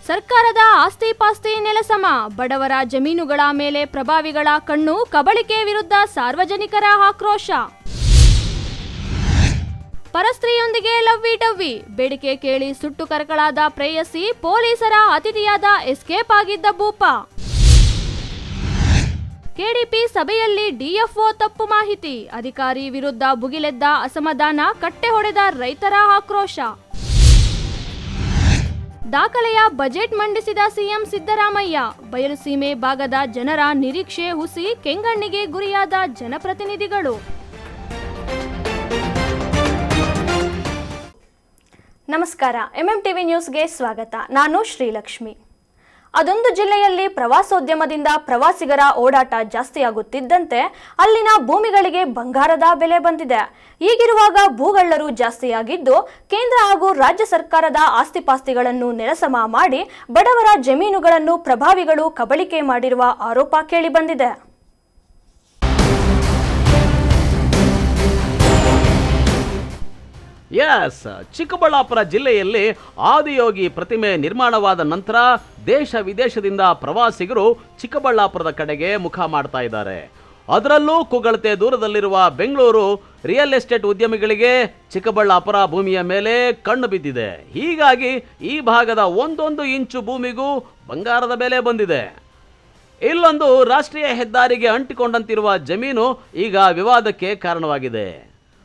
ಸರ್ಕಾರದ ಆಸ್ತಿ ಪಾಸ್ತಿ ನೆಲಸಮ, ಬಡವರ ಜಮೀನುಗಳ ಮೇಲೆ ಪ್ರಭಾವಿಗಳ ಕಣ್ಣು, ಕಬಳಿಕೆ ವಿರುದ್ಧ ಸಾರ್ವಜನಿಕರ ಆಕ್ರೋಶ. ಪರಸ್ತ್ರೀಯೊಂದಿಗೆ ಲವ್ವಿ ಡವ್ವಿ, ಬೇಡಿಕೆ ಕೇಳಿ ಸುಟ್ಟು ಕರಕಳಾದ ಪ್ರೇಯಸಿ, ಪೊಲೀಸರ ಅತಿಥಿಯಾದ ಎಸ್ಕೇಪ್ ಆಗಿದ್ದ ಭೂಪ. ಕೆಡಿಪಿ ಸಭೆಯಲ್ಲಿ ಡಿಎಫ್ಒ ತಪ್ಪು ಮಾಹಿತಿ, ಅಧಿಕಾರಿ ವಿರುದ್ಧ ಭುಗಿಲೆದ್ದ ಅಸಮಾಧಾನ, ಕಟ್ಟೆ ಹೊಡೆದ ರೈತರ ಆಕ್ರೋಶ. ದಾಖಲೆಯ ಬಜೆಟ್ ಮಂಡಿಸಿದ ಸಿಎಂ ಸಿದ್ದರಾಮಯ್ಯ, ಬಯಲುಸೀಮೆ ಭಾಗದ ಜನರ ನಿರೀಕ್ಷೆ ಹುಸಿ, ಕೆಂಗಣ್ಣಿಗೆ ಗುರಿಯಾದ ಜನಪ್ರತಿನಿಧಿಗಳು. ನಮಸ್ಕಾರ, ಎಂಎಂಟಿವಿ ನ್ಯೂಸ್ಗೆ ಸ್ವಾಗತ. ನಾನು ಶ್ರೀಲಕ್ಷ್ಮಿ. ಅದೊಂದು ಜಿಲ್ಲೆಯಲ್ಲಿ ಪ್ರವಾಸೋದ್ಯಮದಿಂದ ಪ್ರವಾಸಿಗರ ಓಡಾಟ ಜಾಸ್ತಿಯಾಗುತ್ತಿದ್ದಂತೆ ಅಲ್ಲಿನ ಭೂಮಿಗಳಿಗೆ ಬಂಗಾರದ ಬೆಲೆ ಬಂದಿದೆ. ಹೀಗಿರುವಾಗ ಭೂಗಳ್ಳರು ಜಾಸ್ತಿಯಾಗಿದ್ದು, ಕೇಂದ್ರ ಹಾಗೂ ರಾಜ್ಯ ಸರ್ಕಾರದ ಆಸ್ತಿಪಾಸ್ತಿಗಳನ್ನು ನೆಲಸಮ ಮಾಡಿ ಬಡವರ ಜಮೀನುಗಳನ್ನು ಪ್ರಭಾವಿಗಳು ಕಬಳಿಕೆ ಮಾಡಿರುವ ಆರೋಪ ಕೇಳಿಬಂದಿದೆ. ಚಿಕ್ಕಬಳ್ಳಾಪುರ ಜಿಲ್ಲೆಯಲ್ಲಿ ಆದಿಯೋಗಿ ಪ್ರತಿಮೆ ನಿರ್ಮಾಣವಾದ ನಂತರ ದೇಶ ವಿದೇಶದಿಂದ ಪ್ರವಾಸಿಗರು ಚಿಕ್ಕಬಳ್ಳಾಪುರದ ಕಡೆಗೆ ಮುಖ ಮಾಡ್ತಾ ಇದ್ದಾರೆ. ಅದರಲ್ಲೂ ಕುಗಳತೆ ದೂರದಲ್ಲಿರುವ ಬೆಂಗಳೂರು ರಿಯಲ್ ಎಸ್ಟೇಟ್ ಉದ್ಯಮಿಗಳಿಗೆ ಚಿಕ್ಕಬಳ್ಳಾಪುರ ಭೂಮಿಯ ಮೇಲೆ ಕಣ್ಣು ಬಿದ್ದಿದೆ. ಹೀಗಾಗಿ ಈ ಭಾಗದ ಒಂದೊಂದು ಇಂಚು ಭೂಮಿಗೂ ಬಂಗಾರದ ಬೆಲೆ ಬಂದಿದೆ. ಇಲ್ಲೊಂದು ರಾಷ್ಟ್ರೀಯ ಹೆದ್ದಾರಿಗೆ ಅಂಟಿಕೊಂಡಂತಿರುವ ಜಮೀನು ಈಗ ವಿವಾದಕ್ಕೆ ಕಾರಣವಾಗಿದೆ.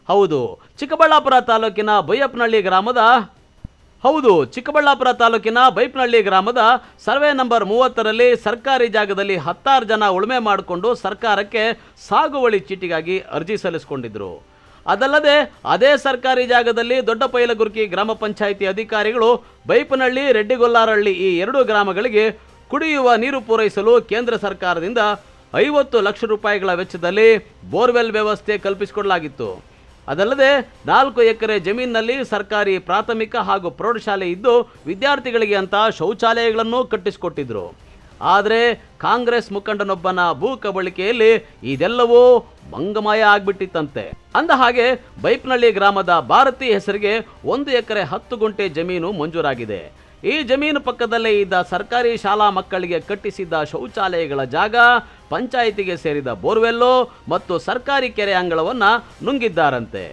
ಹೌದು, ಚಿಕ್ಕಬಳ್ಳಾಪುರ ತಾಲೂಕಿನ ಬೈಪ್ನಳ್ಳಿ ಗ್ರಾಮದ ಸರ್ವೆ ನಂಬರ್ 30ರಲ್ಲಿ ಸರ್ಕಾರಿ ಜಾಗದಲ್ಲಿ 16 ಜನ ಉಳುಮೆ ಮಾಡಿಕೊಂಡು ಸರ್ಕಾರಕ್ಕೆ ಸಾಗುವಳಿ ಚೀಟಿಗಾಗಿ ಅರ್ಜಿ ಸಲ್ಲಿಸಿಕೊಂಡಿದ್ರು. ಅದಲ್ಲದೆ ಅದೇ ಸರ್ಕಾರಿ ಜಾಗದಲ್ಲಿ ದೊಡ್ಡಪೈಲಗುರ್ಕಿ ಗ್ರಾಮ ಪಂಚಾಯಿತಿ ಅಧಿಕಾರಿಗಳು ಬೈಪನಹಳ್ಳಿ, ರೆಡ್ಡಿಗೊಲ್ಲಾರಹಳ್ಳಿ ಈ 2 ಗ್ರಾಮಗಳಿಗೆ ಕುಡಿಯುವ ನೀರು ಪೂರೈಸಲು ಕೇಂದ್ರ ಸರ್ಕಾರದಿಂದ 50 ಲಕ್ಷ ರೂಪಾಯಿಗಳ ವೆಚ್ಚದಲ್ಲಿ ಬೋರ್ವೆಲ್ ವ್ಯವಸ್ಥೆ ಕಲ್ಪಿಸಿಕೊಡಲಾಗಿತ್ತು. ಅದಲ್ಲದೆ 4 ಎಕರೆ ಜಮೀನಿನಲ್ಲಿ ಸರ್ಕಾರಿ ಪ್ರಾಥಮಿಕ ಹಾಗೂ ಪ್ರೌಢಶಾಲೆ ಇದ್ದು ವಿದ್ಯಾರ್ಥಿಗಳಿಗೆ ಅಂತ ಶೌಚಾಲಯಗಳನ್ನು ಕಟ್ಟಿಸಿಕೊಟ್ಟಿದ್ರು. ಆದರೆ ಕಾಂಗ್ರೆಸ್ ಮುಖಂಡನೊಬ್ಬನ ಭೂ ಕಬಳಿಕೆಯಲ್ಲಿ ಇದೆಲ್ಲವೂ ಮಂಗಮಯ ಆಗ್ಬಿಟ್ಟಿತ್ತಂತೆ. ಅಂದ ಹಾಗೆ ಬೈಪ್ನಹಳ್ಳಿ ಗ್ರಾಮದ ಭಾರತಿ ಹೆಸರಿಗೆ 1 ಎಕರೆ 10 ಗುಂಟೆ ಜಮೀನು ಮಂಜೂರಾಗಿದೆ. ಈ ಜಮೀನು ಪಕ್ಕದಲ್ಲೇ ಇದ್ದ ಸರ್ಕಾರಿ ಶಾಲಾ ಮಕ್ಕಳಿಗೆ ಕಟ್ಟಿಸಿದ್ದ ಶೌಚಾಲಯಗಳ ಜಾಗ, ಪಂಚಾಯಿತಿಗೆ ಸೇರಿದ ಬೋರ್ವೆಲ್ಲು ಮತ್ತು ಸರ್ಕಾರಿ ಕೆರೆ ಅಂಗಳವನ್ನು ನುಂಗಿದ್ದಾರಂತೆ.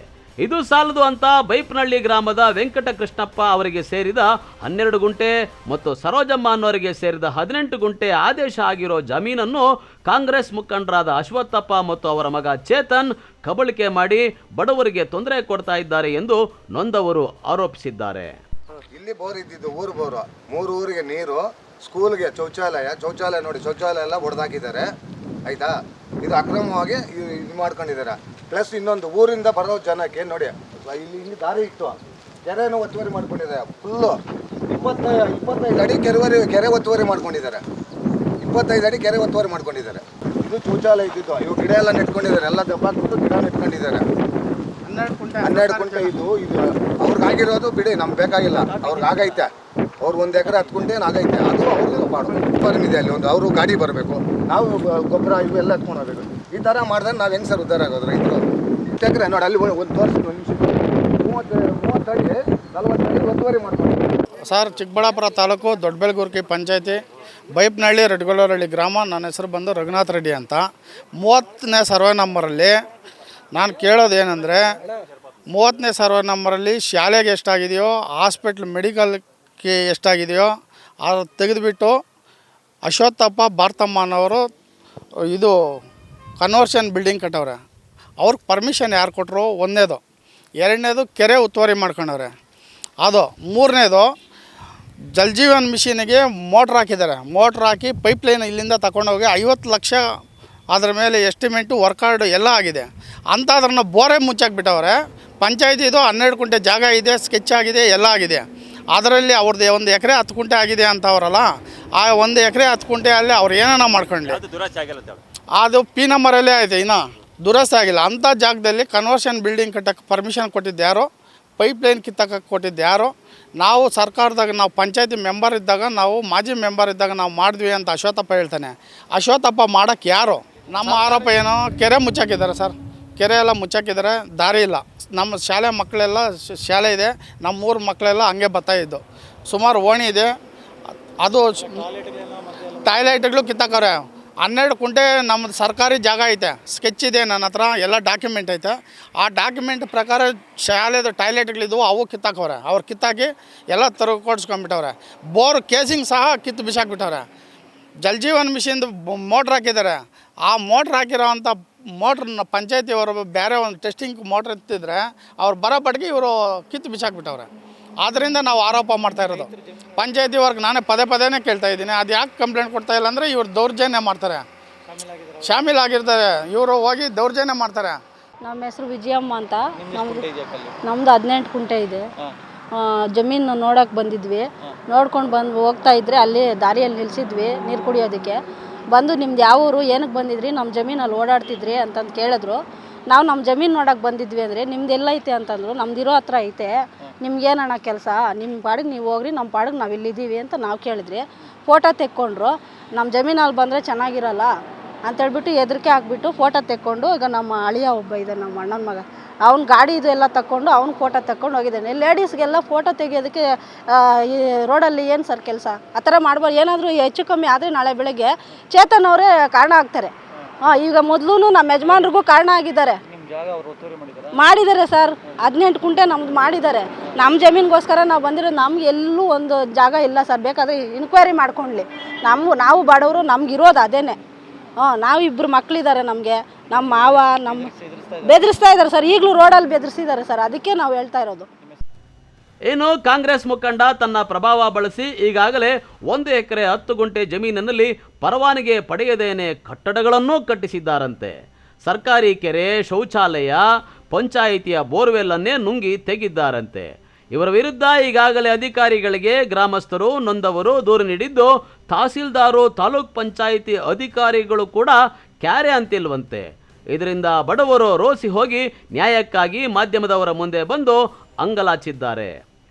ಇದು ಸಾಲದು ಅಂತ ಬೈಪ್ನಹಳ್ಳಿ ಗ್ರಾಮದ ವೆಂಕಟಕೃಷ್ಣಪ್ಪ ಅವರಿಗೆ ಸೇರಿದ 12 ಗುಂಟೆ ಮತ್ತು ಸರೋಜಮ್ಮ ಅನ್ನೋರಿಗೆ ಸೇರಿದ 18 ಗುಂಟೆ ಆದೇಶ ಆಗಿರೋ ಜಮೀನನ್ನು ಕಾಂಗ್ರೆಸ್ ಮುಖಂಡರಾದ ಅಶ್ವತ್ಥಪ್ಪ ಮತ್ತು ಅವರ ಮಗ ಚೇತನ್ ಕಬಳಿಕೆ ಮಾಡಿ ಬಡವರಿಗೆ ತೊಂದರೆ ಕೊಡ್ತಾ ಇದ್ದಾರೆ ಎಂದು ನೊಂದವರು ಆರೋಪಿಸಿದ್ದಾರೆ. ಇಲ್ಲಿ ಬೋರ್ ಇದ್ದಿದ್ದು ಊರು ಬೋರು, 3 ಊರಿಗೆ ನೀರು, ಸ್ಕೂಲ್ಗೆ ಶೌಚಾಲಯ ನೋಡಿ, ಶೌಚಾಲಯ ಎಲ್ಲ ಹೊಡೆದಾಕಿದ್ದಾರೆ. ಆಯ್ತಾ, ಇದು ಅಕ್ರಮವಾಗಿ ಇದು ಮಾಡ್ಕೊಂಡಿದ್ದಾರೆ. ಪ್ಲಸ್ ಇನ್ನೊಂದು ಊರಿಂದ ಬರೋ ಜನಕ್ಕೆ ನೋಡಿ, ಇಲ್ಲಿ ದಾರಿ ಇತ್ತು, ಕೆರೆನೂ ಒತ್ತುವರಿ ಮಾಡ್ಕೊಂಡಿದ್ದಾರೆ. ಫುಲ್ಲು 25 ಅಡಿ ಕೆರೆ ಒತ್ತುವರಿ ಮಾಡ್ಕೊಂಡಿದ್ದಾರೆ. 25 ಅಡಿ ಕೆರೆ ಒತ್ತುವರಿ ಮಾಡ್ಕೊಂಡಿದ್ದಾರೆ. ಇದು ಶೌಚಾಲಯ ಇದ್ದಿದ್ದು. ಇವು ಗಿಡ ಎಲ್ಲ ನೆಟ್ಕೊಂಡಿದ್ದಾರೆ, ಎಲ್ಲ ದಬ್ಬಾಕ್ಬಿಟ್ಟು ಗಿಡ ನೆಟ್ಕೊಂಡಿದ್ದಾರೆ. 12 ಕುಂಟೆ ಇದು ಅವ್ರಿಗಾಗಿರೋದು ಬಿಡಿ, ನಮ್ಗೆ ಬೇಕಾಗಿಲ್ಲ. ಅವ್ರಿಗೆ ಆಗೈತೆ, ಅವ್ರು 1 ಎಕರೆ 10 ಗುಂಟೆ ಆಗೈತೆ, ಅದು ಅವ್ರಿಗೆ ಮಾಡು ಇದೆ. ಅಲ್ಲಿ ಒಂದು ಅವರು ಗಾಡಿ ಬರಬೇಕು, ನಾವು ಗೊಬ್ಬರ ಇವೆಲ್ಲ ಎತ್ಕೊಂಡು ಹೋಗ್ಬೇಕು. ಈ ಥರ ಮಾಡಿದ್ರೆ ನಾವು ಹೆಂಗೆ ಸರ್ ಉದ್ಧಾರ ಆಗೋದು ರೈತರು? 10 ಎಕರೆ ನೋಡಿ, ಅಲ್ಲಿ ಒಂದು ತೋರಿಸಿ 30 ಅಡಿ 40 ಅಡಿ ಒತ್ತುವರಿ ಮಾಡ್ಕೊಂಡು ಸರ್. ಚಿಕ್ಕಬಳ್ಳಾಪುರ ತಾಲೂಕು ದೊಡ್ಡಬೆಳಗುರ್ಕಿ ಪಂಚಾಯತಿ ಬೈಪ್ನಹಳ್ಳಿ, ರೆಡ್ಡಿಗೊಲ್ಲಾರಹಳ್ಳಿ ಗ್ರಾಮ. ನನ್ನ ಹೆಸರು ಬಂದು ರಘುನಾಥ್ ರೆಡ್ಡಿ ಅಂತ. 30ನೇ ಸರ್ವೆ ನಂಬರಲ್ಲಿ ನಾನು ಕೇಳೋದೇನೆಂದರೆ, 30ನೇ ಸರ್ವೆ ನಂಬರಲ್ಲಿ ಶಾಲೆಗೆ ಎಷ್ಟಾಗಿದೆಯೋ, ಹಾಸ್ಪಿಟ್ಲ್ ಮೆಡಿಕಲ್ಗೆ ಎಷ್ಟಾಗಿದೆಯೋ ಅದು ತೆಗೆದುಬಿಟ್ಟು ಅಶ್ವತ್ಥಪ್ಪ ಭಾರತಮ್ಮ ಅನ್ನೋರು ಇದು ಕನ್ವರ್ಷನ್ ಬಿಲ್ಡಿಂಗ್ ಕಟ್ಟವ್ರೆ. ಅವ್ರಿಗೆ ಪರ್ಮಿಷನ್ ಯಾರು ಕೊಟ್ಟರು? 1ನೇದು. 2ನೇದು ಕೆರೆ ಉತ್ತುವರಿ ಮಾಡ್ಕೊಂಡವ್ರೆ. ಅದು 3ನೇದು ಜಲ್ಜೀವನ್ ಮಿಷಿನಿಗೆ ಮೋಟ್ರ್ ಹಾಕಿದ್ದಾರೆ. ಮೋಟ್ರ್ ಹಾಕಿ ಪೈಪ್ಲೈನ್ ಇಲ್ಲಿಂದ ತಗೊಂಡೋಗಿ 50 ಲಕ್ಷ ಅದ್ರ ಮೇಲೆ ಎಸ್ಟಿಮೇಟು ವರ್ಕಾರ್ಡು ಎಲ್ಲ ಆಗಿದೆ. ಅಂಥದ್ರನ್ನ ಬೋರೇ ಮುಚ್ಚಾಕ್ಬಿಟ್ಟವ್ರೆ. ಪಂಚಾಯತಿದು 12 ಕುಂಟೆ ಜಾಗ ಇದೆ, ಸ್ಕೆಚ್ ಆಗಿದೆ, ಎಲ್ಲ ಆಗಿದೆ. ಅದರಲ್ಲಿ ಅವ್ರದ್ದು 1 ಎಕರೆ 10 ಕುಂಟೆ ಆಗಿದೆ ಅಂತವ್ರಲ್ಲ, ಆ 1 ಎಕರೆ 10 ಕುಂಟೆ ಅಲ್ಲಿ ಅವ್ರು ಏನಾನ ಮಾಡ್ಕೊಳ್ಳಿ, ಅದು ಪಿ ನಂಬರಲ್ಲೇ ಐತೆ, ಇನ್ನೂ ದುರಸ್ತಿ ಆಗಿಲ್ಲ. ಅಂಥ ಜಾಗದಲ್ಲಿ ಕನ್ವರ್ಷನ್ ಬಿಲ್ಡಿಂಗ್ ಕಟ್ಟಕ್ಕೆ ಪರ್ಮಿಷನ್ ಕೊಟ್ಟಿದ್ದು ಯಾರು? ಪೈಪ್ಲೈನ್ ಕಿತ್ತಕ್ಕೆ ಕೊಟ್ಟಿದ್ದು ಯಾರು? ನಾವು ಸರ್ಕಾರದಾಗ, ನಾವು ಪಂಚಾಯತಿ ಮೆಂಬರ್ ಇದ್ದಾಗ, ನಾವು ಮಾಜಿ ಮೆಂಬರ್ ಇದ್ದಾಗ ನಾವು ಮಾಡಿದ್ವಿ ಅಂತ ಅಶ್ವತ್ಥಪ್ಪ ಹೇಳ್ತಾನೆ. ಅಶ್ವತ್ಥಪ್ಪ ಮಾಡೋಕ್ಕೆ ಯಾರು? ನಮ್ಮ ಆರೋಪ ಏನೋ ಕೆರೆ ಮುಚ್ಚಾಕಿದ್ದಾರೆ ಸರ್. ಕೆರೆ ಎಲ್ಲ ಮುಚ್ಚಾಕಿದ್ದಾರೆ, ದಾರಿ ಇಲ್ಲ. ನಮ್ಮ ಶಾಲೆ ಮಕ್ಕಳೆಲ್ಲ ಶಾಲೆ ಇದೆ, ನಮ್ಮೂರ ಮಕ್ಕಳೆಲ್ಲ ಹಂಗೆ ಬರ್ತಾಯಿದ್ದು. ಸುಮಾರು ಓಣಿ ಇದೆ, ಅದು ಟಾಯ್ಲೆಟ್ಗಳು ಕಿತ್ತಾಕವ್ರೆ. 12 ಕುಂಟೆ ನಮ್ಮದು ಸರ್ಕಾರಿ ಜಾಗ ಐತೆ, ಸ್ಕೆಚ್ ಇದೆ ನನ್ನ ಹತ್ರ, ಎಲ್ಲ ಡಾಕ್ಯುಮೆಂಟ್ ಐತೆ. ಆ ಡಾಕ್ಯುಮೆಂಟ್ ಪ್ರಕಾರ ಶಾಲೆದು ಟಾಯ್ಲೆಟ್ಗಳಿದ್ವು, ಅವು ಕಿತ್ತಾಕವ್ರೆ. ಅವ್ರು ಕಿತ್ತಾಕಿ ಎಲ್ಲ ಕೊಡಿಸ್ಕೊಂಡ್ಬಿಟ್ಟವ್ರೆ. ಬೋರ್ ಕೇಸಿಂಗ್ ಸಹ ಕಿತ್ತು ಬಿಸಾಕ್ಬಿಟ್ಟವ್ರೆ. ಜಲಜೀವನ್ ಮಿಷನ್ದು ಮೋಟ್ರ್ ಹಾಕಿದ್ದಾರೆ. ಆ ಮೋಟ್ರ್ ಹಾಕಿರೋ ಅಂಥ ಮೋಟ್ರನ್ನ ಪಂಚಾಯತಿಯವರು ಬೇರೆ ಒಂದು ಟೆಸ್ಟಿಂಗ್ ಮೋಟ್ರ್ ಎತ್ತಿದ್ರೆ ಅವ್ರು ಬರೋಪಟ್ಟಿಗೆ ಇವರು ಕಿತ್ತು ಬಿಸಾಕ್ಬಿಟ್ಟವ್ರೆ. ಆದ್ದರಿಂದ ನಾವು ಆರೋಪ ಮಾಡ್ತಾ ಇರೋದು. ಪಂಚಾಯತಿ ವರ್ಗ ನಾನೇ ಪದೇ ಕೇಳ್ತಾ ಇದ್ದೀನಿ, ಅದು ಯಾಕೆ ಕಂಪ್ಲೇಂಟ್ ಕೊಡ್ತಾ ಇಲ್ಲ ಅಂದರೆ ಇವ್ರು ದೌರ್ಜನ್ಯ ಮಾಡ್ತಾರೆ, ಶಾಮೀಲಾಗಿರ್ತಾರೆ, ಇವರು ಹೋಗಿ ದೌರ್ಜನ್ಯ ಮಾಡ್ತಾರೆ. ನಮ್ಮ ಹೆಸರು ವಿಜಯಮ್ಮ ಅಂತ. ನಮ್ಮದು 18 ಕುಂಟೆ ಇದೆ. ಜಮೀನು ನೋಡೋಕೆ ಬಂದಿದ್ವಿ. ನೋಡ್ಕೊಂಡು ಹೋಗ್ತಾ ಇದ್ದರೆ ಅಲ್ಲಿ ದಾರಿಯಲ್ಲಿ ನಿಲ್ಲಿಸಿದ್ವಿ ನೀರು ಕುಡಿಯೋದಕ್ಕೆ. ಬಂದು ನಿಮ್ದು ಯಾವ ಊರು, ಏನಕ್ಕೆ ಬಂದಿದ್ರಿ, ನಮ್ಮ ಜಮೀನಲ್ಲಿ ಓಡಾಡ್ತಿದ್ರಿ ಅಂತಂದು ಕೇಳಿದ್ರು. ನಾವು ನಮ್ಮ ಜಮೀನು ನೋಡೋಕೆ ಬಂದಿದ್ವಿ ಅಂದರೆ ನಿಮ್ದು ಎಲ್ಲೈತೆ ಅಂತಂದರು. ನಮ್ದಿರೋ ಹತ್ರ ಐತೆ, ನಿಮ್ಗೇನಣ್ಣ ಕೆಲಸ, ನಿಮ್ಮ ಪಾಡಿಗೆ ನೀವು ಹೋಗ್ರಿ, ನಮ್ಮ ಪಾಡಿಗೆ ನಾವು ಇಲ್ಲಿದ್ದೀವಿ ಅಂತ ನಾವು ಕೇಳಿದ್ರಿ. ಫೋಟೋ ತೆಕ್ಕೊಂಡ್ರು. ನಮ್ಮ ಜಮೀನಲ್ಲಿ ಬಂದರೆ ಚೆನ್ನಾಗಿರಲ್ಲ ಅಂತೇಳ್ಬಿಟ್ಟು ಹೆದರಿಕೆ ಆಗಿಬಿಟ್ಟು ಫೋಟೋ ತೆಕ್ಕೊಂಡು, ಈಗ ನಮ್ಮ ಅಳಿಯ ಒಬ್ಬ ಇದೆ, ನಮ್ಮ ಅಣ್ಣನ ಮಗ, ಅವ್ನ ಗಾಡಿ ಇದು ಎಲ್ಲ ತಕ್ಕೊಂಡು ಅವ್ನು ಫೋಟೋ ತಕ್ಕೊಂಡು ಹೋಗಿದ್ದಾನೆ. ಲೇಡೀಸ್ಗೆಲ್ಲ ಫೋಟೋ ತೆಗಿಯೋದಕ್ಕೆ ಈ ರೋಡಲ್ಲಿ ಏನು ಸರ್ ಕೆಲಸ? ಆ ಥರ ಮಾಡ್ಬಾರ್ದು. ಏನಾದರೂ ಹೆಚ್ಚು ಕಮ್ಮಿ ಆದರೆ ನಾಳೆ ಬೆಳಗ್ಗೆ ಚೇತನ್ ಅವರೇ ಕಾರಣ ಆಗ್ತಾರೆ. ಈಗ ಮೊದಲು ನಮ್ಮ ಯಜಮಾನ್ರಿಗೂ ಕಾರಣ ಆಗಿದ್ದಾರೆ, ಮಾಡಿದ್ದಾರೆ ಸರ್. 18 ಕುಂಟೆ ನಮ್ದು ಮಾಡಿದ್ದಾರೆ. ನಮ್ಮ ಜಮೀನಿಗೋಸ್ಕರ ನಾವು ಬಂದಿರೋದು. ನಮ್ಗೆ ಎಲ್ಲೂ ಒಂದು ಜಾಗ ಇಲ್ಲ ಸರ್, ಬೇಕಾದರೆ ಇನ್ಕ್ವೈರಿ ಮಾಡ್ಕೊಳ್ಳಿ. ನಾವು ಬಡವರು, ನಮ್ಗಿರೋದು ಅದೇನೆ. ನಾವು 2 ಮಕ್ಕಳಿದ್ದಾರೆ ನಮಗೆ. ನಮ್ಮ ಮಾವ ನಮ್ಮ ಬೆದರಿಸ್ತಾ ಇದ್ದಾರೆ ಸರ್, ಈಗಲೂ ರೋಡಲ್ಲಿ ಬೆದರಿಸಿದ್ದಾರೆ ಸರ್. ಅದಕ್ಕೆ ನಾವು ಹೇಳ್ತಾ ಇರೋದು. ಇನ್ನು ಕಾಂಗ್ರೆಸ್ ಮುಖಂಡ ತನ್ನ ಪ್ರಭಾವ ಬಳಸಿ ಈಗಾಗಲೇ 1 ಎಕರೆ 10 ಗುಂಟೆ ಜಮೀನಿನಲ್ಲಿ ಪರವಾನಗಿ ಪಡೆಯದೇನೆ ಕಟ್ಟಡಗಳನ್ನು ಕಟ್ಟಿಸಿದ್ದಾರಂತೆ. ಸರ್ಕಾರಿ ಕೆರೆ, ಶೌಚಾಲಯ, ಪಂಚಾಯಿತಿಯ ಬೋರ್ವೆಲ್ಲನ್ನೇ ನುಂಗಿ ತೆಗೆದಿದ್ದಾರಂತೆ. ಇವರ ವಿರುದ್ಧ ಈಗಾಗಲೇ ಅಧಿಕಾರಿಗಳಿಗೆ ಗ್ರಾಮಸ್ಥರು, ನೊಂದವರು ದೂರು ನೀಡಿದ್ದು, ತಹಸೀಲ್ದಾರು, ತಾಲೂಕ್ ಪಂಚಾಯಿತಿ ಅಧಿಕಾರಿಗಳು ಕೂಡ ಕ್ಯಾರೆ ಅಂತಿಲ್ವಂತೆ. ಇದರಿಂದ ಬಡವರು ರೋಸಿ ಹೋಗಿ ನ್ಯಾಯಕ್ಕಾಗಿ ಮಾಧ್ಯಮದವರ ಮುಂದೆ ಬಂದು ಅಂಗಲಾಚಿದ್ದಾರೆ.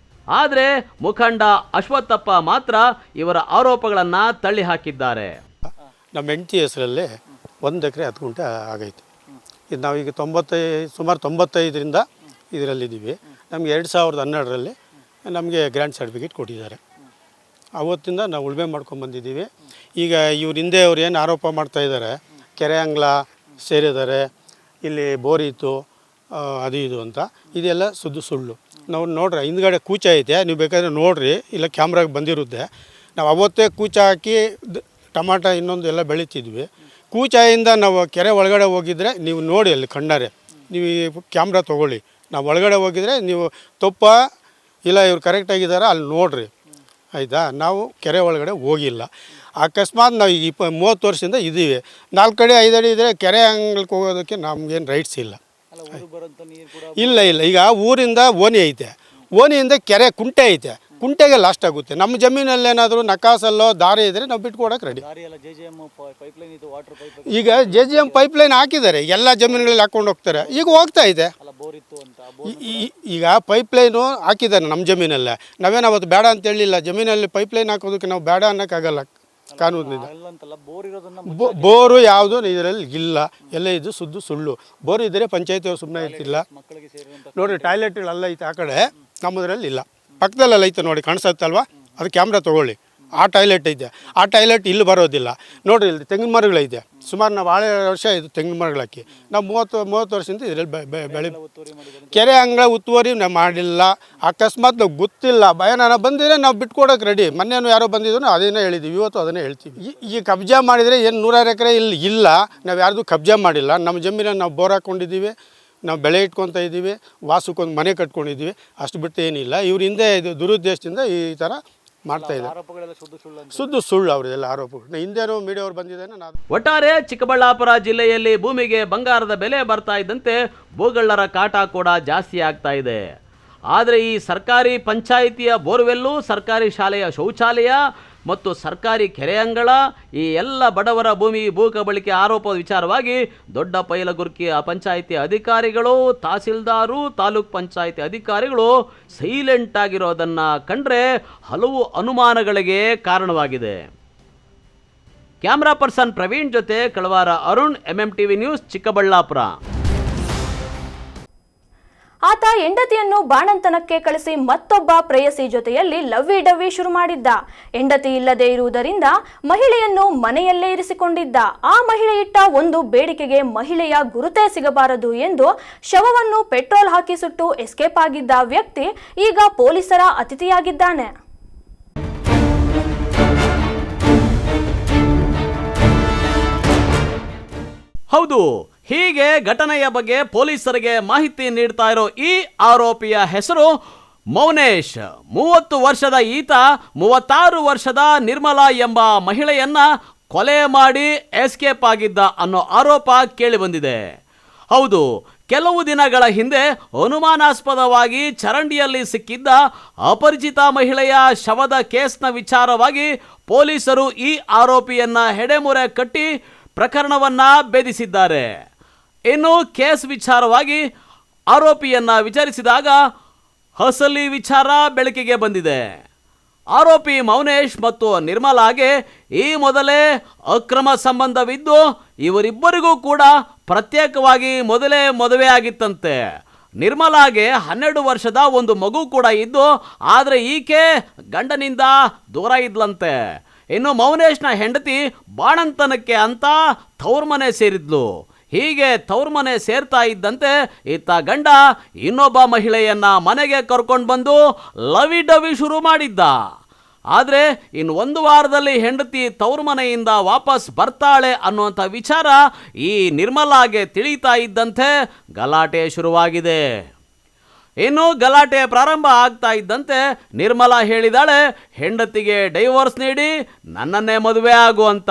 ಆದರೆ ಮುಖಂಡ ಅಶ್ವತ್ಥಪ್ಪ ಮಾತ್ರ ಇವರ ಆರೋಪಗಳನ್ನು ತಳ್ಳಿ ಹಾಕಿದ್ದಾರೆ. ನಮ್ಮ ಹೆಂಡತಿ ಹೆಸರಲ್ಲಿ 1 ಎಕರೆ 10 ಗುಂಟೆ ಆಗೈತೆ. ಇದು ನಾವೀಗ ಸುಮಾರು 95ರಿಂದ ಇದರಲ್ಲಿದ್ದೀವಿ. ನಮಗೆ 2012ರಲ್ಲಿ ನಮಗೆ ಗ್ರ್ಯಾಂಡ್ ಸರ್ಟಿಫಿಕೇಟ್ ಕೊಟ್ಟಿದ್ದಾರೆ. ಆವತ್ತಿಂದ ನಾವು ಉಳುಮೆ ಮಾಡ್ಕೊಂಡ್ಬಂದಿದ್ದೀವಿ. ಈಗ ಇವ್ರ ಹಿಂದೆ ಅವ್ರು ಏನು ಆರೋಪ ಮಾಡ್ತಾಯಿದ್ದಾರೆ, ಕೆರೆ ಅಂಗ್ಲ ಸೇರಿದ್ದಾರೆ, ಇಲ್ಲಿ ಬೋರ್ ಇತ್ತು, ಅದು ಇದು ಅಂತ, ಇದೆಲ್ಲ ಸುಳ್ಳು. ನಾವು ನೋಡ್ರಿ, ಹಿಂದ್ಗಡೆ ಕೂಚ ಐತೆ, ನೀವು ಬೇಕಾದರೆ ನೋಡಿರಿ, ಇಲ್ಲ ಕ್ಯಾಮ್ರಾಗೆ ಬಂದಿರುತ್ತೆ. ನಾವು ಅವತ್ತೇ ಕೂಚ ಹಾಕಿ ಟಮಾಟ ಇನ್ನೊಂದು ಎಲ್ಲ ಬೆಳೀತಿದ್ವಿ. ಕೂಚಾಯಿಂದ ನಾವು ಕೆರೆ ಒಳಗಡೆ ಹೋಗಿದ್ರೆ ನೀವು ನೋಡಿ, ಅಲ್ಲಿ ಕಣ್ಣಾರೆ ನೀವು ಕ್ಯಾಮ್ರಾ ತೊಗೊಳ್ಳಿ. ನಾವು ಒಳಗಡೆ ಹೋಗಿದ್ರೆ ನೀವು ತಪ್ಪ ಇಲ್ಲ ಇವ್ರು ಕರೆಕ್ಟಾಗಿದ್ದಾರೆ ಅಲ್ಲಿ ನೋಡಿರಿ, ಆಯಿತಾ. ನಾವು ಕೆರೆ ಒಳಗಡೆ ಹೋಗಿಲ್ಲ. ಅಕಸ್ಮಾತ್ ನಾವು ಈಗ 30 ವರ್ಷದಿಂದ ಇದ್ದೀವಿ. 4 ಅಡಿ 5 ಅಡಿ ಇದ್ದರೆ ಕೆರೆ ಅಂಗ್ಳಕ್ಕೆ ಹೋಗೋದಕ್ಕೆ ನಮಗೇನು ರೈಟ್ಸ್ ಇಲ್ಲ. ಇಲ್ಲ ಈಗ ಊರಿಂದ ಓಣಿ ಐತೆ, ಓಣಿಯಿಂದ ಕೆರೆ ಕುಂಟೆ ಐತೆ, ಕುಂಟೆಗೆ ಲಾಸ್ಟ್ ಆಗುತ್ತೆ. ನಮ್ಮ ಜಮೀನಲ್ಲಿ ಏನಾದರೂ ನಕಾಸಲ್ಲೋ ದಾರಿ ಇದ್ದರೆ ನಾವು ಬಿಟ್ಕೊಡೋಕೆ ರೆಡಿ. ಈಗ JGM ಪೈಪ್ಲೈನ್ ಹಾಕಿದ್ದಾರೆ, ಎಲ್ಲ ಜಮೀನುಗಳಲ್ಲಿ ಹಾಕ್ಕೊಂಡು ಹೋಗ್ತಾರೆ. ಈಗ ಹೋಗ್ತಾ ಇದೆ. ಈಗ ಪೈಪ್ಲೈನು ಹಾಕಿದ್ದಾರೆ ನಮ್ಮ ಜಮೀನಲ್ಲೇ. ನಾವೇನು ಅವತ್ತು ಬೇಡ ಅಂತ ಹೇಳಿಲ್ಲ. ಜಮೀನಲ್ಲಿ ಪೈಪ್ಲೈನ್ ಹಾಕೋದಕ್ಕೆ ನಾವು ಬೇಡ ಅನ್ನೋಕ್ಕಾಗಲ್ಲ ಕಾನೂನಿಂದ. ಬೋರು ಯಾವುದು ಇದರಲ್ಲಿ ಇಲ್ಲ, ಎಲ್ಲ ಇದು ಸುಳ್ಳು. ಬೋರ್ ಇದ್ದರೆ ಪಂಚಾಯತಿಯವ್ರು ಸುಮ್ಮನೆ ಇರ್ತಿಲ್ಲ. ನೋಡಿರಿ, ಟಾಯ್ಲೆಟ್ಗಳೆಲ್ಲ ಐತೆ ಆ ಕಡೆ, ನಮ್ಮದ್ರಲ್ಲಿ ಇಲ್ಲ. ಪಕ್ಕದಲ್ಲೆಲ್ಲ ಐತೆ ನೋಡಿ, ಕಾಣಿಸುತ್ತಲ್ವ, ಅದು ಕ್ಯಾಮ್ರಾ ತೊಗೊಳ್ಳಿ. ಆ ಟಾಯ್ಲೆಟ್ ಐತೆ, ಆ ಟಾಯ್ಲೆಟ್ ಇಲ್ಲಿ ಬರೋದಿಲ್ಲ. ನೋಡಿರಿ, ಇಲ್ಲಿ ತೆಂಗಿನ ಮರಗಳೈತೆ. ಸುಮಾರು ನಾವು 6 ವರ್ಷ ಇದು ತೆಂಗಿನ ಮರಗಳು ಹಾಕಿ ನಾವು 30 ವರ್ಷದಿಂದ ಇದರಲ್ಲಿ ಬೆಳೆ ಕೆರೆ ಅಂಗಳ ಉತ್ತುವರಿ ನಾವು ಮಾಡಿಲ್ಲ. ಅಕಸ್ಮಾತ್ ನಾವು ಗೊತ್ತಿಲ್ಲ, ಭಯನ ಬಂದಿದ್ರೆ ನಾವು ಬಿಟ್ಕೊಡೋಕೆ ರೆಡಿ. ಮೊನ್ನೆನೂ ಯಾರೋ ಬಂದಿದ್ರು, ಅದನ್ನೇ ಹೇಳಿದ್ದೀವಿ, ಇವತ್ತು ಅದನ್ನೇ ಹೇಳ್ತೀವಿ. ಈ ಕಬ್ಜಾ ಮಾಡಿದರೆ ಏನು 100 ಎಕರೆ ಇಲ್ಲಿ ಇಲ್ಲ, ನಾವು ಯಾರ್ದು ಕಬ್ಜಾ ಮಾಡಿಲ್ಲ. ನಮ್ಮ ಜಮೀನನ್ನು ನಾವು ಬೋರ್ ಹಾಕ್ಕೊಂಡಿದ್ದೀವಿ, ನಾವು ಬೆಳೆ ಇಟ್ಕೊತಾ ಇದ್ದೀವಿ, ವಾಸಕ್ಕೊಂದು ಮನೆ ಕಟ್ಕೊಂಡಿದ್ದೀವಿ, ಅಷ್ಟು ಬಿಟ್ಟು ಏನಿಲ್ಲ. ಇವ್ರ ಹಿಂದೆ ಇದು ದುರುದ್ದೇಶದಿಂದ ಈ ಥರ ಮಾಡ್ತಾ ಇದ್ದಾರೆ. ಸುಳ್ಳು ಅವರೆಲ್ಲ ಆರೋಪಗಳು. ಹಿಂದೇನೋ ಮೀಡಿಯಾವ್ರು ಬಂದಿದ್ದೇನೆ. ಒಟ್ಟಾರೆ ಚಿಕ್ಕಬಳ್ಳಾಪುರ ಜಿಲ್ಲೆಯಲ್ಲಿ ಭೂಮಿಗೆ ಬಂಗಾರದ ಬೆಲೆ ಬರ್ತಾ ಇದ್ದಂತೆ ಭೂಗಳ್ಳರ ಕಾಟ ಕೂಡ ಜಾಸ್ತಿ ಆಗ್ತಾ ಇದೆ. ಆದರೆ ಈ ಸರ್ಕಾರಿ ಪಂಚಾಯಿತಿಯ ಬೋರ್ವೆಲ್ಲು, ಸರ್ಕಾರಿ ಶಾಲೆಯ ಶೌಚಾಲಯ ಮತ್ತು ಸರ್ಕಾರಿ ಕೆರೆ ಅಂಗಳ, ಈ ಎಲ್ಲ ಬಡವರ ಭೂಮಿ ಭೂ ಕಬಳಿಕೆ ಆರೋಪದ ವಿಚಾರವಾಗಿ ದೊಡ್ಡ ಪೈಲಗುರ್ಕಿ ಪಂಚಾಯಿತಿ ಅಧಿಕಾರಿಗಳು, ತಹಸೀಲ್ದಾರು, ತಾಲೂಕ್ ಪಂಚಾಯಿತಿ ಅಧಿಕಾರಿಗಳು ಸೈಲೆಂಟ್ ಆಗಿರೋದನ್ನು ಕಂಡ್ರೆ ಹಲವು ಅನುಮಾನಗಳಿಗೆ ಕಾರಣವಾಗಿದೆ. ಕ್ಯಾಮ್ರಾ ಪರ್ಸನ್ ಪ್ರವೀಣ್ ಜೊತೆ ಕಳವಾರ ಅರುಣ್, MMTV ನ್ಯೂಸ್, ಚಿಕ್ಕಬಳ್ಳಾಪುರ. ಆತ ಹೆಂಡತಿಯನ್ನು ಬಾಣಂತನಕ್ಕೆ ಕಳಿಸಿ ಮತ್ತೊಬ್ಬ ಪ್ರೇಯಸಿ ಜೊತೆಯಲ್ಲಿ ಲವ್ವಿ ಡವ್ವಿ ಶುರು ಮಾಡಿದ್ದ. ಹೆಂಡತಿ ಇಲ್ಲದೆ ಇರುವುದರಿಂದ ಮಹಿಳೆಯನ್ನು ಮನೆಯಲ್ಲೇ ಇರಿಸಿಕೊಂಡಿದ್ದ. ಆ ಮಹಿಳೆ ಇಟ್ಟ ಒಂದು ಬೇಡಿಕೆಗೆ ಮಹಿಳೆಯ ಗುರುತೇ ಸಿಗಬಾರದು ಎಂದು ಶವವನ್ನು ಪೆಟ್ರೋಲ್ ಹಾಕಿ ಸುಟ್ಟು ಎಸ್ಕೇಪ್ ಆಗಿದ್ದ ವ್ಯಕ್ತಿ ಈಗ ಪೊಲೀಸರ ಅತಿಥಿಯಾಗಿದ್ದಾನೆ. ಹೌದು, ಹೀಗೆ ಘಟನೆಯ ಬಗ್ಗೆ ಪೊಲೀಸರಿಗೆ ಮಾಹಿತಿ ನೀಡ್ತಾ ಇರೋ ಈ ಆರೋಪಿಯ ಹೆಸರು ಮೌನೇಶ್. 30 ವರ್ಷದ ಈತ 36 ವರ್ಷದ ನಿರ್ಮಲಾ ಎಂಬ ಮಹಿಳೆಯನ್ನ ಕೊಲೆ ಮಾಡಿ ಎಸ್ಕೇಪ್ ಆಗಿದ್ದ ಅನ್ನೋ ಆರೋಪ ಕೇಳಿಬಂದಿದೆ. ಹೌದು, ಕೆಲವು ದಿನಗಳ ಹಿಂದೆ ಅನುಮಾನಾಸ್ಪದವಾಗಿ ಚರಂಡಿಯಲ್ಲಿ ಸಿಕ್ಕಿದ್ದ ಅಪರಿಚಿತ ಮಹಿಳೆಯ ಶವದ ಕೇಸ್ನ ವಿಚಾರವಾಗಿ ಪೊಲೀಸರು ಈ ಆರೋಪಿಯನ್ನ ಹೆಡೆಮುರೆ ಕಟ್ಟಿ ಪ್ರಕರಣವನ್ನ ಭೇದಿಸಿದ್ದಾರೆ. ಇನ್ನು ಕೇಸ್ ವಿಚಾರವಾಗಿ ಆರೋಪಿಯನ್ನ ವಿಚಾರಿಸಿದಾಗ ಅಸಲಿ ವಿಚಾರ ಬೆಳಕಿಗೆ ಬಂದಿದೆ. ಆರೋಪಿ ಮೌನೇಶ್ ಮತ್ತು ನಿರ್ಮಲಾಗೆ ಈ ಮೊದಲೇ ಅಕ್ರಮ ಸಂಬಂಧವಿದ್ದು ಇವರಿಬ್ಬರಿಗೂ ಕೂಡ ಪ್ರತ್ಯೇಕವಾಗಿ ಮೊದಲೇ ಮದುವೆ ಆಗಿತ್ತಂತೆ. ನಿರ್ಮಲಾಗೆ 12 ವರ್ಷದ ಒಂದು ಮಗು ಕೂಡ ಇದ್ದು, ಆದರೆ ಈಕೆ ಗಂಡನಿಂದ ದೂರ ಇದ್ಲಂತೆ. ಇನ್ನು ಮೌನೇಶ್ನ ಹೆಂಡತಿ ಬಾಣಂತನಕ್ಕೆ ಅಂತ ತವ್ರಮನೆ ಸೇರಿದ್ಲು. ಹೀಗೆ ತವ್ರಮನೆ ಸೇರ್ತಾ ಇದ್ದಂತೆ ಈತ ಗಂಡ ಇನ್ನೊಬ್ಬ ಮಹಿಳೆಯನ್ನ ಮನೆಗೆ ಕರ್ಕೊಂಡು ಬಂದು ಲವಿ ಡವಿ ಶುರು ಮಾಡಿದ್ದ. ಆದರೆ ಇನ್ನು 1 ವಾರದಲ್ಲಿ ಹೆಂಡತಿ ತವ್ರಮನೆಯಿಂದ ವಾಪಸ್ ಬರ್ತಾಳೆ ಅನ್ನುವಂಥ ವಿಚಾರ ಈ ನಿರ್ಮಲಾಗೆ ತಿಳಿತಾ ಇದ್ದಂತೆ ಗಲಾಟೆ ಶುರುವಾಗಿದೆ. ಇನ್ನು ಗಲಾಟೆ ಪ್ರಾರಂಭ ಆಗ್ತಾ ಇದ್ದಂತೆ ನಿರ್ಮಲಾ ಹೇಳಿದಾಳೆ, ಹೆಂಡತಿಗೆ ಡೈವೋರ್ಸ್ ನೀಡಿ ನನ್ನನ್ನೇ ಮದುವೆ ಆಗು ಅಂತ.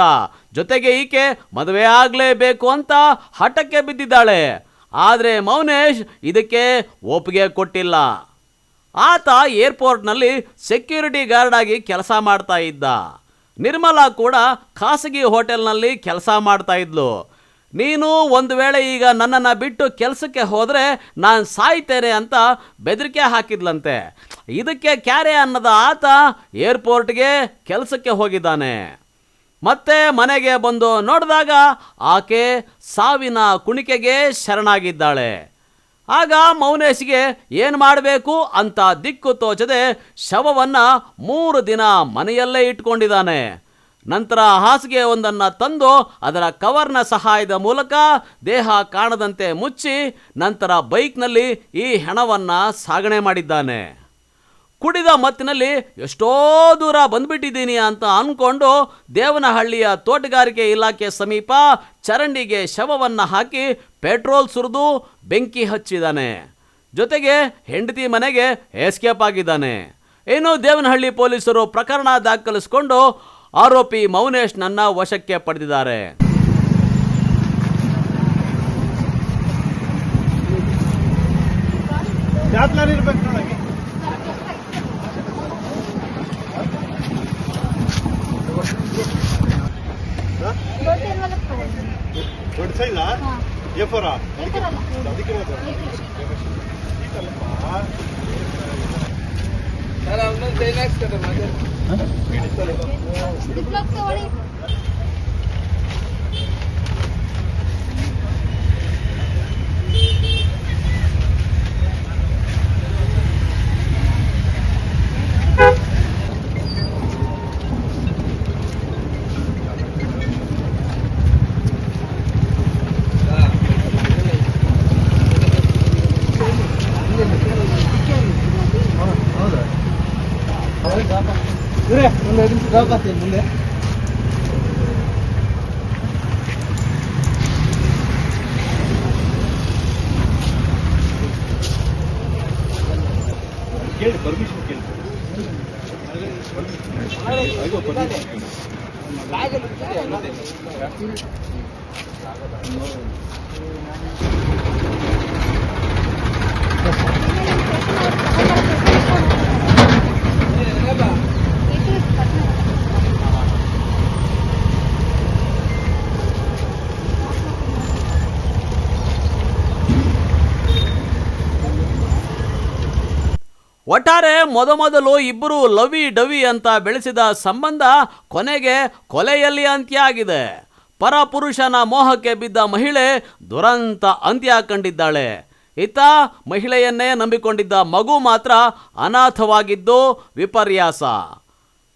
ಜೊತೆಗೆ ಈಕೆ ಮದುವೆ ಆಗಲೇಬೇಕು ಅಂತ ಹಠಕ್ಕೆ ಬಿದ್ದಿದ್ದಾಳೆ. ಆದರೆ ಮೌನೇಶ್ ಇದಕ್ಕೆ ಒಪ್ಪಿಗೆ ಕೊಟ್ಟಿಲ್ಲ. ಆತ ಏರ್ಪೋರ್ಟ್ನಲ್ಲಿ ಸೆಕ್ಯೂರಿಟಿ ಗಾರ್ಡ್ ಆಗಿ ಕೆಲಸ ಮಾಡ್ತಾ ಇದ್ದ. ನಿರ್ಮಲಾ ಕೂಡ ಖಾಸಗಿ ಹೋಟೆಲ್ನಲ್ಲಿ ಕೆಲಸ ಮಾಡ್ತಾ ಇದ್ಲು. ನೀನು ಒಂದು ವೇಳೆ ಈಗ ನನ್ನನ್ನು ಬಿಟ್ಟು ಕೆಲಸಕ್ಕೆ ಹೋದರೆ ನಾನು ಸಾಯ್ತೇನೆ ಅಂತ ಬೆದರಿಕೆ ಹಾಕಿದ್ಲಂತೆ. ಇದಕ್ಕೆ ಕ್ಯಾರೆ ಅನ್ನದ ಆತ ಏರ್ಪೋರ್ಟ್ಗೆ ಕೆಲಸಕ್ಕೆ ಹೋಗಿದ್ದಾನೆ. ಮತ್ತೆ ಮನೆಗೆ ಬಂದು ನೋಡಿದಾಗ ಆಕೆ ಸಾವಿನ ಕುಣಿಕೆಗೆ ಶರಣಾಗಿದ್ದಾಳೆ. ಆಗ ಮೌನೇಶ್ಗೆ ಏನು ಮಾಡಬೇಕು ಅಂತ ದಿಕ್ಕು ತೋಚದೆ ಶವವನ್ನು 3 ದಿನ ಮನೆಯಲ್ಲೇ ಇಟ್ಕೊಂಡಿದ್ದಾನೆ. ನಂತರ ಹಾಸಿಗೆ ಒಂದನ್ನು ತಂದು ಅದರ ಕವರ್ನ ಸಹಾಯದ ಮೂಲಕ ದೇಹ ಕಾಣದಂತೆ ಮುಚ್ಚಿ ನಂತರ ಬೈಕ್ನಲ್ಲಿ ಈ ಹೆಣವನ್ನು ಸಾಗಣೆ ಮಾಡಿದ್ದಾನೆ. ಕುಡಿದ ಮತ್ತಿನಲ್ಲಿ ಎಷ್ಟೋ ದೂರ ಬಂದ್ಬಿಟ್ಟಿದ್ದೀನಿ ಅಂತ ಅಂದ್ಕೊಂಡು ದೇವನಹಳ್ಳಿಯ ತೋಟಗಾರಿಕೆ ಇಲಾಖೆ ಸಮೀಪ ಚರಂಡಿಗೆ ಶವವನ್ನು ಹಾಕಿ ಪೆಟ್ರೋಲ್ ಸುರಿದು ಬೆಂಕಿ ಹಚ್ಚಿದ್ದಾನೆ. ಜೊತೆಗೆ ಹೆಂಡತಿ ಮನೆಗೆ ಎಸ್ಕೇಪ್ ಆಗಿದ್ದಾನೆ. ಇನ್ನು ದೇವನಹಳ್ಳಿ ಪೊಲೀಸರು ಪ್ರಕರಣ ದಾಖಲಿಸಿಕೊಂಡು ಆರೋಪಿ ಮೌನೇಶ್ನನ್ನ ವಶಕ್ಕೆ ಪಡೆದಿದ್ದಾರೆ. ಮುಂದೆ ಕೇಳಿ ಪರ್ಮಿಷನ್ ಕೇಳಿ ಒಟ್ಟಾರೆ ಮೊದಮೊದಲು ಇಬ್ಬರು ಲವಿ ಡವಿ ಅಂತ ಬೆಳೆಸಿದ ಸಂಬಂಧ ಕೊನೆಗೆ ಕೊಲೆಯಲ್ಲಿ ಅಂತ್ಯ ಆಗಿದೆ. ಪರಪುರುಷನ ಮೋಹಕ್ಕೆ ಬಿದ್ದ ಮಹಿಳೆ ದುರಂತ ಅಂತ್ಯ ಕಂಡಿದ್ದಾಳೆ. ಇತ್ತ ಮಹಿಳೆಯನ್ನೇ ನಂಬಿಕೊಂಡಿದ್ದ ಮಗು ಮಾತ್ರ ಅನಾಥವಾಗಿದ್ದು ವಿಪರ್ಯಾಸ.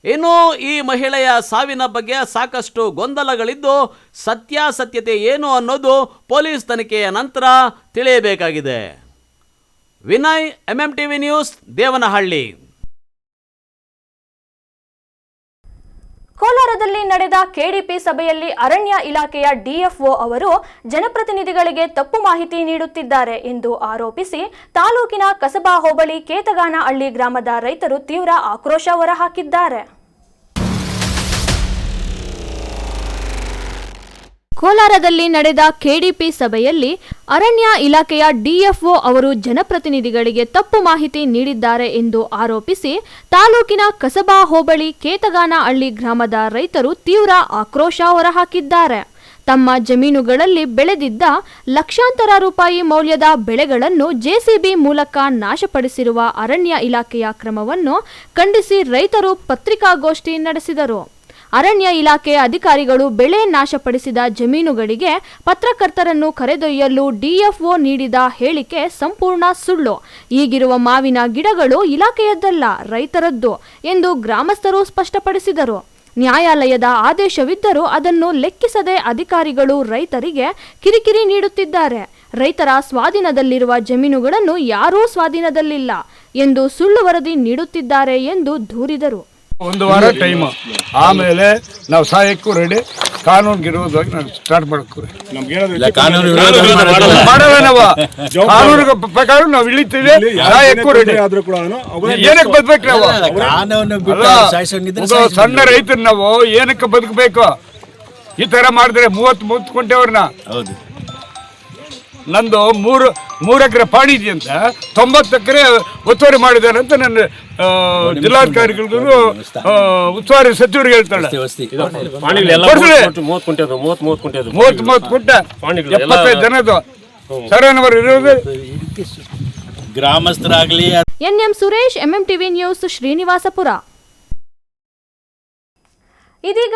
ಇನ್ನು ಈ ಮಹಿಳೆಯ ಸಾವಿನ ಬಗ್ಗೆ ಸಾಕಷ್ಟು ಗೊಂದಲಗಳಿದ್ದು ಸತ್ಯಾಸತ್ಯತೆ ಏನು ಅನ್ನೋದು ಪೊಲೀಸ್ ತನಿಖೆಯ ನಂತರ ತಿಳಿಯಬೇಕಾಗಿದೆ. Vinay, MMTV news, Devanahalli. ಕೋಲಾರದಲ್ಲಿ ನಡೆದ ಕೆಡಿಪಿ ಸಭೆಯಲ್ಲಿ ಅರಣ್ಯ ಇಲಾಖೆಯ ಡಿಎಫ್ಒ ಅವರು ಜನಪ್ರತಿನಿಧಿಗಳಿಗೆ ತಪ್ಪು ಮಾಹಿತಿ ನೀಡುತ್ತಿದ್ದಾರೆ ಎಂದು ಆರೋಪಿಸಿ ತಾಲೂಕಿನ ಕಸಬಾ ಹೋಬಳಿ ಕೇತಗಾನಹಳ್ಳಿ ಗ್ರಾಮದ ರೈತರು ತೀವ್ರ ಆಕ್ರೋಶ ಹೊರಹಾಕಿದ್ದಾರೆ. ಕೋಲಾರದಲ್ಲಿ ನಡೆದ ಕೆಡಿಪಿ ಸಭೆಯಲ್ಲಿ ಅರಣ್ಯ ಇಲಾಖೆಯ ಡಿಎಫ್ಒ ಅವರು ಜನಪ್ರತಿನಿಧಿಗಳಿಗೆ ತಪ್ಪು ಮಾಹಿತಿ ನೀಡಿದ್ದಾರೆ ಎಂದು ಆರೋಪಿಸಿ ತಾಲೂಕಿನ ಕಸಬಾ ಹೋಬಳಿ ಕೇತಗಾನಹಳ್ಳಿ ಗ್ರಾಮದ ರೈತರು ತೀವ್ರ ಆಕ್ರೋಶ ಹೊರಹಾಕಿದ್ದಾರೆ. ತಮ್ಮ ಜಮೀನುಗಳಲ್ಲಿ ಬೆಳೆದಿದ್ದ ಲಕ್ಷಾಂತರ ರೂಪಾಯಿ ಮೌಲ್ಯದ ಬೆಳೆಗಳನ್ನು ಜೆಸಿಬಿ ಮೂಲಕ ನಾಶಪಡಿಸಿರುವ ಅರಣ್ಯ ಇಲಾಖೆಯ ಕ್ರಮವನ್ನು ಖಂಡಿಸಿ ರೈತರು ಪತ್ರಿಕಾಗೋಷ್ಠಿ ನಡೆಸಿದರು. ಅರಣ್ಯ ಇಲಾಖೆ ಅಧಿಕಾರಿಗಳು ಬೆಳೆ ನಾಶಪಡಿಸಿದ ಜಮೀನುಗಳಿಗೆ ಪತ್ರಕರ್ತರನ್ನು ಕರೆದೊಯ್ಯಲು ಡಿಎಫ್ಒ ನೀಡಿದ ಹೇಳಿಕೆ ಸಂಪೂರ್ಣ ಸುಳ್ಳು. ಈಗಿರುವ ಮಾವಿನ ಗಿಡಗಳು ಇಲಾಖೆಯದ್ದಲ್ಲ, ರೈತರದ್ದು ಎಂದು ಗ್ರಾಮಸ್ಥರು ಸ್ಪಷ್ಟಪಡಿಸಿದರು. ನ್ಯಾಯಾಲಯದ ಆದೇಶವಿದ್ದರೂ ಅದನ್ನು ಲೆಕ್ಕಿಸದೆ ಅಧಿಕಾರಿಗಳು ರೈತರಿಗೆ ಕಿರಿಕಿರಿ ನೀಡುತ್ತಿದ್ದಾರೆ. ರೈತರ ಸ್ವಾಧೀನದಲ್ಲಿರುವ ಜಮೀನುಗಳನ್ನು ಯಾರೂ ಸ್ವಾಧೀನದಲ್ಲಿಲ್ಲ ಎಂದು ಸುಳ್ಳು ವರದಿ ನೀಡುತ್ತಿದ್ದಾರೆ ಎಂದು ದೂರಿದರು. ಒಂದು ವಾರ ಟೈಮು, ಆಮೇಲೆ ನಾವು ಸಾಯಕ್ಕೂ ರೆಡಿ, ಕಾನೂನಿಗೆ ವಿರೋಧವಾಗಿ ನಾವು ಸ್ಟಾರ್ಟ್ ಮಾಡಕ್ಕೂ ಮಾಡವೆ. ನಾವು ಕಾನೂನಿಗೆ ಪ್ರಕಾರ ನಾವು ಇಳಿತೀವಿ, ಸಾಯಕ್ಕೂ ರೆಡಿ. ಏನಕ್ಕೆ ಬದುಕಬೇಕು ನಾವು? ಸಣ್ಣ ರೈತರು ನಾವು ಏನಕ್ಕೆ ಬದುಕಬೇಕು? ಈ ತರ ಮಾಡಿದ್ರೆ 30 ಕೊಂಟೆವ್ರನ್ನ. ನಂದು 3 ಎಕರೆ ಪಾಣಿ ಇದೆಯಂತ, 90 ಎಕರೆ ಒತ್ತುವರಿ ಮಾಡಿದ್ದಾರೆ ಅಂತ ನನ್ನ ಜಿಲ್ಲಾಧಿಕಾರಿಗಳಿಗೂ ಉಸ್ತುವಾರಿ ಸಚಿವರಿಗೆ ಹೇಳ್ತಾಳೆ. 30 ಕುಂಟೆ 75 ಜನದ್ದು ಸರ್ವೆ ನಂಬರ್ ಇರೋದು ಗ್ರಾಮಸ್ಥರಾಗಲಿ. NM Suresh, MMTV news, Srinivaspur. ಇದೀಗ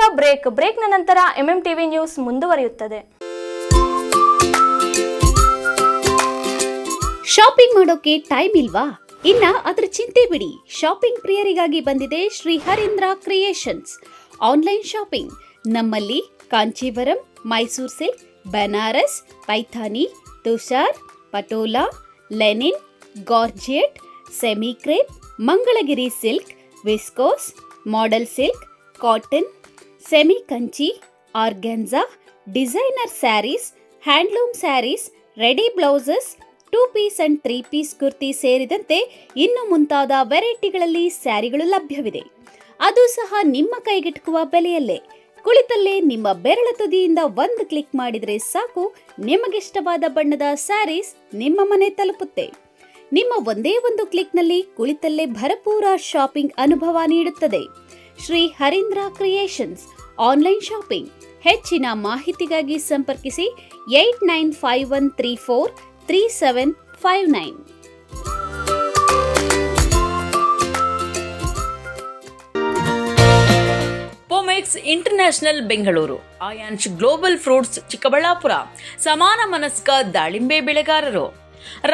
ಬ್ರೇಕ್ನ ನಂತರ MMTV ನ್ಯೂಸ್ ಮುಂದುವರಿಯುತ್ತದೆ. ಶಾಪಿಂಗ್ ಮಾಡೋಕೆ ಟೈಮ್ ಇಲ್ವಾ? ಇನ್ನ ಅದರ ಚಿಂತೆ ಬಿಡಿ. ಶಾಪಿಂಗ್ ಪ್ರಿಯರಿಗಾಗಿ ಬಂದಿದೆ Shri Harindra creations online shopping. ನಮ್ಮಲ್ಲಿ Kanjivaram, Mysuru silk, Banaras, Paithani, tussar, patola, linen, georgette, semi crepe, Mangalagiri silk, viscose, model silk, cotton, semi Kanchi, organza, designer sarees, handloom sarees, ready blouses, 2 piece and 3 piece kurti ಸೇರಿದಂತೆ ಇನ್ನು ಮುಂತಾದ ವೆರೈಟಿಗಳಲ್ಲಿ ಸ್ಯಾರಿಗಳು ಲಭ್ಯವಿದೆ. ಅದು ಸಹ ನಿಮ್ಮ ಕೈಗೆಟುಕುವ ಬೆಲೆಯಲ್ಲೇ. ಕುಳಿತಲ್ಲೇ ನಿಮ್ಮ ಬೆರಳ ತುದಿಯಿಂದ ಒಂದು ಕ್ಲಿಕ್ ಮಾಡಿದರೆ ಸಾಕು, ನಿಮಗಿಷ್ಟವಾದ ಬಣ್ಣದ ಸ್ಯಾರೀಸ್ ನಿಮ್ಮ ಮನೆ ತಲುಪುತ್ತೆ. ನಿಮ್ಮ ಒಂದೇ ಒಂದು ಕ್ಲಿಕ್ನಲ್ಲಿ ಕುಳಿತಲ್ಲೇ ಭರಪೂರ ಶಾಪಿಂಗ್ ಅನುಭವ ನೀಡುತ್ತದೆ. Shri Harindra creations online shopping. ಹೆಚ್ಚಿನ ಮಾಹಿತಿಗಾಗಿ ಸಂಪರ್ಕಿಸಿ 8951343759. Pomex international Bengaluru, Ayansh global fruits Chikkaballapur ಸಮಾನ ಮನಸ್ಕ ದಾಳಿಂಬೆ ಬೆಳೆಗಾರರು,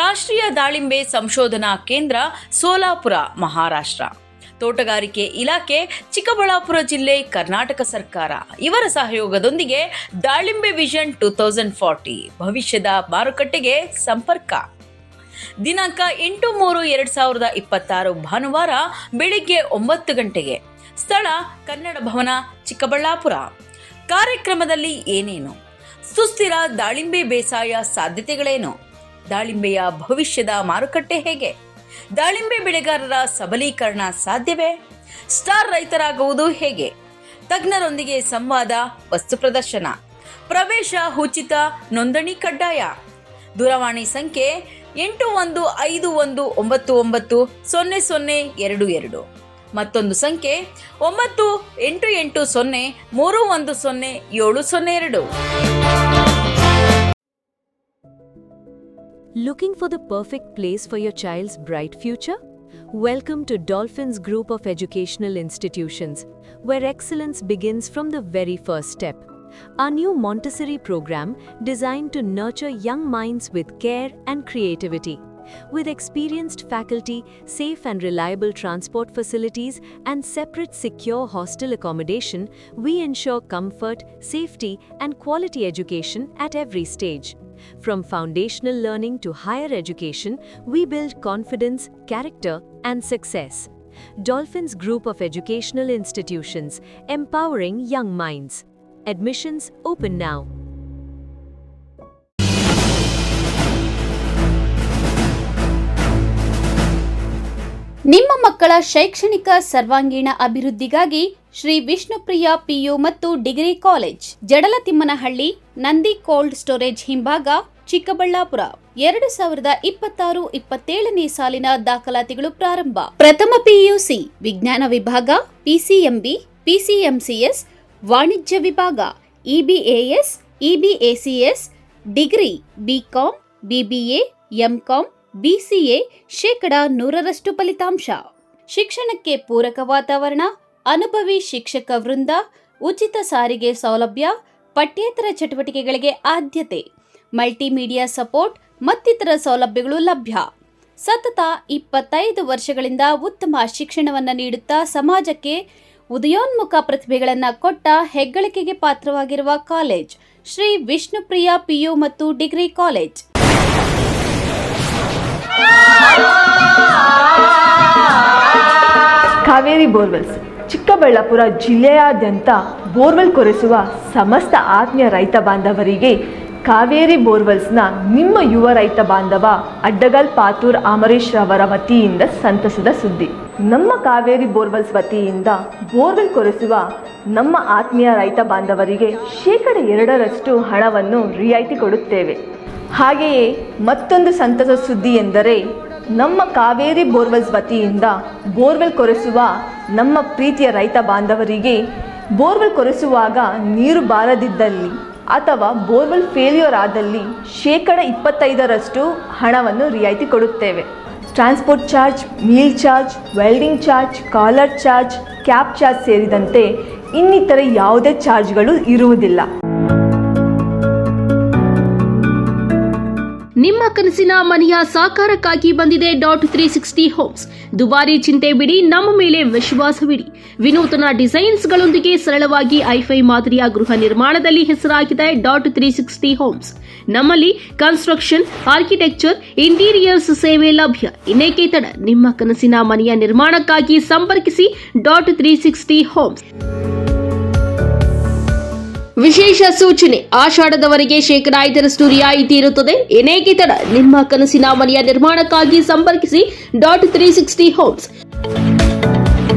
ರಾಷ್ಟ್ರೀಯ ದಾಳಿಂಬೆ ಸಂಶೋಧನಾ ಕೇಂದ್ರ ಸೋಲಾಪುರ ಮಹಾರಾಷ್ಟ್ರ, ತೋಟಗಾರಿಕೆ ಇಲಾಖೆ ಚಿಕ್ಕಬಳ್ಳಾಪುರ ಜಿಲ್ಲೆ ಕರ್ನಾಟಕ ಸರ್ಕಾರ ಇವರ ಸಹಯೋಗದೊಂದಿಗೆ ದಾಳಿಂಬೆ ವಿಷನ್ 2040 ಭವಿಷ್ಯದ ಮಾರುಕಟ್ಟೆಗೆ ಸಂಪರ್ಕ. ದಿನಾಂಕ 8/3/2026 ಭಾನುವಾರ ಬೆಳಿಗ್ಗೆ 9 ಗಂಟೆಗೆ. ಸ್ಥಳ ಕನ್ನಡ ಭವನ ಚಿಕ್ಕಬಳ್ಳಾಪುರ. ಕಾರ್ಯಕ್ರಮದಲ್ಲಿ ಏನೇನು? ಸುಸ್ಥಿರ ದಾಳಿಂಬೆ ಬೇಸಾಯ ಸಾಧ್ಯತೆಗಳೇನು? ದಾಳಿಂಬೆಯ ಭವಿಷ್ಯದ ಮಾರುಕಟ್ಟೆ ಹೇಗೆ? ದಾಳಿಂಬೆ ಬೆಳೆಗಾರರ ಸಬಲೀಕರಣ ಸಾಧ್ಯವೇ? ಸ್ಟಾರ್ ರೈತರಾಗುವುದು ಹೇಗೆ? ತಜ್ಞರೊಂದಿಗೆ ಸಂವಾದ, ವಸ್ತು ಪ್ರದರ್ಶನ. ಪ್ರವೇಶ ಉಚಿತ, ನೋಂದಣಿ ಕಡ್ಡಾಯ. ದೂರವಾಣಿ ಸಂಖ್ಯೆ 8151990022. ಮತ್ತೊಂದು ಸಂಖ್ಯೆ 9880310702. Looking for the perfect place for your child's bright future? Welcome to Dolphins Group of Educational Institutions, where excellence begins from the very first step. Our new Montessori program designed to nurture young minds with care and creativity. With experienced faculty, safe and reliable transport facilities, and separate secure hostel accommodation, we ensure comfort, safety, and quality education at every stage. From foundational learning to higher education, we build confidence, character, and success. Dolphins Group of Educational Institutions, empowering young minds. Admissions open now. ನಿಮ್ಮ ಮಕ್ಕಳ ಶೈಕ್ಷಣಿಕ ಸರ್ವಾಂಗೀಣ ಅಭಿವೃದ್ಧಿಗಾಗಿ Shri Vishnupriya PU ಮತ್ತು degree college, Jadalathimmanahalli, Nandi cold storage ಹಿಂಭಾಗ, ಚಿಕ್ಕಬಳ್ಳಾಪುರ. 2026-27ನೇ ಸಾಲಿನ ದಾಖಲಾತಿಗಳು ಪ್ರಾರಂಭ. ಪ್ರಥಮ ಪಿಯುಸಿ ವಿಜ್ಞಾನ ವಿಭಾಗ, ಪಿಸಿಎಂಬಿ, ಪಿಸಿಎಂಸಿಎಸ್, ವಾಣಿಜ್ಯ ವಿಭಾಗ, EBAS, EBACS, degree BCom, BBA, MCom, BCA 100% ಫಲಿತಾಂಶ. ಶಿಕ್ಷಣಕ್ಕೆ ಪೂರಕ ವಾತಾವರಣ, ಅನುಭವಿ ಶಿಕ್ಷಕ ವೃಂದ, ಉಚಿತ ಸಾರಿಗೆ ಸೌಲಭ್ಯ, ಪಠ್ಯೇತರ ಚಟುವಟಿಕೆಗಳಿಗೆ ಆದ್ಯತೆ, ಮಲ್ಟಿಮೀಡಿಯಾ ಸಪೋರ್ಟ್ ಮತ್ತಿತರ ಸೌಲಭ್ಯಗಳು ಲಭ್ಯ. ಸತತ 25 ವರ್ಷಗಳಿಂದ ಉತ್ತಮ ಶಿಕ್ಷಣವನ್ನು ನೀಡುತ್ತಾ ಸಮಾಜಕ್ಕೆ ಉದಯೋನ್ಮುಖ ಪ್ರತಿಭೆಗಳನ್ನು ಕೊಟ್ಟ ಹೆಗ್ಗಳಿಕೆಗೆ ಪಾತ್ರವಾಗಿರುವ ಕಾಲೇಜ್ ಶ್ರೀ ವಿಷ್ಣುಪ್ರಿಯ ಪಿಯು ಮತ್ತು degree college. Kaveri borewells Chikkaballapur ಜಿಲ್ಲೆಯಾದ್ಯಂತ ಬೋರ್ವೆಲ್ ಕೊರೆಸುವ ಸಮಸ್ತ ಆತ್ಮೀಯ ರೈತ ಬಾಂಧವರಿಗೆ ಕಾವೇರಿ ಬೋರ್ವೆಲ್ಸ್ನ ನಿಮ್ಮ ಯುವ ರೈತ ಬಾಂಧವ ಅಡ್ಡಗಲ್ ಪಾತೂರ್ ಅಮರೀಶ್ ರವರ ವತಿಯಿಂದ ಸಂತಸದ ಸುದ್ದಿ. ನಮ್ಮ ಕಾವೇರಿ ಬೋರ್ವೆಲ್ಸ್ ವತಿಯಿಂದ ಬೋರ್ವೆಲ್ ಕೊರೆಸುವ ನಮ್ಮ ಆತ್ಮೀಯ ರೈತ ಬಾಂಧವರಿಗೆ 2% ಹಣವನ್ನು ರಿಯಾಯಿತಿ ಕೊಡುತ್ತೇವೆ. ಹಾಗೆಯೇ ಮತ್ತೊಂದು ಸಂತಸ ಸುದ್ದಿ ಎಂದರೆ ನಮ್ಮ ಕಾವೇರಿ ಬೋರ್ವೆಲ್ಸ್ ವತಿಯಿಂದ ಬೋರ್ವೆಲ್ ಕೊರೆಸುವ ನಮ್ಮ ಪ್ರೀತಿಯ ರೈತ ಬಾಂಧವರಿಗೆ ಬೋರ್ವೆಲ್ ಕೊರೆಸುವಾಗ ನೀರು ಬಾರದಿದ್ದಲ್ಲಿ ಅಥವಾ ಬೋರ್ವೆಲ್ ಫೇಲ್ಯೂರ್ ಆದಲ್ಲಿ 25% ಹಣವನ್ನು ರಿಯಾಯಿತಿ ಕೊಡುತ್ತೇವೆ. Transport charge, meal charge, welding charge, collar charge, cab charge ಸೇರಿದಂತೆ ಇನ್ನಿತರ ಯಾವುದೇ ಚಾರ್ಜ್ಗಳು ಇರುವುದಿಲ್ಲ. ನಿಮ್ಮ ಕನಸಿನ ಮನೆಯ ಸಾಕಾರಕ್ಕಾಗಿ ಬಂದಿದೆ .360 ಹೋಮ್ಸ್. ದುಬಾರಿ ಚಿಂತೆ ಬಿಡಿ, ನಮ್ಮ ಮೇಲೆ ವಿಶ್ವಾಸವಿಡಿ. ವಿನೂತನ ಡಿಸೈನ್ಸ್ಗಳೊಂದಿಗೆ ಸರಳವಾಗಿ ಐಫೈ ಮಾದರಿಯ ಗೃಹ ನಿರ್ಮಾಣದಲ್ಲಿ ಹೆಸರಾಗಿದೆ .360 ಹೋಮ್ಸ್. ನಮ್ಮಲ್ಲಿ ಕನ್ಸ್ಟ್ರಕ್ಷನ್, ಆರ್ಕಿಟೆಕ್ಚರ್, ಇಂಟೀರಿಯರ್ಸ್ ಸೇವೆ ಲಭ್ಯ. ಇನ್ನೇಕೆ ತಡ, ನಿಮ್ಮ ಕನಸಿನ ಮನೆಯ ನಿರ್ಮಾಣಕ್ಕಾಗಿ ಸಂಪರ್ಕಿಸಿ .360 ಹೋಮ್ಸ್. ವಿಶೇಷ ಸೂಚನೆ, ಆಷಾಢದವರೆಗೆ 5% ರಿಯಾಯಿತಿ ಇರುತ್ತದೆ. ಏನೇಕೆ ತಡ, ನಿಮ್ಮ ಕನಸಿನ ಮನೆಯ ನಿರ್ಮಾಣಕ್ಕಾಗಿ ಸಂಪರ್ಕಿಸಿ .360 ಹೋಮ್ಸ್.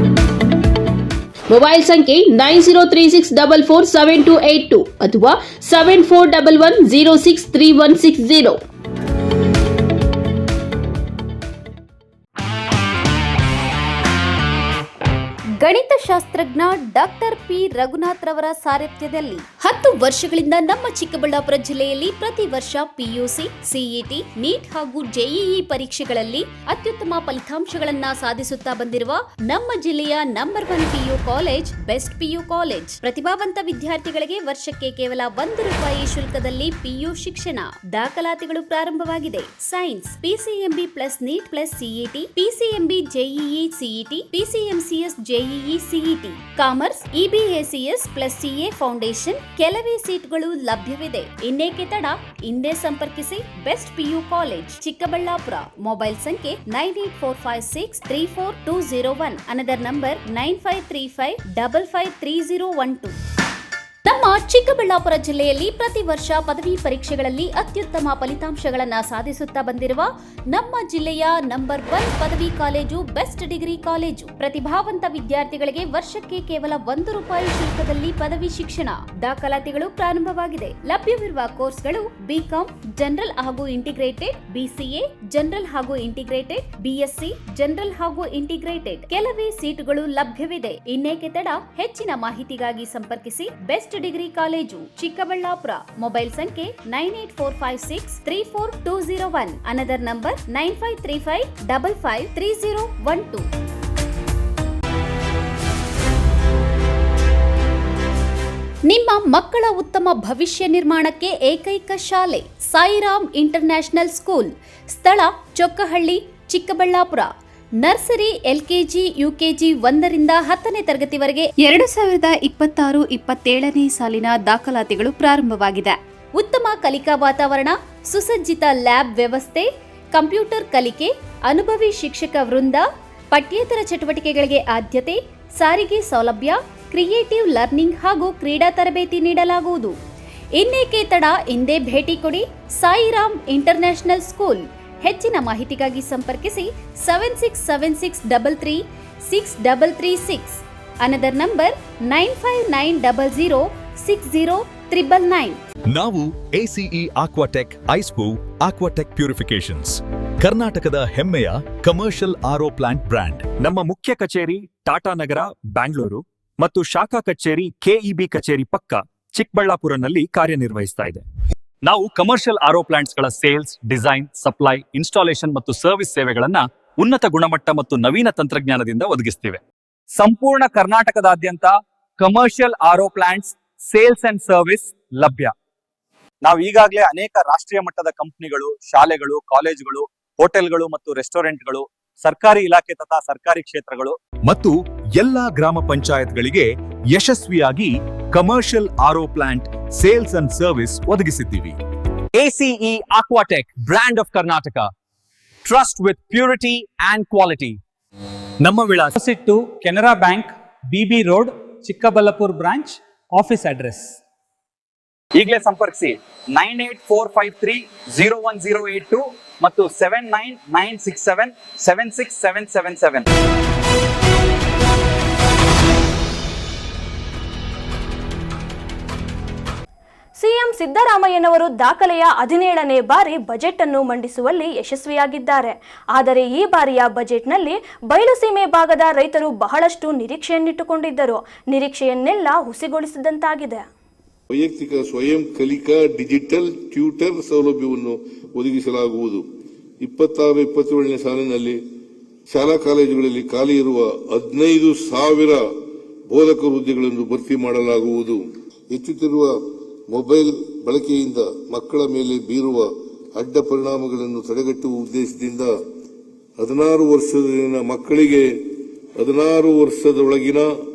ಮೊಬೈಲ್ ಸಂಖ್ಯೆ 9036447282 ಅಥವಾ 7411063160. ಗಣಿತಶಾಸ್ತ್ರಜ್ಞ ಡಾಕ್ಟರ್ ಪಿ ರಘುನಾಥ್ ರವರ ಸಾರಥ್ಯದಲ್ಲಿ 10 ವರ್ಷಗಳಿಂದ ನಮ್ಮ ಚಿಕ್ಕಬಳ್ಳಾಪುರ ಜಿಲ್ಲೆಯಲ್ಲಿ ಪ್ರತಿ ವರ್ಷ ಪಿಯುಸಿ, ಸಿಇಟಿ, ನೀಟ್ ಹಾಗೂ ಜೆಇಇ ಪರೀಕ್ಷೆಗಳಲ್ಲಿ ಅತ್ಯುತ್ತಮ ಫಲಿತಾಂಶಗಳನ್ನ ಸಾಧಿಸುತ್ತಾ ಬಂದಿರುವ ನಮ್ಮ ಜಿಲ್ಲೆಯ number 1 PU college best PU college. ಪ್ರತಿಭಾವಂತ ವಿದ್ಯಾರ್ಥಿಗಳಿಗೆ ವರ್ಷಕ್ಕೆ ಕೇವಲ ₹1 ಶುಲ್ಕದಲ್ಲಿ ಪಿಯು ಶಿಕ್ಷಣ. ದಾಖಲಾತಿಗಳು ಪ್ರಾರಂಭವಾಗಿದೆ. Science PCMB plus NEET plus CET, PCMB JEE CET, PCMCS JEE CET, commerce EBACS plus CA foundation. ಕೆಲವೇ ಸೀಟ್ಗಳು ಲಭ್ಯವಿದೆ. ಇನ್ನೇಕೆ ತಡ, ಹಿಂದೆ ಸಂಪರ್ಕಿಸಿ best PU college, Chikkaballapur. Mobile ಸಂಖ್ಯೆ 9845634201. Another number 9535553012. ನಮ್ಮ ಚಿಕ್ಕಬಳ್ಳಾಪುರ ಜಿಲ್ಲೆಯಲ್ಲಿ ಪ್ರತಿ ವರ್ಷ ಪದವಿ ಪರೀಕ್ಷೆಗಳಲ್ಲಿ ಅತ್ಯುತ್ತಮ ಫಲಿತಾಂಶಗಳನ್ನು ಸಾಧಿಸುತ್ತಾ ಬಂದಿರುವ ನಮ್ಮ ಜಿಲ್ಲೆಯ ನಂಬರ್ 1 ಪದವಿ ಕಾಲೇಜು ಬೆಸ್ಟ್ ಡಿಗ್ರಿ ಕಾಲೇಜು. ಪ್ರತಿಭಾವಂತ ವಿದ್ಯಾರ್ಥಿಗಳಿಗೆ ವರ್ಷಕ್ಕೆ ಕೇವಲ ₹1 ಶುಲ್ಕದಲ್ಲಿ ಪದವಿ ಶಿಕ್ಷಣ. ದಾಖಲಾತಿಗಳು ಪ್ರಾರಂಭವಾಗಿದೆ. ಲಭ್ಯವಿರುವ ಕೋರ್ಸ್ಗಳು ಬಿಕಾಂ ಜನರಲ್ ಹಾಗೂ ಇಂಟಿಗ್ರೇಟೆಡ್, ಬಿಸಿಎ ಜನರಲ್ ಹಾಗೂ ಇಂಟಿಗ್ರೇಟೆಡ್, ಬಿಎಸ್ಸಿ ಜನರಲ್ ಹಾಗೂ ಇಂಟಿಗ್ರೇಟೆಡ್. ಕೆಲವೇ ಸೀಟುಗಳು ಲಭ್ಯವಿದೆ. ಇನ್ನೇಕೆ ತಡ, ಹೆಚ್ಚಿನ ಮಾಹಿತಿಗಾಗಿ ಸಂಪರ್ಕಿಸಿ best degree college, Chikkaballapur. Mobile ಸಂಖ್ಯೆ 9845634201. Another number 9535553012. ನಿಮ್ಮ ಮಕ್ಕಳ ಉತ್ತಮ ಭವಿಷ್ಯ ನಿರ್ಮಾಣಕ್ಕೆ ಏಕೈಕ ಶಾಲೆ ಸಾಯಿರಾಮ್ ಇಂಟರ್ನ್ಯಾಷನಲ್ ಸ್ಕೂಲ್. ಸ್ಥಳ Chokkahalli, Chikkaballapur. Nursery, LKG, UKG 1ರಿಂದ 10ನೇ ತರಗತಿವರೆಗೆ 2026-27ನೇ ಸಾಲಿನ ದಾಖಲಾತಿಗಳು ಪ್ರಾರಂಭವಾಗಿದೆ. ಉತ್ತಮ ಕಲಿಕಾ ವಾತಾವರಣ, ಸುಸಜ್ಜಿತ ಲ್ಯಾಬ್ ವ್ಯವಸ್ಥೆ, ಕಂಪ್ಯೂಟರ್ ಕಲಿಕೆ, ಅನುಭವಿ ಶಿಕ್ಷಕ ವೃಂದ, ಪಠ್ಯೇತರ ಚಟುವಟಿಕೆಗಳಿಗೆ ಆದ್ಯತೆ, ಸಾರಿಗೆ ಸೌಲಭ್ಯ, ಕ್ರಿಯೇಟಿವ್ ಲರ್ನಿಂಗ್ ಹಾಗೂ ಕ್ರೀಡಾ ತರಬೇತಿ ನೀಡಲಾಗುವುದು. ಇನ್ನೇಕೆ ತಡ, ಹಿಂದೆ ಭೇಟಿ ಕೊಡಿ ಸಾಯಿರಾಮ್ ಇಂಟರ್ನ್ಯಾಷನಲ್ ಸ್ಕೂಲ್. ಹೆಚ್ಚಿನ ಮಾಹಿತಿಗಾಗಿ ಸಂಪರ್ಕಿಸಿ 7676336336. Another number 9590060999. ನಾವು ACE Aquatech ಐಸ್ಪೂ ಆಕ್ವಾಟೆಕ್ ಪ್ಯೂರಿಫಿಕೇಶನ್ಸ್, ಕರ್ನಾಟಕದ ಹೆಮ್ಮೆಯ ಕಮರ್ಷಿಯಲ್ RO ಪ್ಲಾಂಟ್ ಬ್ರ್ಯಾಂಡ್. ನಮ್ಮ ಮುಖ್ಯ ಕಚೇರಿ ಟಾಟಾ ನಗರ, ಬ್ಯಾಂಗ್ಳೂರು ಮತ್ತು ಶಾಖಾ ಕಚೇರಿ KEB ಕಚೇರಿ ಪಕ್ಕ ಚಿಕ್ಕಬಳ್ಳಾಪುರನಲ್ಲಿ ಕಾರ್ಯನಿರ್ವಹಿಸ್ತಾ ಇದೆ. ನಾವು ಕಮರ್ಷಿಯಲ್ RO ಪ್ಲಾಂಟ್ಸ್ಗಳ ಸೇಲ್ಸ್, ಡಿಸೈನ್, ಸಪ್ಲೈ, ಇನ್ಸ್ಟಾಲೇಷನ್ ಮತ್ತು ಸರ್ವಿಸ್ ಸೇವೆಗಳನ್ನ ಉನ್ನತ ಗುಣಮಟ್ಟ ಮತ್ತು ನವೀನ ತಂತ್ರಜ್ಞಾನದಿಂದ ಒದಗಿಸ್ತಿವೆ. ಸಂಪೂರ್ಣ ಕರ್ನಾಟಕದಾದ್ಯಂತ commercial RO plants sales and service ಲಭ್ಯ. ನಾವು ಈಗಾಗಲೇ ಅನೇಕ ರಾಷ್ಟ್ರೀಯ ಮಟ್ಟದ ಕಂಪನಿಗಳು, ಶಾಲೆಗಳು, ಕಾಲೇಜುಗಳು, ಹೋಟೆಲ್ಗಳು ಮತ್ತು ರೆಸ್ಟೋರೆಂಟ್ಗಳು, ಸರ್ಕಾರಿ ಇಲಾಖೆ ತಥಾ ಸರ್ಕಾರಿ ಕ್ಷೇತ್ರಗಳು ಮತ್ತು ಎಲ್ಲಾ ಗ್ರಾಮ ಪಂಚಾಯತ್ಗಳಿಗೆ ಯಶಸ್ವಿಯಾಗಿ commercial RO plant sales and service ಒದಗಿಸಿದ್ದೀವಿ. ACE Aquatech, brand of Karnataka. Trust with purity and quality. ನಮ್ಮ ವಿಳಾಸ opposite to Canara bank, BB road, Chikkaballapur branch. Office address ಈಗಲೇ ಸಂಪರ್ಕಿಸಿ 9845301082 ಮತ್ತು 7996776777. ಸಿಎಂ ಸಿದ್ದರಾಮಯ್ಯನವರು ದಾಖಲೆಯ 17ನೇ ಬಾರಿ ಬಜೆಟ್ ಅನ್ನು ಮಂಡಿಸುವಲ್ಲಿ ಯಶಸ್ವಿಯಾಗಿದ್ದಾರೆ. ಆದರೆ ಈ ಬಾರಿಯ ಬಜೆಟ್ನಲ್ಲಿ ಬಯಲುಸೀಮೆ ಭಾಗದ ರೈತರು ಬಹಳಷ್ಟು ನಿರೀಕ್ಷೆಯನ್ನಿಟ್ಟುಕೊಂಡಿದ್ದರು. ನಿರೀಕ್ಷೆಯನ್ನೆಲ್ಲ ಹುಸಿಗೊಳಿಸಿದಂತಾಗಿದೆ. ವೈಯಕ್ತಿಕ ಸ್ವಯಂ ಕಲಿಕಾ ಡಿಜಿಟಲ್ ಟ್ಯೂಟರ್ ಸೌಲಭ್ಯವನ್ನು ಒದಗಿಸಲಾಗುವುದು. 26-27ನೇ ಸಾಲಿನಲ್ಲಿ ಶಾಲಾ ಕಾಲೇಜುಗಳಲ್ಲಿ ಖಾಲಿ ಇರುವ 15,000 ಬೋಧಕ ಹುದ್ದೆಗಳನ್ನು ಭರ್ತಿ ಮಾಡಲಾಗುವುದು. ಹೆಚ್ಚುತ್ತಿರುವ ಮೊಬೈಲ್ ಬಳಕೆಯಿಂದ ಮಕ್ಕಳ ಮೇಲೆ ಬೀರುವ ಅಡ್ಡ ಪರಿಣಾಮಗಳನ್ನು ತಡೆಗಟ್ಟುವ ಉದ್ದೇಶದಿಂದ 16 ವರ್ಷದೊಳಗಿನ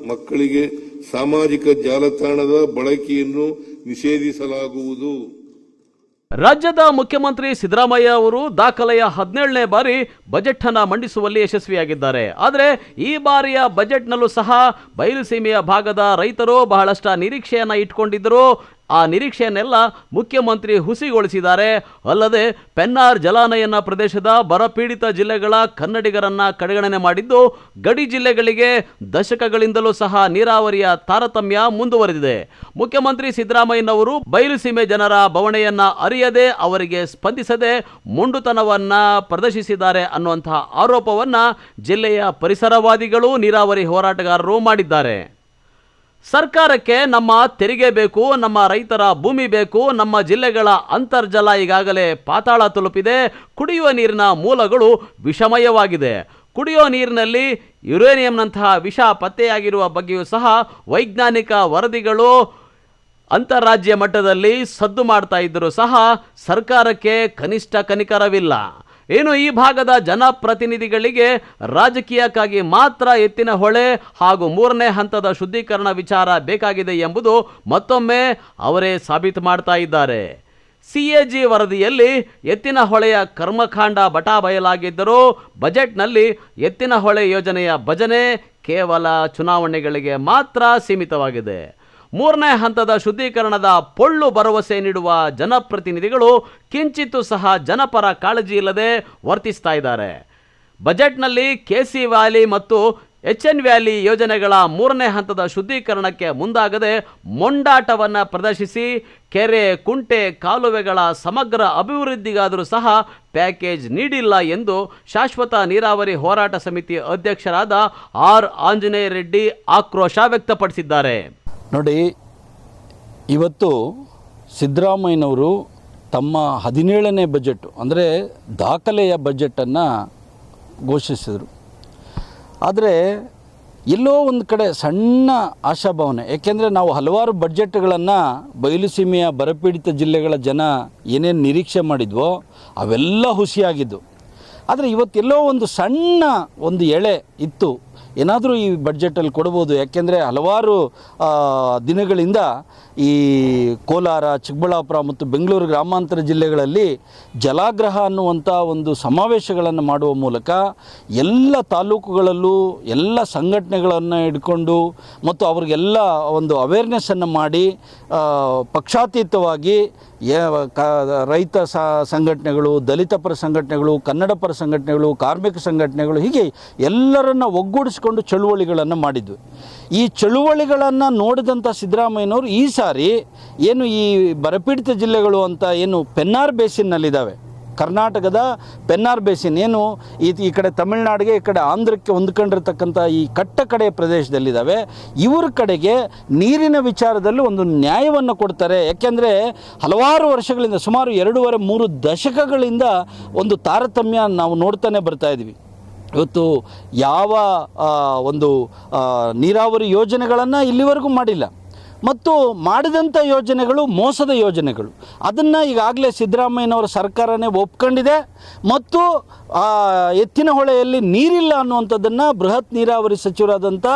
ಮಕ್ಕಳಿಗೆ ಸಾಮಾಜಿಕ ಜಾಲತಾಣದ ಬಳಕೆಯನ್ನು ನಿಷೇಧಿಸಲಾಗುವುದು. ರಾಜ್ಯದ ಮುಖ್ಯಮಂತ್ರಿ ಸಿದ್ದರಾಮಯ್ಯ ಅವರು ದಾಖಲೆಯ 17ನೇ ಬಾರಿ ಬಜೆಟ್ ಅನ್ನು ಮಂಡಿಸುವಲ್ಲಿ ಯಶಸ್ವಿಯಾಗಿದ್ದಾರೆ. ಆದರೆ ಈ ಬಾರಿಯ ಬಜೆಟ್ನಲ್ಲೂ ಸಹ ಬಯಲುಸೀಮೆಯ ಭಾಗದ ರೈತರು ಬಹಳಷ್ಟು ನಿರೀಕ್ಷೆಯನ್ನು ಇಟ್ಕೊಂಡಿದ್ದರು. ಆ ನಿರೀಕ್ಷೆಯನ್ನೆಲ್ಲ ಮುಖ್ಯಮಂತ್ರಿ ಹುಸಿಗೊಳಿಸಿದ್ದಾರೆ. ಅಲ್ಲದೆ ಪೆನ್ನಾರ್ ಜಲಾನಯನ ಪ್ರದೇಶದ ಬರಪೀಡಿತ ಜಿಲ್ಲೆಗಳ ಕನ್ನಡಿಗರನ್ನ ಕಡೆಗಣನೆ ಮಾಡಿದ್ದು, ಗಡಿ ಜಿಲ್ಲೆಗಳಿಗೆ ದಶಕಗಳಿಂದಲೂ ಸಹ ನೀರಾವರಿಯ ತಾರತಮ್ಯ ಮುಂದುವರೆದಿದೆ. ಮುಖ್ಯಮಂತ್ರಿ ಸಿದ್ದರಾಮಯ್ಯನವರು ಬಯಲುಸೀಮೆ ಜನರ ಬವಣೆಯನ್ನ ಅರಿಯದೆ, ಅವರಿಗೆ ಸ್ಪಂದಿಸದೆ ಮೊಂಡುತನವನ್ನ ಪ್ರದರ್ಶಿಸಿದ್ದಾರೆ ಅನ್ನುವಂತಹ ಆರೋಪವನ್ನ ಜಿಲ್ಲೆಯ ಪರಿಸರವಾದಿಗಳು, ನೀರಾವರಿ ಹೋರಾಟಗಾರರು ಮಾಡಿದ್ದಾರೆ. ಸರ್ಕಾರಕ್ಕೆ ನಮ್ಮ ತೆರಿಗೆ ಬೇಕು, ನಮ್ಮ ರೈತರ ಭೂಮಿ ಬೇಕು, ನಮ್ಮ ಜಿಲ್ಲೆಗಳ ಅಂತರ್ಜಲ ಈಗಾಗಲೇ ಪಾತಾಳ ತಲುಪಿದೆ, ಕುಡಿಯುವ ನೀರಿನ ಮೂಲಗಳು ವಿಷಮಯವಾಗಿದೆ, ಕುಡಿಯುವ ನೀರಿನಲ್ಲಿ ಯುರೇನಿಯಂನಂತಹ ವಿಷ ಪತ್ತೆಯಾಗಿರುವ ಬಗ್ಗೆಯೂ ಸಹ ವೈಜ್ಞಾನಿಕ ವರದಿಗಳು ಅಂತಾರಾಜ್ಯ ಮಟ್ಟದಲ್ಲಿ ಸದ್ದು ಮಾಡ್ತಾ ಇದ್ದರೂ ಸಹ ಸರ್ಕಾರಕ್ಕೆ ಕನಿಷ್ಠ ಕನಿಕರವಿಲ್ಲ. ಏನು ಈ ಭಾಗದ ಜನಪ್ರತಿನಿಧಿಗಳಿಗೆ ರಾಜಕೀಯಕ್ಕಾಗಿ ಮಾತ್ರ ಎತ್ತಿನ ಹೊಳೆ ಹಾಗೂ 3ನೇ ಹಂತದ ಶುದ್ಧೀಕರಣ ವಿಚಾರ ಬೇಕಾಗಿದೆ ಎಂಬುದು ಮತ್ತೊಮ್ಮೆ ಅವರೇ ಸಾಬೀತು ಮಾಡ್ತಾ ಇದ್ದಾರೆ. CAG ವರದಿಯಲ್ಲಿ ಎತ್ತಿನ ಹೊಳೆಯ ಕರ್ಮಕಾಂಡ ಬಟಾಬಯಲಾಗಿದ್ದರೂ ಬಜೆಟ್ನಲ್ಲಿ ಎತ್ತಿನ ಹೊಳೆ ಯೋಜನೆಯ ಭಜನೆ ಕೇವಲ ಚುನಾವಣೆಗಳಿಗೆ ಮಾತ್ರ ಸೀಮಿತವಾಗಿದೆ. 3ನೇ ಹಂತದ ಶುದ್ಧೀಕರಣದ ಪೊಳ್ಳು ಭರವಸೆ ನೀಡುವ ಜನಪ್ರತಿನಿಧಿಗಳು ಕಿಂಚಿತ್ತೂ ಸಹ ಜನಪರ ಕಾಳಜಿ ಇಲ್ಲದೆ ವರ್ತಿಸ್ತಾ ಇದ್ದಾರೆ. ಬಜೆಟ್ನಲ್ಲಿ KC ವ್ಯಾಲಿ ಮತ್ತು HN ವ್ಯಾಲಿ ಯೋಜನೆಗಳ 3ನೇ ಹಂತದ ಶುದ್ಧೀಕರಣಕ್ಕೆ ಮುಂದಾಗದೆ ಮೊಂಡಾಟವನ್ನು ಪ್ರದರ್ಶಿಸಿ ಕೆರೆ, ಕುಂಟೆ, ಕಾಲುವೆಗಳ ಸಮಗ್ರ ಅಭಿವೃದ್ಧಿಗಾದರೂ ಸಹ ಪ್ಯಾಕೇಜ್ ನೀಡಿಲ್ಲ ಎಂದು ಶಾಶ್ವತ ನೀರಾವರಿ ಹೋರಾಟ ಸಮಿತಿ ಅಧ್ಯಕ್ಷರಾದ R ಆಂಜನೇಯ ರೆಡ್ಡಿ ಆಕ್ರೋಶ ವ್ಯಕ್ತಪಡಿಸಿದ್ದಾರೆ. ನೋಡಿ, ಇವತ್ತು ಸಿದ್ದರಾಮಯ್ಯನವರು ತಮ್ಮ 17ನೇ ಬಜೆಟ್ ಅಂದರೆ ದಾಖಲೆಯ ಬಜೆಟನ್ನು ಘೋಷಿಸಿದರು. ಆದರೆ ಎಲ್ಲೋ ಒಂದು ಕಡೆ ಸಣ್ಣ ಆಶಾಭಾವನೆ. ಏಕೆಂದರೆ ನಾವು ಹಲವಾರು ಬಡ್ಜೆಟ್ಗಳನ್ನು ಬಯಲುಸೀಮೆಯ ಬರಪೀಡಿತ ಜಿಲ್ಲೆಗಳ ಜನ ಏನೇನು ನಿರೀಕ್ಷೆ ಮಾಡಿದ್ವೋ ಅವೆಲ್ಲ ಹುಸಿಯಾಗಿದ್ದು. ಆದರೆ ಇವತ್ತೆಲ್ಲೋ ಒಂದು ಸಣ್ಣ ಒಂದು ಎಳೆ ಇತ್ತು, ಏನಾದರೂ ಈ ಬಡ್ಜೆಟಲ್ಲಿ ಕೊಡ್ಬೋದು. ಯಾಕೆಂದರೆ ಹಲವಾರು ದಿನಗಳಿಂದ ಈ ಕೋಲಾರ, ಚಿಕ್ಕಬಳ್ಳಾಪುರ ಮತ್ತು ಬೆಂಗಳೂರು ಗ್ರಾಮಾಂತರ ಜಿಲ್ಲೆಗಳಲ್ಲಿ ಜಲಾಗ್ರಹ ಅನ್ನುವಂಥ ಒಂದು ಸಮಾವೇಶಗಳನ್ನು ಮಾಡುವ ಮೂಲಕ ಎಲ್ಲ ತಾಲೂಕುಗಳಲ್ಲೂ ಎಲ್ಲ ಸಂಘಟನೆಗಳನ್ನು ಹಿಡ್ಕೊಂಡು ಮತ್ತು ಅವ್ರಿಗೆಲ್ಲ ಒಂದು ಅವೇರ್ನೆಸ್ಸನ್ನು ಮಾಡಿ ಪಕ್ಷಾತೀತವಾಗಿ ರೈತ ಸಂಘಟನೆಗಳು, ದಲಿತ ಪರ ಸಂಘಟನೆಗಳು, ಕನ್ನಡ ಪರ ಸಂಘಟನೆಗಳು, ಕಾರ್ಮಿಕ ಸಂಘಟನೆಗಳು, ಹೀಗೆ ಎಲ್ಲರನ್ನು ಒಗ್ಗೂಡಿಸಿಕೊಂಡು ಚಳುವಳಿಗಳನ್ನು ಮಾಡಿದ್ವಿ. ಈ ಚಳುವಳಿಗಳನ್ನು ನೋಡಿದಂಥ ಸಿದ್ದರಾಮಯ್ಯನವರು ಈ ಸಾರಿ ಏನು ಈ ಬರಪೀಡಿತ ಜಿಲ್ಲೆಗಳು ಅಂತ ಏನು ಪೆನ್ನಾರ್ ಬೇಸಿನ್ನಲ್ಲಿದ್ದಾವೆ, ಕರ್ನಾಟಕದ ಪೆನ್ನಾರ್ ಬೇಸಿನ್ ಏನು ಈ ಕಡೆ ತಮಿಳುನಾಡಿಗೆ ಈ ಕಡೆ ಆಂಧ್ರಕ್ಕೆ ಹೊಂದ್ಕೊಂಡಿರ್ತಕ್ಕಂಥ ಈ ಕಟ್ಟಕಡೆಯ ಪ್ರದೇಶದಲ್ಲಿದ್ದಾವೆ, ಇವ್ರ ಕಡೆಗೆ ನೀರಿನ ವಿಚಾರದಲ್ಲಿ ಒಂದು ನ್ಯಾಯವನ್ನು ಕೊಡ್ತಾರೆ. ಯಾಕೆಂದರೆ ಹಲವಾರು ವರ್ಷಗಳಿಂದ ಸುಮಾರು 2.5-3 ದಶಕಗಳಿಂದ ಒಂದು ತಾರತಮ್ಯ ನಾವು ನೋಡ್ತಾನೆ ಬರ್ತಾ ಇದ್ವಿ. ಇವತ್ತು ಯಾವ ಒಂದು ನೀರಾವರಿ ಯೋಜನೆಗಳನ್ನು ಇಲ್ಲಿವರೆಗೂ ಮಾಡಿಲ್ಲ ಮತ್ತು ಮಾಡಿದಂಥ ಯೋಜನೆಗಳು ಮೋಸದ ಯೋಜನೆಗಳು. ಅದನ್ನು ಈಗಾಗಲೇ ಸಿದ್ದರಾಮಯ್ಯನವರ ಸರ್ಕಾರನೇ ಒಪ್ಕೊಂಡಿದೆ ಮತ್ತು ಎತ್ತಿನ ಹೊಳೆಯಲ್ಲಿ ನೀರಿಲ್ಲ ಅನ್ನುವಂಥದ್ದನ್ನು ಬೃಹತ್ ನೀರಾವರಿ ಸಚಿವರಾದಂಥ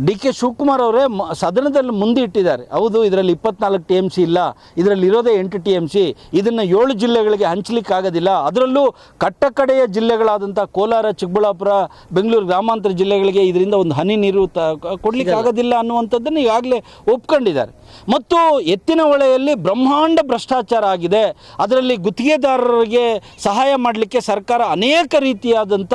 ಡಿ.ಕೆ. ಶಿವಕುಮಾರ್ ಅವರೇ ಸದನದಲ್ಲಿ ಮುಂದೆ ಇಟ್ಟಿದ್ದಾರೆ. ಹೌದು, ಇದರಲ್ಲಿ 24 TMC ಇಲ್ಲ, ಇದರಲ್ಲಿ ಇರೋದೇ 8 TMC, ಇದನ್ನು 7 ಜಿಲ್ಲೆಗಳಿಗೆ ಹಂಚಲಿಕ್ಕಾಗೋದಿಲ್ಲ, ಅದರಲ್ಲೂ ಕಟ್ಟಕಡೆಯ ಜಿಲ್ಲೆಗಳಾದಂಥ ಕೋಲಾರ, ಚಿಕ್ಕಬಳ್ಳಾಪುರ, ಬೆಂಗಳೂರು ಗ್ರಾಮಾಂತರ ಜಿಲ್ಲೆಗಳಿಗೆ ಇದರಿಂದ ಒಂದು ಹನಿ ನೀರು ಕೊಡಲಿಕ್ಕೆ ಆಗೋದಿಲ್ಲ ಅನ್ನುವಂಥದ್ದನ್ನು ಈಗಾಗಲೇ ಒಪ್ಕೊಂಡಿದ್ದಾರೆ. ಮತ್ತು ಎತ್ತಿನ ಹೊಳೆಯಲ್ಲಿ ಬ್ರಹ್ಮಾಂಡ ಭ್ರಷ್ಟಾಚಾರ ಆಗಿದೆ, ಅದರಲ್ಲಿ ಗುತ್ತಿಗೆದಾರರಿಗೆ ಸಹಾಯ ಮಾಡಲಿಕ್ಕೆ ಸರ್ಕಾರ ಅನೇಕ ರೀತಿಯಾದಂಥ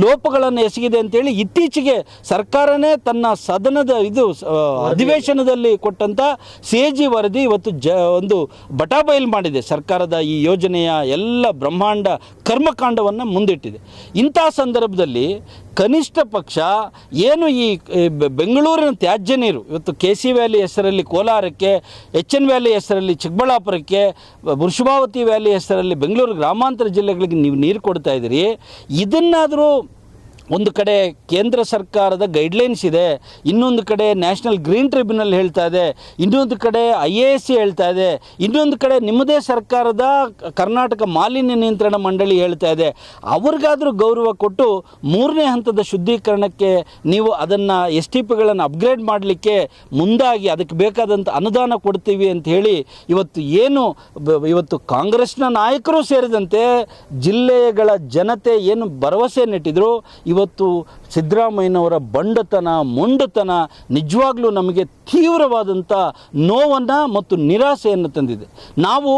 ಲೋಪಗಳನ್ನು ಎಸಗಿದೆ ಅಂತೇಳಿ ಇತ್ತೀಚೆಗೆ ಸರ್ಕಾರನೇ ತನ್ನ ಸದನದ ಅಧಿವೇಶನದಲ್ಲಿ ಕೊಟ್ಟಂಥ CAG ವರದಿ ಇವತ್ತು ಒಂದು ಬಟಾಬಯಲು ಮಾಡಿದೆ. ಸರ್ಕಾರದ ಈ ಯೋಜನೆಯ ಎಲ್ಲ ಬ್ರಹ್ಮಾಂಡ ಕರ್ಮಕಾಂಡವನ್ನು ಮುಂದಿಟ್ಟಿದೆ. ಇಂಥ ಸಂದರ್ಭದಲ್ಲಿ ಕನಿಷ್ಠ ಪಕ್ಷ ಏನು ಈ ಬೆಂಗಳೂರಿನ ತ್ಯಾಜ್ಯ ನೀರು ಇವತ್ತು KC ವ್ಯಾಲಿ ಹೆಸರಲ್ಲಿ ಕೋಲಾರಕ್ಕೆ, HN ವ್ಯಾಲಿ ಹೆಸರಲ್ಲಿ ಚಿಕ್ಕಬಳ್ಳಾಪುರಕ್ಕೆ, ವೃಷಭಾವತಿ ವ್ಯಾಲಿ ಹೆಸರಲ್ಲಿ ಬೆಂಗಳೂರು ಗ್ರಾಮಾಂತರ ಜಿಲ್ಲೆಗಳಿಗೆ ನೀವು ನೀರು ಕೊಡ್ತಾ ಇದ್ದೀರಿ. ಇದನ್ನಾದರೂ ಒಂದು ಕಡೆ ಕೇಂದ್ರ ಸರ್ಕಾರದ ಗೈಡ್ಲೈನ್ಸ್ ಇದೆ, ಇನ್ನೊಂದು ಕಡೆ ನ್ಯಾಷನಲ್ ಗ್ರೀನ್ ಟ್ರಿಬ್ಯುನಲ್ ಹೇಳ್ತಾ ಇದೆ, ಇನ್ನೊಂದು ಕಡೆ IASC ಹೇಳ್ತಾ ಇದೆ, ಇನ್ನೊಂದು ಕಡೆ ನಿಮ್ಮದೇ ಸರ್ಕಾರದ ಕರ್ನಾಟಕ ಮಾಲಿನ್ಯ ನಿಯಂತ್ರಣ ಮಂಡಳಿ ಹೇಳ್ತಾ ಇದೆ. ಅವ್ರಿಗಾದರೂ ಗೌರವ ಕೊಟ್ಟು 3ನೇ ಹಂತದ ಶುದ್ಧೀಕರಣಕ್ಕೆ ನೀವು ಅದನ್ನು STPಗಳನ್ನು ಅಪ್ಗ್ರೇಡ್ ಮಾಡಲಿಕ್ಕೆ ಮುಂದಾಗಿ ಅದಕ್ಕೆ ಬೇಕಾದಂಥ ಅನುದಾನ ಕೊಡ್ತೀವಿ ಅಂತ ಹೇಳಿ ಇವತ್ತು ಕಾಂಗ್ರೆಸ್ನ ನಾಯಕರು ಸೇರಿದಂತೆ ಜಿಲ್ಲೆಗಳ ಜನತೆ ಏನು ಭರವಸೆ ನೆಟ್ಟಿದ್ರು, ಇವತ್ತು ಸಿದ್ದರಾಮಯ್ಯನವರ ಬಂಡತನ, ಮೊಂಡತನ ನಿಜವಾಗ್ಲೂ ನಮಗೆ ತೀವ್ರವಾದಂಥ ನೋವನ್ನು ಮತ್ತು ನಿರಾಸೆಯನ್ನು ತಂದಿದೆ. ನಾವು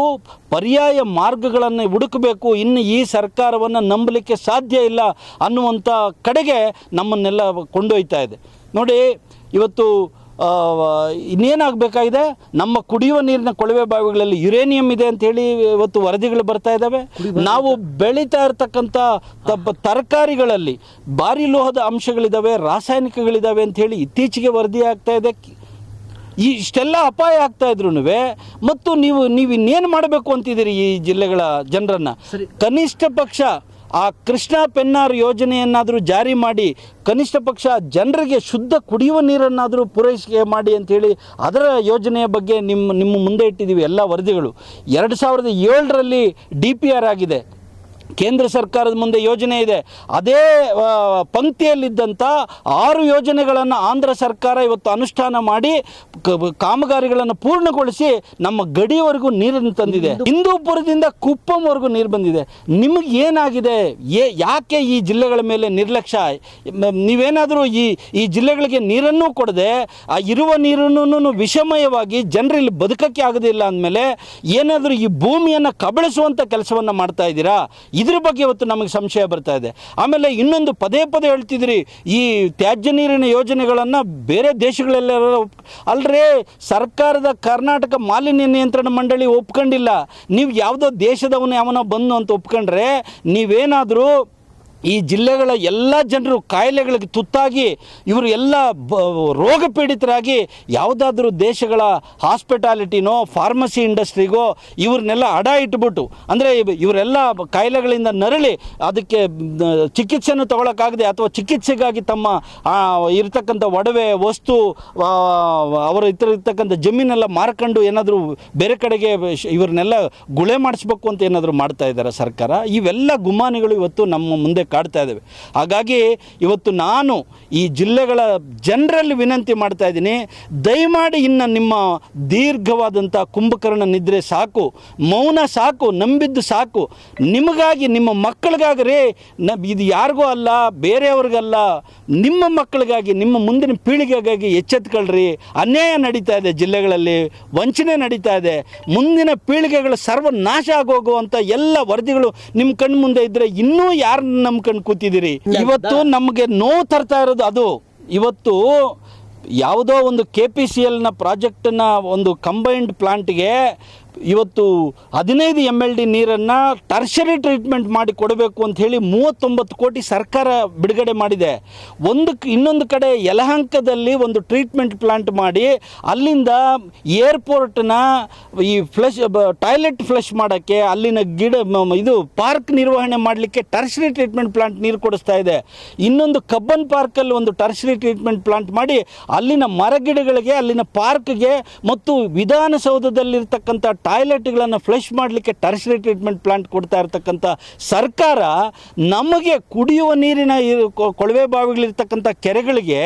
ಪರ್ಯಾಯ ಮಾರ್ಗಗಳನ್ನು ಹುಡುಕಬೇಕು, ಇನ್ನು ಈ ಸರ್ಕಾರವನ್ನು ನಂಬಲಿಕ್ಕೆ ಸಾಧ್ಯ ಇಲ್ಲ ಅನ್ನುವಂಥ ಕಡೆಗೆ ನಮ್ಮನ್ನೆಲ್ಲ ಕೊಂಡೊಯ್ತಾ ಇದೆ. ನೋಡಿ, ಇವತ್ತು ಇನ್ನೇನಾಗಬೇಕಾಗಿದೆ, ನಮ್ಮ ಕುಡಿಯುವ ನೀರಿನ ಕೊಳವೆ ಬಾವಿಗಳಲ್ಲಿ ಯುರೇನಿಯಂ ಇದೆ ಅಂತ ಹೇಳಿ ಇವತ್ತು ವರದಿಗಳು ಬರ್ತಾ ಇದ್ದಾವೆ. ನಾವು ಬೆಳೀತಾ ಇರತಕ್ಕಂಥ ತರಕಾರಿಗಳಲ್ಲಿ ಭಾರಿ ಲೋಹದ ಅಂಶಗಳಿದ್ದಾವೆ, ರಾಸಾಯನಿಕಗಳಿದ್ದಾವೆ ಅಂತ ಹೇಳಿ ಇತ್ತೀಚೆಗೆ ವರದಿ ಆಗ್ತಾ ಇದೆ. ಇಷ್ಟೆಲ್ಲ ಅಪಾಯ ಆಗ್ತಾ ಇದ್ರು ಮತ್ತು ನೀವು ಇನ್ನೇನು ಮಾಡಬೇಕು ಅಂತಿದ್ದೀರಿ ಈ ಜಿಲ್ಲೆಗಳ ಜನರನ್ನು? ಕನಿಷ್ಠ ಪಕ್ಷ ಆ ಕೃಷ್ಣಾ ಪೆನ್ನಾರ್ ಯೋಜನೆಯನ್ನಾದರೂ ಜಾರಿ ಮಾಡಿ ಕನಿಷ್ಠ ಪಕ್ಷ ಜನರಿಗೆ ಶುದ್ಧ ಕುಡಿಯುವ ನೀರನ್ನಾದರೂ ಪೂರೈಕೆ ಮಾಡಿ ಅಂಥೇಳಿ ಅದರ ಯೋಜನೆಯ ಬಗ್ಗೆ ನಿಮ್ಮ ಮುಂದೆ ಇಟ್ಟಿದ್ದೀವಿ ಎಲ್ಲ ವರದಿಗಳು. 2007ರಲ್ಲಿ DPR ಆಗಿದೆ, ಕೇಂದ್ರ ಸರ್ಕಾರದ ಮುಂದೆ ಯೋಜನೆ ಇದೆ. ಅದೇ ಪಂಕ್ತಿಯಲ್ಲಿದ್ದಂಥ 6 ಯೋಜನೆಗಳನ್ನು ಆಂಧ್ರ ಸರ್ಕಾರ ಇವತ್ತು ಅನುಷ್ಠಾನ ಮಾಡಿ ಕಾಮಗಾರಿಗಳನ್ನು ಪೂರ್ಣಗೊಳಿಸಿ ನಮ್ಮ ಗಡಿಯವರೆಗೂ ನೀರನ್ನು ತಂದಿದೆ. ಹಿಂದೂಪುರದಿಂದ ಕುಪ್ಪಂವರೆಗೂ ನೀರು ಬಂದಿದೆ. ನಿಮಗೆ ಏನಾಗಿದೆ? ಯಾಕೆ ಈ ಜಿಲ್ಲೆಗಳ ಮೇಲೆ ನಿರ್ಲಕ್ಷ್ಯ? ನೀವೇನಾದರೂ ಈ ಜಿಲ್ಲೆಗಳಿಗೆ ನೀರನ್ನೂ ಕೊಡದೆ ಇರುವ ನೀರನ್ನು ವಿಷಮಯವಾಗಿ ಜನರಲ್ಲಿ ಬದುಕಕ್ಕೆ ಆಗೋದಿಲ್ಲ ಅಂದಮೇಲೆ ಏನಾದರೂ ಈ ಭೂಮಿಯನ್ನು ಕಬಳಿಸುವಂಥ ಕೆಲಸವನ್ನು ಮಾಡ್ತಾ ಇದ್ದೀರಾ? ಇದ್ರ ಬಗ್ಗೆ ಇವತ್ತು ನಮಗೆ ಸಂಶಯ ಬರ್ತಾ ಇದೆ. ಆಮೇಲೆ ಇನ್ನೊಂದು ಪದೇ ಹೇಳ್ತಿದ್ರಿ, ಈ ತ್ಯಾಜ್ಯ ನೀರಿನ ಯೋಜನೆಗಳನ್ನು ಬೇರೆ ದೇಶಗಳೆಲ್ಲ ಅಲ್ರೇ, ಸರ್ಕಾರದ ಕರ್ನಾಟಕ ಮಾಲಿನ್ಯ ನಿಯಂತ್ರಣ ಮಂಡಳಿ ಒಪ್ಕೊಂಡಿಲ್ಲ. ನೀವು ಯಾವುದೋ ದೇಶದವನು ಯಾವನೋ ಬಂದು ಅಂತ ಒಪ್ಕೊಂಡ್ರೆ ನೀವೇನಾದರೂ ಈ ಜಿಲ್ಲೆಗಳ ಎಲ್ಲ ಜನರು ಕಾಯಿಲೆಗಳಿಗೆ ತುತ್ತಾಗಿ ಇವರು ಎಲ್ಲ ರೋಗ ಪೀಡಿತರಾಗಿ ಯಾವುದಾದ್ರೂ ದೇಶಗಳ ಹಾಸ್ಪಿಟಾಲಿಟಿನೋ ಫಾರ್ಮಸಿ ಇಂಡಸ್ಟ್ರಿಗೋ ಇವ್ರನ್ನೆಲ್ಲ ಅಡ ಇಟ್ಬಿಟ್ಟು, ಅಂದರೆ ಇವರೆಲ್ಲ ಕಾಯಿಲೆಗಳಿಂದ ನರಳಿ ಅದಕ್ಕೆ ಚಿಕಿತ್ಸೆಯನ್ನು ತಗೊಳ್ಳೋಕ್ಕಾಗದೆ ಅಥವಾ ಚಿಕಿತ್ಸೆಗಾಗಿ ತಮ್ಮ ಇರ್ತಕ್ಕಂಥ ಒಡವೆ ವಸ್ತು ಅವರ ಇರ್ತಕ್ಕಂಥ ಜಮೀನೆಲ್ಲ ಮಾರ್ಕೊಂಡು ಏನಾದರೂ ಬೇರೆ ಕಡೆಗೆ ಇವ್ರನ್ನೆಲ್ಲ ಗುಳೆ ಮಾಡಿಸ್ಬೇಕು ಅಂತ ಏನಾದರೂ ಮಾಡ್ತಾ ಇದ್ದಾರೆ ಸರ್ಕಾರ. ಇವೆಲ್ಲ ಗುಮಾನಿಗಳು ಇವತ್ತು ನಮ್ಮ ಮುಂದೆ ಕಾಡ್ತಾ ಇದ್ದಾವೆ. ಹಾಗಾಗಿ ಇವತ್ತು ನಾನು ಈ ಜಿಲ್ಲೆಗಳ ಜನರಲ್ಲಿ ವಿನಂತಿ ಮಾಡ್ತಾ ಇದ್ದೀನಿ, ದಯಮಾಡಿ ಇನ್ನು ನಿಮ್ಮ ದೀರ್ಘವಾದಂಥ ಕುಂಭಕರ್ಣ ನಿದ್ರೆ ಸಾಕು, ಮೌನ ಸಾಕು, ನಂಬಿದ್ದು ಸಾಕು. ನಿಮಗಾಗಿ ನಿಮ್ಮ ಮಕ್ಕಳಿಗಾಗ್ರಿ, ಇದು ಯಾರಿಗೂ ಅಲ್ಲ, ಬೇರೆಯವ್ರಿಗಲ್ಲ, ನಿಮ್ಮ ಮಕ್ಕಳಿಗಾಗಿ, ನಿಮ್ಮ ಮುಂದಿನ ಪೀಳಿಗೆಗಾಗಿ ಎಚ್ಚೆತ್ಕೊಳ್ರಿ. ಅನ್ಯಾಯ ನಡೀತಾ ಇದೆ, ಜಿಲ್ಲೆಗಳಲ್ಲಿ ವಂಚನೆ ನಡೀತಾ ಇದೆ, ಮುಂದಿನ ಪೀಳಿಗೆಗಳು ಸರ್ವನಾಶ ಆಗೋಗುವಂಥ ಎಲ್ಲ ವರದಿಗಳು ನಿಮ್ಮ ಕಣ್ಣು ಮುಂದೆ ಇದ್ದರೆ ಇನ್ನೂ ಯಾರು ನಂಬ್ಕೊಂಡು ಕೂತಿದ್ದೀರಿ? ಇವತ್ತು ನಮಗೆ ನೋವು ತರ್ತಾ ಇರೋದು ಅದು. ಇವತ್ತು ಯಾವುದೋ ಒಂದು KPCLನ ಪ್ರಾಜೆಕ್ಟನ್ನ ಒಂದು ಕಂಬೈನ್ಡ್ ಪ್ಲಾಂಟ್ಗೆ ಇವತ್ತು 15 MLD ನೀರನ್ನು ಟರ್ಷರಿ ಟ್ರೀಟ್ಮೆಂಟ್ ಮಾಡಿ ಕೊಡಬೇಕು ಅಂತ ಹೇಳಿ 39 ಕೋಟಿ ಸರ್ಕಾರ ಬಿಡುಗಡೆ ಮಾಡಿದೆ. ಇನ್ನೊಂದು ಕಡೆ ಯಲಹಂಕದಲ್ಲಿ ಒಂದು ಟ್ರೀಟ್ಮೆಂಟ್ ಪ್ಲಾಂಟ್ ಮಾಡಿ ಅಲ್ಲಿಂದ ಏರ್ಪೋರ್ಟ್ನ ಈ ಟಾಯ್ಲೆಟ್ ಫ್ಲಶ್ ಮಾಡೋಕ್ಕೆ, ಅಲ್ಲಿನ ಇದು ಪಾರ್ಕ್ ನಿರ್ವಹಣೆ ಮಾಡಲಿಕ್ಕೆ ಟರ್ಷರಿ ಟ್ರೀಟ್ಮೆಂಟ್ ಪ್ಲಾಂಟ್ ನೀರು ಕೊಡಿಸ್ತಾ ಇದೆ. ಇನ್ನೊಂದು ಕಬ್ಬನ್ ಪಾರ್ಕಲ್ಲಿ ಒಂದು ಟರ್ಷರಿ ಟ್ರೀಟ್ಮೆಂಟ್ ಪ್ಲಾಂಟ್ ಮಾಡಿ ಅಲ್ಲಿನ ಮರಗಿಡಗಳಿಗೆ, ಅಲ್ಲಿನ ಪಾರ್ಕ್ಗೆ ಮತ್ತು ವಿಧಾನಸೌಧದಲ್ಲಿರ್ತಕ್ಕಂಥ ಟಾಯ್ಲೆಟ್ಗಳನ್ನು ಫ್ಲಶ್ ಮಾಡಲಿಕ್ಕೆ ಟರ್ಷರಿ ಟ್ರೀಟ್ಮೆಂಟ್ ಪ್ಲಾಂಟ್ ಕೊಡ್ತಾ ಇರ್ತಕ್ಕಂಥ ಸರ್ಕಾರ ನಮಗೆ ಕುಡಿಯುವ ನೀರಿನ ಕೊಳವೆ ಬಾವಿಗಳಿರ್ತಕ್ಕಂಥ ಕೆರೆಗಳಿಗೆ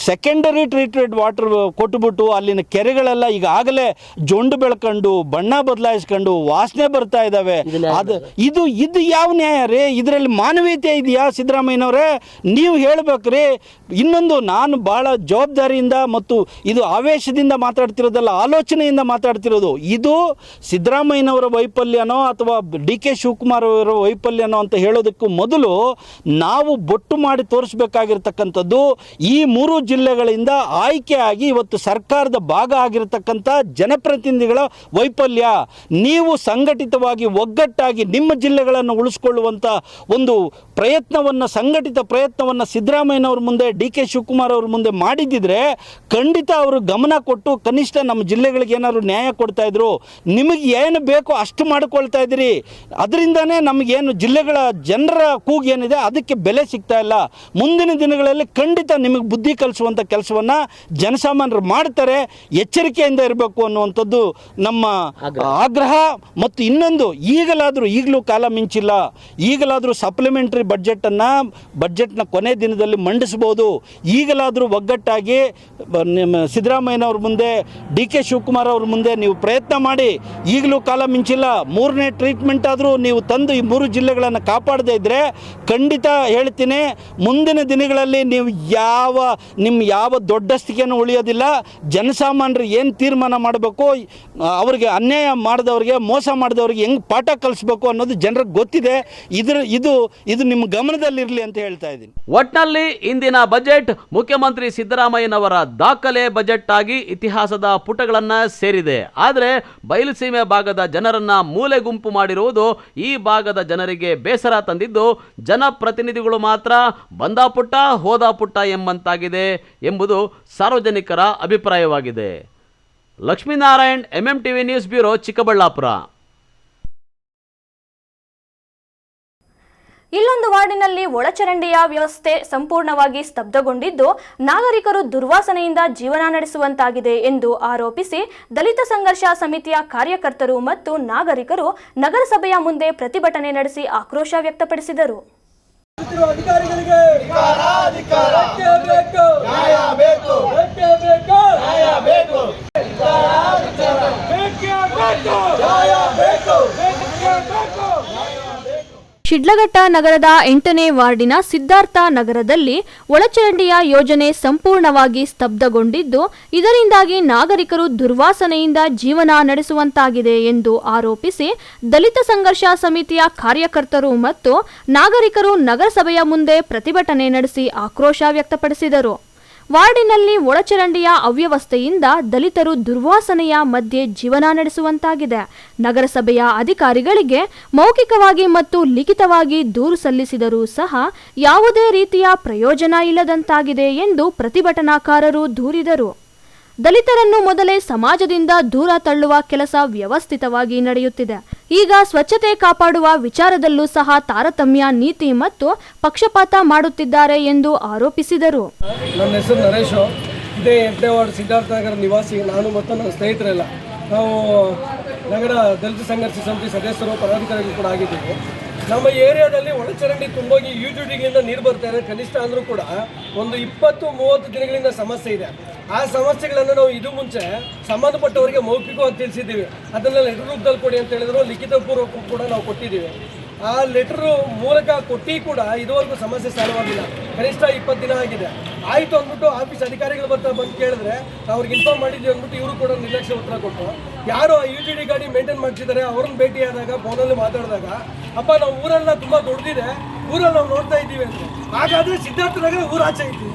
ಸೆಕೆಂಡರಿ ಟ್ರೀಟೆಡ್ ವಾಟರ್ ಕೊಟ್ಟುಬಿಟ್ಟು ಅಲ್ಲಿನ ಕೆರೆಗಳೆಲ್ಲ ಈಗಾಗಲೇ ಜೊಂಡು ಬೆಳ್ಕೊಂಡು ಬಣ್ಣ ಬದಲಾಯಿಸ್ಕೊಂಡು ವಾಸನೆ ಬರ್ತಾ ಇದ್ದಾವೆ. ಇದು ಯಾವ ನ್ಯಾಯ ರೀ? ಇದರಲ್ಲಿ ಮಾನವೀಯತೆ ಇದೆಯಾ ಸಿದ್ದರಾಮಯ್ಯನವರೇ? ನೀವು ಹೇಳಬೇಕ್ರಿ. ಇನ್ನೊಂದು, ನಾನು ಭಾಳ ಜವಾಬ್ದಾರಿಯಿಂದ ಮತ್ತು ಇದು ಆವೇಶದಿಂದ ಮಾತಾಡ್ತಿರೋದಲ್ಲ, ಆಲೋಚನೆಯಿಂದ ಮಾತಾಡ್ತಿರೋದು. ಇದು ಸಿದ್ದರಾಮಯ್ಯನವರ ವೈಫಲ್ಯನೋ ಅಥವಾ DK ಶಿವಕುಮಾರ್ ಅವರ ವೈಫಲ್ಯನೋ ಅಂತ ಹೇಳೋದಕ್ಕೂ ಮೊದಲು ನಾವು ಬೊಟ್ಟು ಮಾಡಿ ತೋರಿಸ್ಬೇಕಾಗಿರ್ತಕ್ಕಂಥದ್ದು ಈ 3 ಜಿಲ್ಲೆಗಳಿಂದ ಆಯ್ಕೆಯಾಗಿ ಇವತ್ತು ಸರ್ಕಾರದ ಭಾಗ ಆಗಿರತಕ್ಕಂಥ ಜನಪ್ರತಿನಿಧಿಗಳ ವೈಫಲ್ಯ. ನೀವು ಸಂಘಟಿತವಾಗಿ ಒಗ್ಗಟ್ಟಾಗಿ ನಿಮ್ಮ ಜಿಲ್ಲೆಗಳನ್ನು ಉಳಿಸ್ಕೊಳ್ಳುವಂಥ ಒಂದು ಸಂಘಟಿತ ಪ್ರಯತ್ನವನ್ನು ಸಿದ್ದರಾಮಯ್ಯನವ್ರ ಮುಂದೆ, DK ಶಿವಕುಮಾರ್ ಅವ್ರ ಮುಂದೆ ಮಾಡಿದ್ದಿದ್ರೆ ಖಂಡಿತ ಅವರು ಗಮನ ಕೊಟ್ಟು ಕನಿಷ್ಠ ನಮ್ಮ ಜಿಲ್ಲೆಗಳಿಗೆ ಏನಾದ್ರು ನ್ಯಾಯ ಕೊಡ್ತಾ ಇದ್ರು. ನಿಮಗೆ ಏನು ಬೇಕೋ ಅಷ್ಟು ಮಾಡ್ಕೊಳ್ತಾ ಇದ್ದೀರಿ. ಅದರಿಂದನೇ ನಮಗೇನು ಜಿಲ್ಲೆಗಳ ಜನರ ಕೂಗು ಏನಿದೆ ಅದಕ್ಕೆ ಬೆಲೆ ಸಿಗ್ತಾ ಇಲ್ಲ. ಮುಂದಿನ ದಿನಗಳಲ್ಲಿ ಖಂಡಿತ ನಿಮಗೆ ಬುದ್ಧಿ ಕಲಿಸುವಂಥ ಕೆಲಸವನ್ನು ಜನಸಾಮಾನ್ಯರು ಮಾಡ್ತಾರೆ. ಎಚ್ಚರಿಕೆಯಿಂದ ಇರಬೇಕು ಅನ್ನುವಂಥದ್ದು ನಮ್ಮ ಆಗ್ರಹ. ಮತ್ತು ಇನ್ನೊಂದು, ಈಗಲೂ ಕಾಲ ಮಿಂಚಿಲ್ಲ, ಈಗಲಾದರೂ ಸಪ್ಲಿಮೆಂಟರಿ ಬಡ್ಜೆಟ್ನ ಕೊನೆ ದಿನದಲ್ಲಿ ಮಂಡಿಸ್ಬೋದು. ಈಗಲಾದರೂ ಒಗ್ಗಟ್ಟಾಗಿ ಸಿದ್ದರಾಮಯ್ಯನವ್ರ ಮುಂದೆ, DK ಶಿವಕುಮಾರ್ ಅವ್ರ ಮುಂದೆ ನೀವು ಪ್ರಯತ್ನ ಮಾಡಿ. ಈಗಲೂ ಕಾಲ ಮಿಂಚಿಲ್ಲ. 3ನೇ ಟ್ರೀಟ್ಮೆಂಟ್ ಆದರೂ ನೀವು ತಂದು ಈ 3 ಜಿಲ್ಲೆಗಳನ್ನು ಕಾಪಾಡದೇ ಇದ್ದರೆ ಖಂಡಿತ ಹೇಳ್ತೀನಿ, ಮುಂದಿನ ದಿನಗಳಲ್ಲಿ ನೀವು ಯಾವ ದೊಡ್ಡಸ್ತಿಕೆಯನ್ನು ಉಳಿಯೋದಿಲ್ಲ. ಜನಸಾಮಾನ್ಯರು ಏನು ತೀರ್ಮಾನ ಮಾಡಬೇಕು, ಅವರಿಗೆ ಅನ್ಯಾಯ ಮಾಡಿದವ್ರಿಗೆ, ಮೋಸ ಮಾಡಿದವ್ರಿಗೆ ಹೆಂಗೆ ಪಾಠ ಕಲಿಸ್ಬೇಕು ಅನ್ನೋದು ಜನರಿಗೆ ಗೊತ್ತಿದೆ. ಇದು ನಿಮ್ಮ ಗಮನದಲ್ಲಿರಲಿ ಅಂತ ಹೇಳ್ತಾ ಇದ್ದೀನಿ. ಒಟ್ನಲ್ಲಿ ಇಂದಿನ ಬಜೆಟ್ ಮುಖ್ಯಮಂತ್ರಿ ಸಿದ್ದರಾಮಯ್ಯನವರ ದಾಖಲೆ ಬಜೆಟ್ ಆಗಿ ಇತಿಹಾಸದ ಪುಟಗಳನ್ನ ಸೇರಿದೆ. ಆದರೆ ಬಯಲುಸೀಮೆ ಭಾಗದ ಜನರನ್ನ ಮೂಲೆ ಗುಂಪು ಮಾಡಿರುವುದು ಈ ಭಾಗದ ಜನರಿಗೆ ಬೇಸರ ತಂದಿದ್ದು, ಜನಪ್ರತಿನಿಧಿಗಳು ಮಾತ್ರ ಬಂದ ಪುಟ್ಟ ಹೋದ ಪುಟ್ಟ ಎಂಬಂತಾಗಿದೆ ಎಂಬುದು ಸಾರ್ವಜನಿಕರ ಅಭಿಪ್ರಾಯವಾಗಿದೆ. Lakshminarayan, MMTV news bureau, Chikkaballapur. ಇಲ್ಲೊಂದು ವಾರ್ಡಿನಲ್ಲಿ ಒಳಚರಂಡಿಯ ವ್ಯವಸ್ಥೆ ಸಂಪೂರ್ಣವಾಗಿ ಸ್ತಬ್ಧಗೊಂಡಿದ್ದು ನಾಗರಿಕರು ದುರ್ವಾಸನೆಯಿಂದ ಜೀವನ ನಡೆಸುವಂತಾಗಿದೆ ಎಂದು ಆರೋಪಿಸಿ ದಲಿತ ಸಂಘರ್ಷ ಸಮಿತಿಯ ಕಾರ್ಯಕರ್ತರು ಮತ್ತು ನಾಗರಿಕರು ನಗರಸಭೆಯ ಮುಂದೆ ಪ್ರತಿಭಟನೆ ನಡೆಸಿ ಆಕ್ರೋಶ ವ್ಯಕ್ತಪಡಿಸಿದರು. ಶಿಡ್ಲಘಟ್ಟ ನಗರದ 8ನೇ ವಾರ್ಡಿನ ಸಿದ್ಧಾರ್ಥ ನಗರದಲ್ಲಿ ಒಳಚರಂಡಿಯ ಯೋಜನೆ ಸಂಪೂರ್ಣವಾಗಿ ಸ್ತಬ್ಧಗೊಂಡಿದ್ದು ಇದರಿಂದಾಗಿ ನಾಗರಿಕರು ದುರ್ವಾಸನೆಯಿಂದ ಜೀವನ ನಡೆಸುವಂತಾಗಿದೆ ಎಂದು ಆರೋಪಿಸಿ ದಲಿತ ಸಂಘರ್ಷ ಸಮಿತಿಯ ಕಾರ್ಯಕರ್ತರು ಮತ್ತು ನಾಗರಿಕರು ನಗರಸಭೆಯ ಮುಂದೆ ಪ್ರತಿಭಟನೆ ನಡೆಸಿ ಆಕ್ರೋಶ ವ್ಯಕ್ತಪಡಿಸಿದರು. ವಾರ್ಡಿನಲ್ಲಿ ಒಳಚರಂಡಿಯ ಅವ್ಯವಸ್ಥೆಯಿಂದ ದಲಿತರು ದುರ್ವಾಸನೆಯ ಮಧ್ಯೆ ಜೀವನ ನಡೆಸುವಂತಾಗಿದೆ. ನಗರಸಭೆಯ ಅಧಿಕಾರಿಗಳಿಗೆ ಮೌಖಿಕವಾಗಿ ಮತ್ತು ಲಿಖಿತವಾಗಿ ದೂರು ಸಲ್ಲಿಸಿದರೂ ಸಹ ಯಾವುದೇ ರೀತಿಯ ಪ್ರಯೋಜನ ಇಲ್ಲದಂತಾಗಿದೆ ಎಂದು ಪ್ರತಿಭಟನಾಕಾರರು ದೂರಿದರು. ದಲಿತರನ್ನು ಮೊದಲೇ ಸಮಾಜದಿಂದ ದೂರ ತಳ್ಳುವ ಕೆಲಸ ವ್ಯವಸ್ಥಿತವಾಗಿ ನಡೆಯುತ್ತಿದೆ. ಈಗ ಸ್ವಚ್ಛತೆ ಕಾಪಾಡುವ ವಿಚಾರದಲ್ಲೂ ಸಹ ತಾರತಮ್ಯ ನೀತಿ ಮತ್ತು ಪಕ್ಷಪಾತ ಮಾಡುತ್ತಿದ್ದಾರೆ ಎಂದು ಆರೋಪಿಸಿದರು. ನನ್ನ ಹೆಸರು ನರೇಶ್, ಇದೇ 8ನೇ ವಾರ್ಡ್ ಸಿದ್ಧಾರ್ಥ ನಗರ ನಿವಾಸಿ. ನಾನು ಮತ್ತು ನನ್ನ ಸ್ನೇಹಿತರೆಲ್ಲ ನಾವು ನಗರ ದಲಿತ ಸಂಘರ್ಷ ಸಮಿತಿ ಸದಸ್ಯರು, ಪದಾಧಿಕಾರಿಗಳು ಕೂಡ ಆಗಿದ್ದೀವಿ. ನಮ್ಮ ಏರಿಯಾದಲ್ಲಿ ಒಳಚರಂಡಿ ತುಂಬೋಗಿ ಯುಟಿಲಿಟಿಗಳಿಂದ ನೀರು ಬರ್ತಾ ಇದೆ. ಕನಿಷ್ಠ ಅಂದರೂ ಕೂಡ ಒಂದು 20-30 ದಿನಗಳಿಂದ ಸಮಸ್ಯೆ ಇದೆ. ಆ ಸಮಸ್ಯೆಗಳನ್ನು ನಾವು ಇದು ಮುಂಚೆ ಸಂಬಂಧಪಟ್ಟವರಿಗೆ ಮೌಖಿಕವಾಗಿ ತಿಳಿಸಿದ್ದೀವಿ. ಅದನ್ನೆಲ್ಲ ಲೆಟರ್ ರೂಪದಲ್ಲಿ ಕೊಡಿ ಅಂತ ಹೇಳಿದ್ರು. ಲಿಖಿತ ಪೂರ್ವಕ ಕೂಡ ನಾವು ಕೊಟ್ಟಿದ್ದೀವಿ. ಆ ಲೆಟರು ಮೂಲಕ ಕೊಟ್ಟು ಕೂಡ ಇದುವರೆಗೂ ಸಮಸ್ಯೆ ಸಾಲ್ವಾಗಿಲ್ಲ. ಕನಿಷ್ಠ 20 ದಿನ ಆಗಿದೆ. ಆಯಿತು ಅಂದ್ಬಿಟ್ಟು ಆಫೀಸ್ ಅಧಿಕಾರಿಗಳು ಬಂದು ಕೇಳಿದ್ರೆ ಅವ್ರಿಗೆ ಇನ್ಫಾರ್ಮ್ ಮಾಡಿದ್ವಿ ಅಂದ್ಬಿಟ್ಟು ಇವರು ಕೂಡ ನಿರ್ಲಕ್ಷ್ಯ ಉತ್ತರ ಕೊಟ್ಟು, ಯಾರು ಆ UTD ಗಾಡಿ ಮೇಂಟೈನ್ ಮಾಡ್ತಿದ್ದಾರೆ ಅವ್ರನ್ನ ಭೇಟಿಯಾದಾಗ ಫೋನಲ್ಲಿ ಮಾತಾಡಿದಾಗ, ಅಪ್ಪ ನಾವು ಊರೆಲ್ಲ ತುಂಬ ದೊಡ್ಡದಿದೆ, ಊರಲ್ಲಿ ನಾವು ನೋಡ್ತಾ ಇದ್ದೀವಿ ಅಂತ. ಹಾಗಾದರೆ ಸಿದ್ಧಾರ್ಥ ನಗರ ಊರಾಚೆ ಇದ್ದೀವಿ.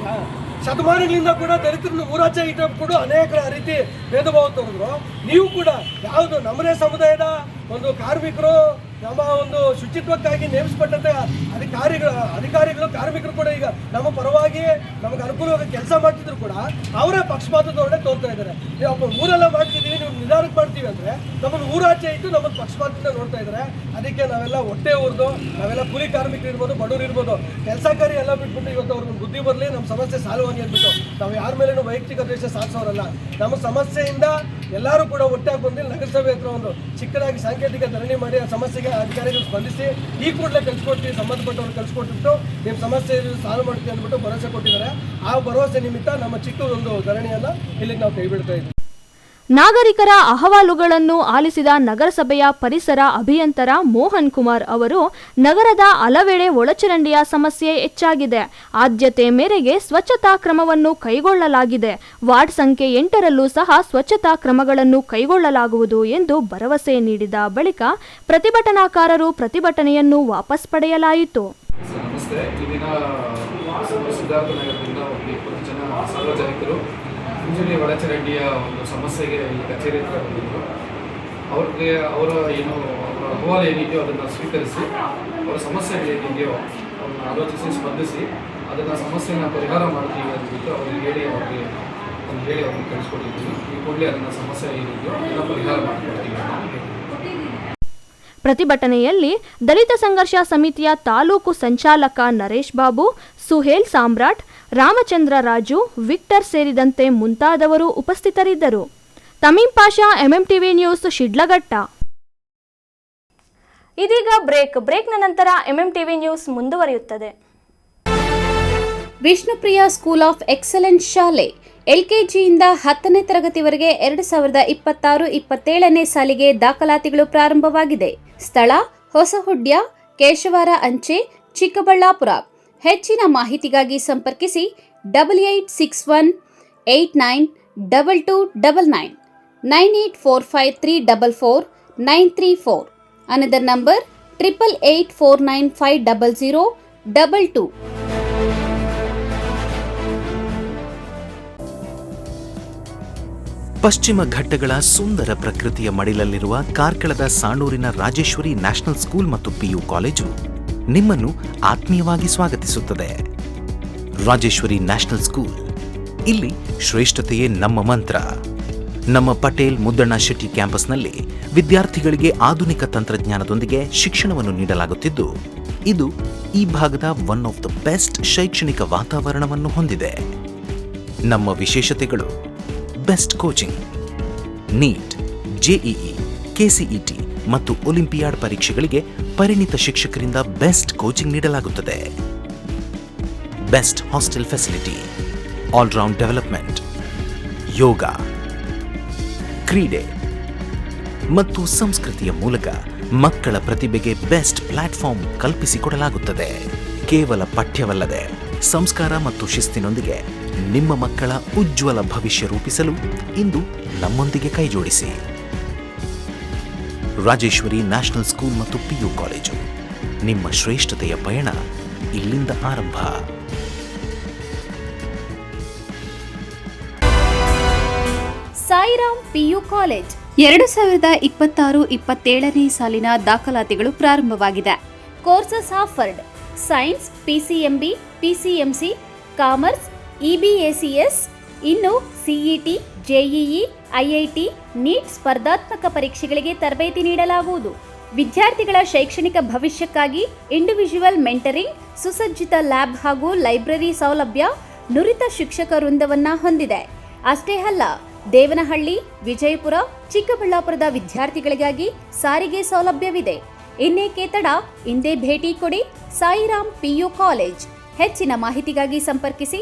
ಶತಮಾನಗಳಿಂದ ಕೂಡ ದಲಿತರನ್ನು ಊರಾಚೆ ಇಟ್ಟ ಕೂಡ ಅನೇಕ ರೀತಿ ಭೇದ ಭಾವ ತೋರಿದ್ರು. ನೀವು ಕೂಡ ಯಾವುದು ನಮ್ಮದೇ ಸಮುದಾಯದ ಒಂದು ಕಾರ್ಮಿಕರು, ನಮ್ಮ ಒಂದು ಶುಚಿತ್ವಕ್ಕಾಗಿ ನೇಮಿಸಲ್ಪಟ್ಟಂತೆ ಅಧಿಕಾರಿಗಳು ಕಾರ್ಮಿಕರು ಕೂಡ ಈಗ ನಮ್ಮ ಪರವಾಗಿ ನಮಗೆ ಅನುಕೂಲವಾಗಿ ಕೆಲಸ ಮಾಡ್ತಿದ್ರು ಕೂಡ ಅವರೇ ಪಕ್ಷಪಾತದೊಡನೆ ತೋರ್ತಾ ಇದ್ದಾರೆ. ನೀವು ಊರೆಲ್ಲ ಮಾಡ್ತಿದ್ದೀವಿ, ನೀವು ನಿಧಾನಕ್ಕೆ ಮಾಡ್ತೀವಿ ಅಂದರೆ ನಮ್ಮನ್ನು ಊರಾಚೆ ಇಟ್ಟು ನಮ್ಮನ್ನು ಪಕ್ಷಪಾತದಿಂದ ನೋಡ್ತಾ ಇದ್ದಾರೆ. ಅದಕ್ಕೆ ನಾವೆಲ್ಲ ಹೊಟ್ಟೆ ಉರಿದು, ನಾವೆಲ್ಲ ಕೂಲಿ ಕಾರ್ಮಿಕರು ಇರ್ಬೋದು, ಬಡವರು ಇರ್ಬೋದು, ಕೆಲಸ ಕಾರ್ಯ ಎಲ್ಲ ಬಿಟ್ಬಿಟ್ಟು ಇವತ್ತು ಅವ್ರಿಗೆ ಬುದ್ಧಿ ಬರಲಿ, ನಮ್ಮ ಸಮಸ್ಯೆ ಸಾಲುವಾಗಿ ಅಂದ್ಬಿಟ್ಟು ನಾವು ಯಾರ ಮೇಲೇನೂ ವೈಯಕ್ತಿಕ ದ್ವೇಷ ಸಾಧಿಸೋರಲ್ಲ. ನಮ್ಮ ಸಮಸ್ಯೆಯಿಂದ ಎಲ್ಲರೂ ಕೂಡ ಒಟ್ಟಾಗಿ ಬಂದು ನಗರಸಭೆ ಹತ್ರ ಒಂದು ಚಿಕ್ಕದಾಗಿ ಸಾಂಕೇತಿಕ ಧರಣಿ ಮಾಡಿ ಆ ಸಮಸ್ಯೆಗೆ ಅಧಿಕಾರಿಗಳು ಸ್ಪಂದಿಸಿ ಈ ಕೂಡಲೇ ಕಳಿಸ್ಕೊಡ್ತೀವಿ, ಸಂಬಂಧಪಟ್ಟವ್ರು ಕಳಿಸ್ಕೊಟ್ಬಿಟ್ಟು ನಿಮ್ಮ ಸಮಸ್ಯೆ ಸಾಲ್ವ್ ಮಾಡ್ತೀವಿ ಅಂದ್ಬಿಟ್ಟು ಭರವಸೆ ಕೊಟ್ಟಿದ್ದಾರೆ. ಆ ಭರವಸೆ ನಿಮಿತ್ತ ನಮ್ಮ ಚಿಕ್ಕದೊಂದು ಧರಣಿಯನ್ನು ಇಲ್ಲಿಗೆ ನಾವು ಕೈ ಬಿಡ್ತಾ ಇದ್ದೀವಿ. ನಾಗರಿಕರ ಅಹವಾಲುಗಳನ್ನು ಆಲಿಸಿದ ನಗರಸಭೆಯ ಪರಿಸರ ಅಭಿಯಂತರ ಮೋಹನ್ ಕುಮಾರ್ ಅವರು ನಗರದ ಹಲವೆಡೆ ಒಳಚರಂಡಿಯ ಸಮಸ್ಯೆ ಹೆಚ್ಚಾಗಿದೆ. ಆದ್ಯತೆ ಮೇರೆಗೆ ಸ್ವಚ್ಛತಾ ಕ್ರಮವನ್ನು ಕೈಗೊಳ್ಳಲಾಗಿದೆ. ವಾರ್ಡ್ ಸಂಖ್ಯೆ 8ರಲ್ಲೂ ಸಹ ಸ್ವಚ್ಛತಾ ಕ್ರಮಗಳನ್ನು ಕೈಗೊಳ್ಳಲಾಗುವುದು ಎಂದು ಭರವಸೆ ನೀಡಿದ ಬಳಿಕ ಪ್ರತಿಭಟನಾಕಾರರು ಪ್ರತಿಭಟನೆಯನ್ನು ವಾಪಸ್ ಪಡೆಯಲಾಯಿತು. ನಮಸ್ತೆ. ಈ ದಿನ ಸಿದ್ಧಾರ್ಥ ನಗರದಿಂದ ಒಂದು 20 ಜನ ಸಾರ್ವಜನಿಕರು ಮುಂಜಾನೆ ಒಳಚರಂಡಿಯ ಒಂದು ಸಮಸ್ಯೆಗೆ ಈ ಕಚೇರಿ ಹತ್ರ ಬಂದಿದ್ದರು. ಅವ್ರಿಗೆ ಅವರ ಅಹವಾಲು ಏನಿದೆಯೋ ಅದನ್ನು ಸ್ವೀಕರಿಸಿ, ಅವರ ಸಮಸ್ಯೆಗಳೇನಿದೆಯೋ ಅವ್ರನ್ನ ಆಲೋಚಿಸಿ ಸ್ಪಂದಿಸಿ ಅದನ್ನು ಸಮಸ್ಯೆನ ಪರಿಹಾರ ಮಾಡ್ತೀವಿ ಅಂದ್ಬಿಟ್ಟು ಅವ್ರಿಗೆ ಹೇಳಿ ಅವ್ರಿಗೆ ಕಳಿಸ್ಕೊಟ್ಟಿದ್ದೀವಿ. ಈ ಕೂಡಲೇ ಅದನ್ನು ಸಮಸ್ಯೆ ಏನಿದೆಯೋ ಅದನ್ನು ಪರಿಹಾರ ಮಾಡಿಕೊಡ್ತೀವಿ ಅಂತ. ಪ್ರತಿಭಟನೆಯಲ್ಲಿ ದಲಿತ ಸಂಘರ್ಷ ಸಮಿತಿಯ ತಾಲೂಕು ಸಂಚಾಲಕ ನರೇಶ್ ಬಾಬು, ಸುಹೇಲ್ ಸಾಮ್ರಾಟ್, ರಾಮಚಂದ್ರ ರಾಜು, ವಿಕ್ಟರ್ ಸೇರಿದಂತೆ ಮುಂತಾದವರು ಉಪಸ್ಥಿತರಿದ್ದರು. ತಮೀಂ ಪಾಷಾ, MMTV ನ್ಯೂಸ್, ಶಿಡ್ಲಘಟ್ಟ. ಇದೀಗ ಬ್ರೇಕ್ನ ನಂತರ MMTV ನ್ಯೂಸ್ ಮುಂದುವರಿಯುತ್ತದೆ. ವಿಷ್ಣುಪ್ರಿಯ ಸ್ಕೂಲ್ ಆಫ್ ಎಕ್ಸಲೆನ್ಸ್ ಶಾಲೆ LKGಯಿಂದ 10ನೇ ತರಗತಿವರೆಗೆ 2026-27ನೇ ಸಾಲಿಗೆ ದಾಖಲಾತಿಗಳು ಪ್ರಾರಂಭವಾಗಿದೆ. ಸ್ಥಳ ಹೊಸಹುಡ್ಯ, ಕೇಶವಾರ ಅಂಚೆ, ಚಿಕ್ಕಬಳ್ಳಾಪುರ. ಹೆಚ್ಚಿನ ಮಾಹಿತಿಗಾಗಿ ಸಂಪರ್ಕಿಸಿ 8861892299 9845344934. Another number 8884950022. ಪಶ್ಚಿಮ ಘಟ್ಟಗಳ ಸುಂದರ ಪ್ರಕೃತಿಯ ಮಡಿಲಲ್ಲಿರುವ ಕಾರ್ಕಳದ ಸಾಣೂರಿನ ರಾಜೇಶ್ವರಿ ನ್ಯಾಷನಲ್ ಸ್ಕೂಲ್ ಮತ್ತು PU ಕಾಲೇಜು ನಿಮ್ಮನ್ನು ಆತ್ಮೀಯವಾಗಿ ಸ್ವಾಗತಿಸುತ್ತದೆ. ರಾಜೇಶ್ವರಿ ನ್ಯಾಷನಲ್ ಸ್ಕೂಲ್, ಇಲ್ಲಿ ಶ್ರೇಷ್ಠತೆಯೇ ನಮ್ಮ ಮಂತ್ರ. ನಮ್ಮ ಪಟೇಲ್ ಮುದ್ದಣ್ಣ ಶೆಟ್ಟಿ ಕ್ಯಾಂಪಸ್ನಲ್ಲಿ ವಿದ್ಯಾರ್ಥಿಗಳಿಗೆ ಆಧುನಿಕ ತಂತ್ರಜ್ಞಾನದೊಂದಿಗೆ ಶಿಕ್ಷಣವನ್ನು ನೀಡಲಾಗುತ್ತಿದ್ದು, ಇದು ಈ ಭಾಗದ ಒನ್ ಆಫ್ ದ ಬೆಸ್ಟ್ ಶೈಕ್ಷಣಿಕ ವಾತಾವರಣವನ್ನು ಹೊಂದಿದೆ. ನಮ್ಮ ವಿಶೇಷತೆಗಳು: best coaching, NEET, JEE, KCET ಮತ್ತು ಒಲಿಂಪಿಯಾಡ್ ಪರೀಕ್ಷೆಗಳಿಗೆ ಪರಿಣಿತ ಶಿಕ್ಷಕರಿಂದ ಬೆಸ್ಟ್ ಕೋಚಿಂಗ್ ನೀಡಲಾಗುತ್ತದೆ. Best hostel facility, all round development, yoga, ಕ್ರೀಡೆ ಮತ್ತು ಸಂಸ್ಕೃತಿಯ ಮೂಲಕ ಮಕ್ಕಳ ಪ್ರತಿಭೆಗೆ ಬೆಸ್ಟ್ ಪ್ಲಾಟ್ಫಾರ್ಮ್ ಕಲ್ಪಿಸಿಕೊಡಲಾಗುತ್ತದೆ. ಕೇವಲ ಪಠ್ಯವಲ್ಲದೆ ಸಂಸ್ಕಾರ ಮತ್ತು ಶಿಸ್ತಿನೊಂದಿಗೆ ನಿಮ್ಮ ಮಕ್ಕಳ ಉಜ್ವಲ ಭವಿಷ್ಯ ರೂಪಿಸಲು ಇಂದು ನಮ್ಮೊಂದಿಗೆ ಕೈಜೋಡಿಸಿ. ರಾಜೇಶ್ವರಿ ನ್ಯಾಷನಲ್ ಸ್ಕೂಲ್ ಮತ್ತು PU ಕಾಲೇಜು, ನಿಮ್ಮ ಶ್ರೇಷ್ಠತೆಯ ಪಯಣ ಇಲ್ಲಿಂದ ಆರಂಭ. ಸಾಯಿರಾಮ್ ಪಿಯು ಕಾಲೇಜ್ 2026-27ನೇ ಸಾಲಿನ ದಾಖಲಾತಿಗಳು ಪ್ರಾರಂಭವಾಗಿದೆ. Courses offered: science, PCMB, PCMC, commerce, EBACS, ಇನ್ನು ಸಿಇಟಿ, ಜೆಇಇ, ಐಐಟಿ, ನೀಟ್ ಸ್ಪರ್ಧಾತ್ಮಕ ಪರೀಕ್ಷೆಗಳಿಗೆ ತರಬೇತಿ ನೀಡಲಾಗುವುದು. ವಿದ್ಯಾರ್ಥಿಗಳ ಶೈಕ್ಷಣಿಕ ಭವಿಷ್ಯಕ್ಕಾಗಿ ಇಂಡಿವಿಜುವಲ್ ಮೆಂಟರಿಂಗ್, ಸುಸಜ್ಜಿತ ಲ್ಯಾಬ್ ಹಾಗೂ ಲೈಬ್ರರಿ ಸೌಲಭ್ಯ, ನುರಿತ ಶಿಕ್ಷಕ ವೃಂದವನ್ನ ಹೊಂದಿದೆ. ಅಷ್ಟೇ ಅಲ್ಲ, ದೇವನಹಳ್ಳಿ, ವಿಜಯಪುರ, ಚಿಕ್ಕಬಳ್ಳಾಪುರದ ವಿದ್ಯಾರ್ಥಿಗಳಿಗಾಗಿ ಸಾರಿಗೆ ಸೌಲಭ್ಯವಿದೆ. ಇನ್ನೇಕೆ ತಡ, ಇಂದೇ ಭೇಟಿ ಕೊಡಿ ಸಾಯಿರಾಮ್ ಪಿಯು ಕಾಲೇಜ್. ಹೆಚ್ಚಿನ ಮಾಹಿತಿಗಾಗಿ ಸಂಪರ್ಕಿಸಿ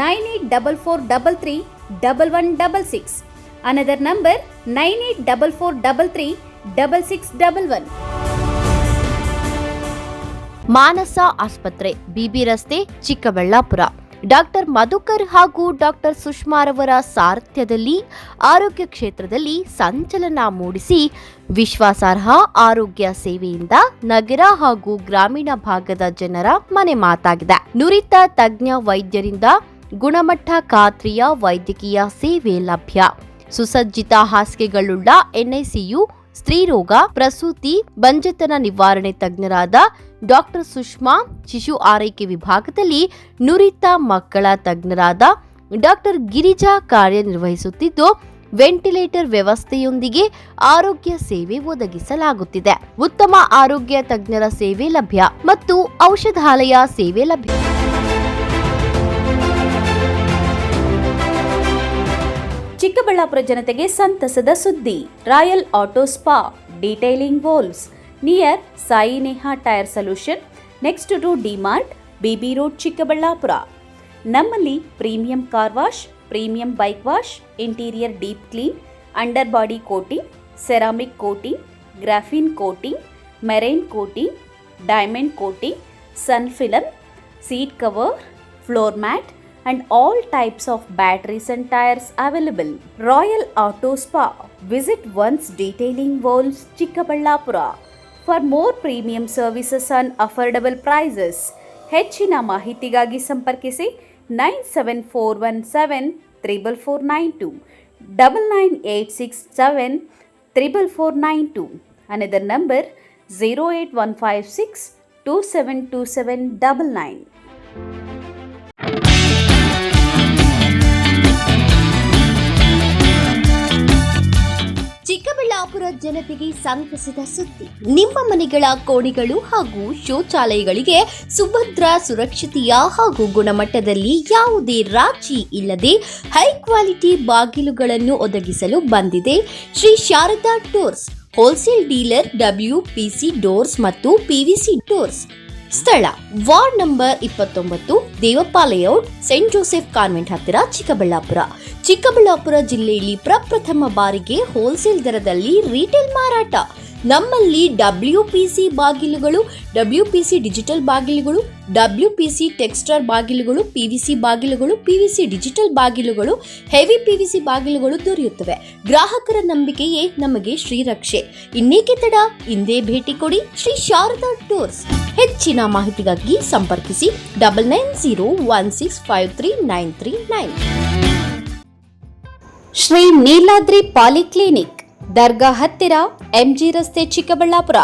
9844331166. Another number 9844336611. ಮಾನಸ ಆಸ್ಪತ್ರೆ, ಬಿಬಿ ರಸ್ತೆ, ಚಿಕ್ಕಬಳ್ಳಾಪುರ. ಡಾಕ್ಟರ್ ಮಧುಕರ್ ಹಾಗೂ ಡಾಕ್ಟರ್ ಸುಷ್ಮಾರವರ ಸಾರಥ್ಯದಲ್ಲಿ ಆರೋಗ್ಯ ಕ್ಷೇತ್ರದಲ್ಲಿ ಸಂಚಲನ ಮೂಡಿಸಿ ವಿಶ್ವಾಸಾರ್ಹ ಆರೋಗ್ಯ ಸೇವೆಯಿಂದ ನಗರ ಹಾಗೂ ಗ್ರಾಮೀಣ ಭಾಗದ ಜನರ ಮನೆ ಮಾತಾಗಿದೆ. ನುರಿತ ತಜ್ಞ ವೈದ್ಯರಿಂದ ಗುಣಮಟ್ಟ ಖಾತ್ರಿಯ ವೈದ್ಯಕೀಯ ಸೇವೆ ಲಭ್ಯ. ಸುಸಜ್ಜಿತ ಹಾಸಿಗೆಗಳುಳ್ಳ ಎನ್ಐಸಿಯು, ಸ್ತ್ರೀರೋಗ, ಪ್ರಸೂತಿ, ಬಂಜೆತನ ನಿವಾರಣೆ ತಜ್ಞರಾದ ಡಾಕ್ಟರ್ ಸುಷ್ಮಾ, ಶಿಶು ಆರೈಕೆ ವಿಭಾಗದಲ್ಲಿ ನುರಿತ ಮಕ್ಕಳ ತಜ್ಞರಾದ ಡಾಕ್ಟರ್ ಗಿರಿಜಾ ಕಾರ್ಯನಿರ್ವಹಿಸುತ್ತಿದ್ದು, ವೆಂಟಿಲೇಟರ್ ವ್ಯವಸ್ಥೆಯೊಂದಿಗೆ ಆರೋಗ್ಯ ಸೇವೆ ಒದಗಿಸಲಾಗುತ್ತಿದೆ. ಉತ್ತಮ ಆರೋಗ್ಯ ತಜ್ಞರ ಸೇವೆ ಲಭ್ಯ ಮತ್ತು ಔಷಧಾಲಯ ಸೇವೆ ಲಭ್ಯ. ಚಿಕ್ಕಬಳ್ಳಾಪುರ ಜನತೆಗೆ ಸಂತಸದ ಸುದ್ದಿ. Royal auto spa, detailing walls near Sai Neha tyre solution, next to DMart, BB road, Chikkaballapur. ನಮ್ಮಲ್ಲಿ premium car wash, premium bike wash, interior deep clean, under body coating, ceramic coating, graphene coating, marine coating, diamond coating, sun film, seat cover, floor mat and all types of batteries and tires available. Royal Auto Spa. Visit once Detailing Walls, Chikkaballapura. For more premium services and affordable prices. ಹೆಚ್ಚಿನ ಮಾಹಿತಿಗಾಗಿ ಸಂಪರ್ಕಿಸಿ 9741734492 9986744492. Another number 08156272799. Chikkaballapur ಜನತೆಗೆ ಸಂತಸದ ಸುದ್ದಿ. ನಿಮ್ಮ ಮನೆಗಳ ಕೋಣೆಗಳು ಹಾಗೂ ಶೌಚಾಲಯಗಳಿಗೆ ಸುಭದ್ರ, ಸುರಕ್ಷತೆಯ ಹಾಗೂ ಗುಣಮಟ್ಟದಲ್ಲಿ ಯಾವುದೇ ರಾಜಿ ಇಲ್ಲದೆ ಹೈ ಕ್ವಾಲಿಟಿ ಬಾಗಿಲುಗಳನ್ನು ಒದಗಿಸಲು ಬಂದಿದೆ Shri Sharada doors, wholesale dealer, WPC doors ಮತ್ತು PVC ಡೋರ್ಸ್. ಸ್ಥಳ: ward number 29, Devappa layout, Saint Joseph convent ಹತ್ತಿರ, ಚಿಕ್ಕಬಳ್ಳಾಪುರ. ಚಿಕ್ಕಬಳ್ಳಾಪುರ ಜಿಲ್ಲೆಯಲ್ಲಿ ಪ್ರಪ್ರಥಮ ಬಾರಿಗೆ ಹೋಲ್ಸೇಲ್ ದರದಲ್ಲಿ ರಿಟೇಲ್ ಮಾರಾಟ. ನಮ್ಮಲ್ಲಿ WPC ಬಾಗಿಲುಗಳು, WPC ಡಿಜಿಟಲ್ ಬಾಗಿಲುಗಳು, WPC ಟೆಕ್ಸ್ಚರ್ ಬಾಗಿಲುಗಳು, PVC ಬಾಗಿಲುಗಳು, PVC ಡಿಜಿಟಲ್ ಬಾಗಿಲುಗಳು, ಹೆವಿ PVC ಬಾಗಿಲುಗಳು ದೊರೆಯುತ್ತವೆ. ಗ್ರಾಹಕರ ನಂಬಿಕೆಯೇ ನಮಗೆ ಶ್ರೀರಕ್ಷೆ. ಇನ್ನೇಕೆ ತಡ, ಇಂದೇ ಭೇಟಿ ಕೊಡಿ ಶ್ರೀ ಶಾರದಾ ಡೋರ್ಸ್. ಹೆಚ್ಚಿನ ಮಾಹಿತಿಗಾಗಿ ಸಂಪರ್ಕಿಸಿ 9901653939. ಶ್ರೀ ನೀಲಾದ್ರಿ ಪಾಲಿಕ್ಲಿನಿಕ್, ದರ್ಗಾ ಹತ್ತಿರ, MG ರಸ್ತೆ, ಚಿಕ್ಕಬಳ್ಳಾಪುರ.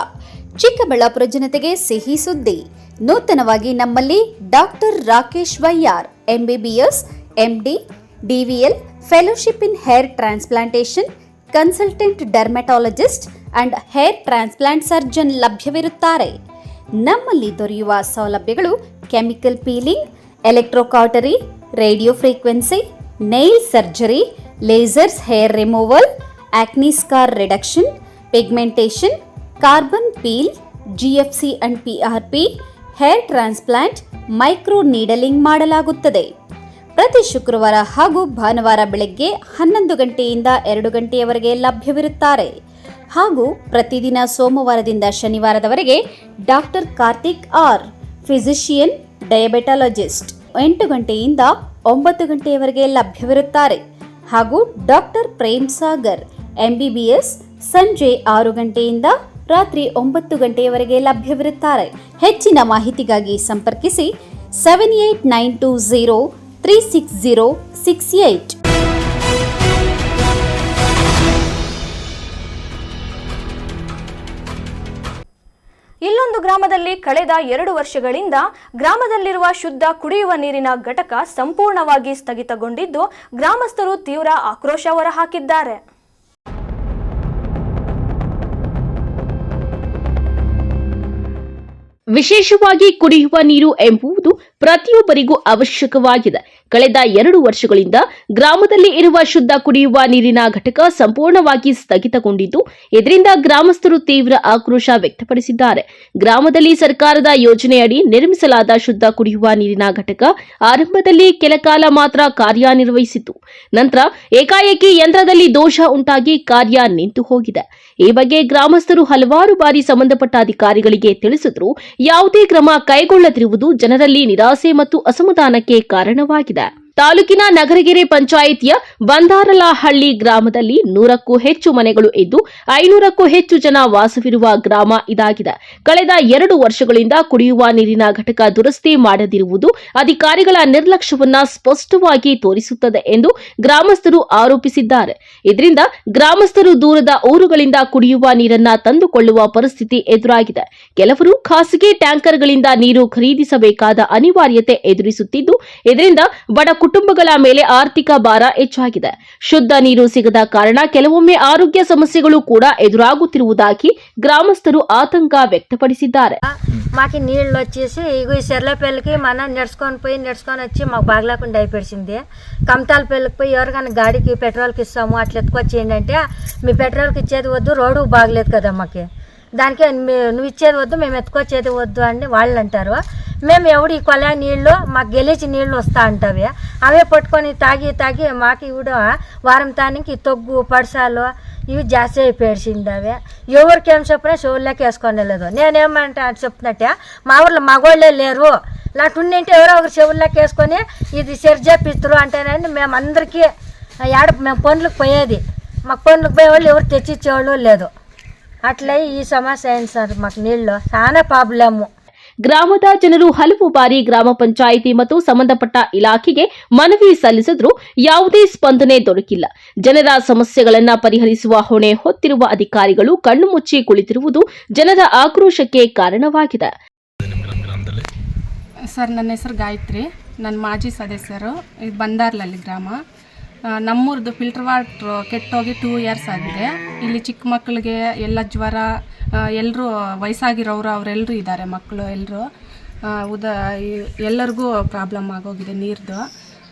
ಚಿಕ್ಕಬಳ್ಳಾಪುರ ಜನತೆಗೆ ಸಿಹಿ ಸುದ್ದಿ. ನೂತನವಾಗಿ ನಮ್ಮಲ್ಲಿ doctor Rakesh Vaiyar, MBBS, MD, DVL, fellowship in hair transplantation, consultant dermatologist and hair transplant surgeon ಲಭ್ಯವಿರುತ್ತಾರೆ. ನಮ್ಮಲ್ಲಿ ದೊರೆಯುವ ಸೌಲಭ್ಯಗಳು: chemical peeling, electrocautery, radio frequency, nail surgery, lasers hair removal, acne scar reduction, pigmentation, carbon peel, GFC and PRP, hair transplant, micro needling ಮಾಡಲಾಗುತ್ತದೆ. ಪ್ರತಿ ಶುಕ್ರವಾರ ಹಾಗೂ ಭಾನುವಾರ ಬೆಳಗ್ಗೆ 11 ಗಂಟೆಯಿಂದ 2 ಗಂಟೆಯವರೆಗೆ ಲಭ್ಯವಿರುತ್ತಾರೆ. ಹಾಗೂ ಪ್ರತಿದಿನ ಸೋಮವಾರದಿಂದ ಶನಿವಾರದವರೆಗೆ ಡಾಕ್ಟರ್ ಕಾರ್ತಿಕ್ ಆರ್, ಫಿಸಿಷಿಯನ್, ಡಯಾಬೆಟಾಲಜಿಸ್ಟ್ 8 ಗಂಟೆಯಿಂದ 9 ಗಂಟೆಯವರೆಗೆ ಲಭ್ಯವಿರುತ್ತಾರೆ. ಹಾಗೂ ಡಾಕ್ಟರ್ ಪ್ರೇಮ್ ಸಾಗರ್, MBBS, ಸಂಜೆ 6 ಗಂಟೆಯಿಂದ ರಾತ್ರಿ 9 ಗಂಟೆಯವರೆಗೆ ಲಭ್ಯವಿರುತ್ತಾರೆ. ಹೆಚ್ಚಿನ ಮಾಹಿತಿಗಾಗಿ ಸಂಪರ್ಕಿಸಿ 7892036068. ಗ್ರಾಮದಲ್ಲಿ ಕಳೆದ 2 ವರ್ಷಗಳಿಂದ ಗ್ರಾಮದಲ್ಲಿರುವ ಶುದ್ಧ ಕುಡಿಯುವ ನೀರಿನ ಘಟಕ ಸಂಪೂರ್ಣವಾಗಿ ಸ್ಥಗಿತಗೊಂಡಿದ್ದು ಗ್ರಾಮಸ್ಥರು ತೀವ್ರ ಆಕ್ರೋಶ ಹೊರಹಾಕಿದ್ದಾರೆ. ವಿಶೇಷವಾಗಿ ಕುಡಿಯುವ ನೀರು ಎಂಬುದು ಪ್ರತಿಯೊಬ್ಬರಿಗೂ ಅವಶ್ಯಕವಾಗಿದೆ. ಕಳೆದ 2 ವರ್ಷಗಳಿಂದ ಗ್ರಾಮದಲ್ಲಿ ಇರುವ ಶುದ್ಧ ಕುಡಿಯುವ ನೀರಿನ ಘಟಕ ಸಂಪೂರ್ಣವಾಗಿ ಸ್ಥಗಿತಗೊಂಡಿದ್ದು ಇದರಿಂದ ಗ್ರಾಮಸ್ಥರು ತೀವ್ರ ಆಕ್ರೋಶ ವ್ಯಕ್ತಪಡಿಸಿದ್ದಾರೆ. ಗ್ರಾಮದಲ್ಲಿ ಸರ್ಕಾರದ ಯೋಜನೆಯಡಿ ನಿರ್ಮಿಸಲಾದ ಶುದ್ಧ ಕುಡಿಯುವ ನೀರಿನ ಘಟಕ ಆರಂಭದಲ್ಲಿ ಕೆಲಕಾಲ ಮಾತ್ರ ಕಾರ್ಯನಿರ್ವಹಿಸಿತು. ನಂತರ ಏಕಾಏಕಿ ಯಂತ್ರದಲ್ಲಿ ದೋಷ ಉಂಟಾಗಿ ಕಾರ್ಯ ನಿಂತು ಹೋಗಿದೆ. ಈ ಬಗ್ಗೆ ಗ್ರಾಮಸ್ಥರು ಹಲವಾರು ಬಾರಿ ಸಂಬಂಧಪಟ್ಟ ಅಧಿಕಾರಿಗಳಿಗೆ ತಿಳಿಸಿದರೂ ಯಾವುದೇ ಕ್ರಮ ಕೈಗೊಳ್ಳದಿರುವುದು ಜನರಲ್ಲಿ ನಿರಾಸೆ ಮತ್ತು ಅಸಮಾಧಾನಕ್ಕೆ ಕಾರಣವಾಗಿದೆ. ತಾಲೂಕಿನ ನಗರಗೆರೆ ಪಂಚಾಯಿತಿಯ ಬಂದಾರಲಹಳ್ಳಿ ಗ್ರಾಮದಲ್ಲಿ 100ಕ್ಕೂ ಹೆಚ್ಚು ಮನೆಗಳು ಇದ್ದು 500ಕ್ಕೂ ಹೆಚ್ಚು ಜನ ವಾಸವಿರುವ ಗ್ರಾಮ ಇದಾಗಿದೆ. ಕಳೆದ 2 ವರ್ಷಗಳಿಂದ ಕುಡಿಯುವ ನೀರಿನ ಘಟಕ ದುರಸ್ತಿ ಮಾಡದಿರುವುದು ಅಧಿಕಾರಿಗಳ ನಿರ್ಲಕ್ಷ್ಯವನ್ನ ಸ್ಪಷ್ಟವಾಗಿ ತೋರಿಸುತ್ತದೆ ಎಂದು ಗ್ರಾಮಸ್ಥರು ಆರೋಪಿಸಿದ್ದಾರೆ. ಇದರಿಂದ ಗ್ರಾಮಸ್ಥರು ದೂರದ ಊರುಗಳಿಂದ ಕುಡಿಯುವ ನೀರನ್ನ ತಂದುಕೊಳ್ಳುವ ಪರಿಸ್ಥಿತಿ ಎದುರಾಗಿದೆ. ಕೆಲವರು ಖಾಸಗಿ ಟ್ಯಾಂಕರ್ಗಳಿಂದ ನೀರು ಖರೀದಿಸಬೇಕಾದ ಅನಿವಾರ್ಯತೆ ಎದುರಿಸುತ್ತಿದ್ದು ಇದರಿಂದ ಬಡ ಕುಟುಂಬಗಳ ಮೇಲೆ ಆರ್ಥಿಕ ಭಾರ ಹೆಚ್ಚಾಗಿದೆ. ಶುದ್ಧ ನೀರು ಸಿಗದ ಕಾರಣ ಕೆಲವೊಮ್ಮೆ ಆರೋಗ್ಯ ಸಮಸ್ಯೆಗಳು ಕೂಡ ఎదురాగుతిరుವುದಾಗಿ గ్రామస్తులు ఆతంక వ్యక్తపడిಸಿದ್ದಾರೆ. మాకు నీళ్ళు వచ్చేసి ఇగో ఈ సెర్లపల్లికి మన నడుచుకొని వచ్చి మాకు బాగలేకుండా అయిపోయింది. కమతాలపల్లికి పోయి ఎవరికైనా గాడికి పెట్రోల్కి ఇస్తాము అట్లా ఎత్తుకొచ్చేయండి అంటే మీ పెట్రోల్కి ఇచ్చేది వద్దు, రోడ్డు బాగలేదు కదా మాకు, దానికి నువ్వు ఇచ్చేది వద్దు మేము ఎత్తుకొచ్చేది వద్దు అని వాళ్ళు అంటారు. మేము ఎవడు ఈ కొల నీళ్ళు మాకు గెలిచి నీళ్ళు వస్తా అంటవి అవే పట్టుకొని తాగి మాకు ఇవిడ వారం తానికి తొగ్గు పడసాలు ఇవి జాస్తి అయిపోయింది. అవి ఎవరికేం చెప్పినా చెవుల్లోకి వేసుకొని లేదు. నేనేమంటే చెప్తున్నట్టే మా ఊర్లో మగోళ్ళే లేరు, లాంటి ఎవరో ఒకరు చెవుల్లోకి వేసుకొని ఇది సరిచేపిస్తారు అంటేనండి మేము అందరికీ మేము పనులకు పోయేది. మాకు పనులకు పోయేవాళ్ళు ఎవరు తెచ్చిచ్చేవాళ్ళు లేదు. అట్లా ఈ సమస్య అయింది సార్, మాకు నీళ్ళు చాలా ప్రాబ్లము. ಗ್ರಾಮದ ಜನರು ಹಲವು ಬಾರಿ ಗ್ರಾಮ ಪಂಚಾಯಿತಿ ಮತ್ತು ಸಂಬಂಧಪಟ್ಟ ಇಲಾಖೆಗೆ ಮನವಿ ಸಲ್ಲಿಸಿದ್ರೂ ಯಾವುದೇ ಸ್ಪಂದನೆ ದೊರಕಿಲ್ಲ. ಜನರ ಸಮಸ್ಯೆಗಳನ್ನು ಪರಿಹರಿಸುವ ಹೊಣೆ ಹೊತ್ತಿರುವ ಅಧಿಕಾರಿಗಳು ಕಣ್ಣು ಮುಚ್ಚಿ ಕುಳಿತಿರುವುದು ಜನರ ಆಕ್ರೋಶಕ್ಕೆ ಕಾರಣವಾಗಿದೆ. ಸರ್, ನನ್ನ ಹೆಸರು ಗಾಯತ್ರಿ, ನನ್ನ ಮಾಜಿ ಸದಸ್ಯರು. ಇದು ಬಂದಾರ್ಲಲ್ಲಿ ಗ್ರಾಮ. ನಮ್ಮೂರದು ಫಿಲ್ಟರ್ ವಾಟ್ರ್ ಕೆಟ್ಟೋಗಿ 2 ಇಯರ್ಸ್ ಆಗಿದೆ. ಇಲ್ಲಿ ಚಿಕ್ಕ ಮಕ್ಕಳಿಗೆ ಎಲ್ಲ ಜ್ವರ, ಎಲ್ಲರೂ ವಯಸ್ಸಾಗಿರೋರು ಅವರೆಲ್ಲರೂ ಇದ್ದಾರೆ, ಮಕ್ಕಳು ಎಲ್ಲರೂ ಎಲ್ಲರಿಗೂ ಪ್ರಾಬ್ಲಮ್ ಆಗೋಗಿದೆ ನೀರ್ದು.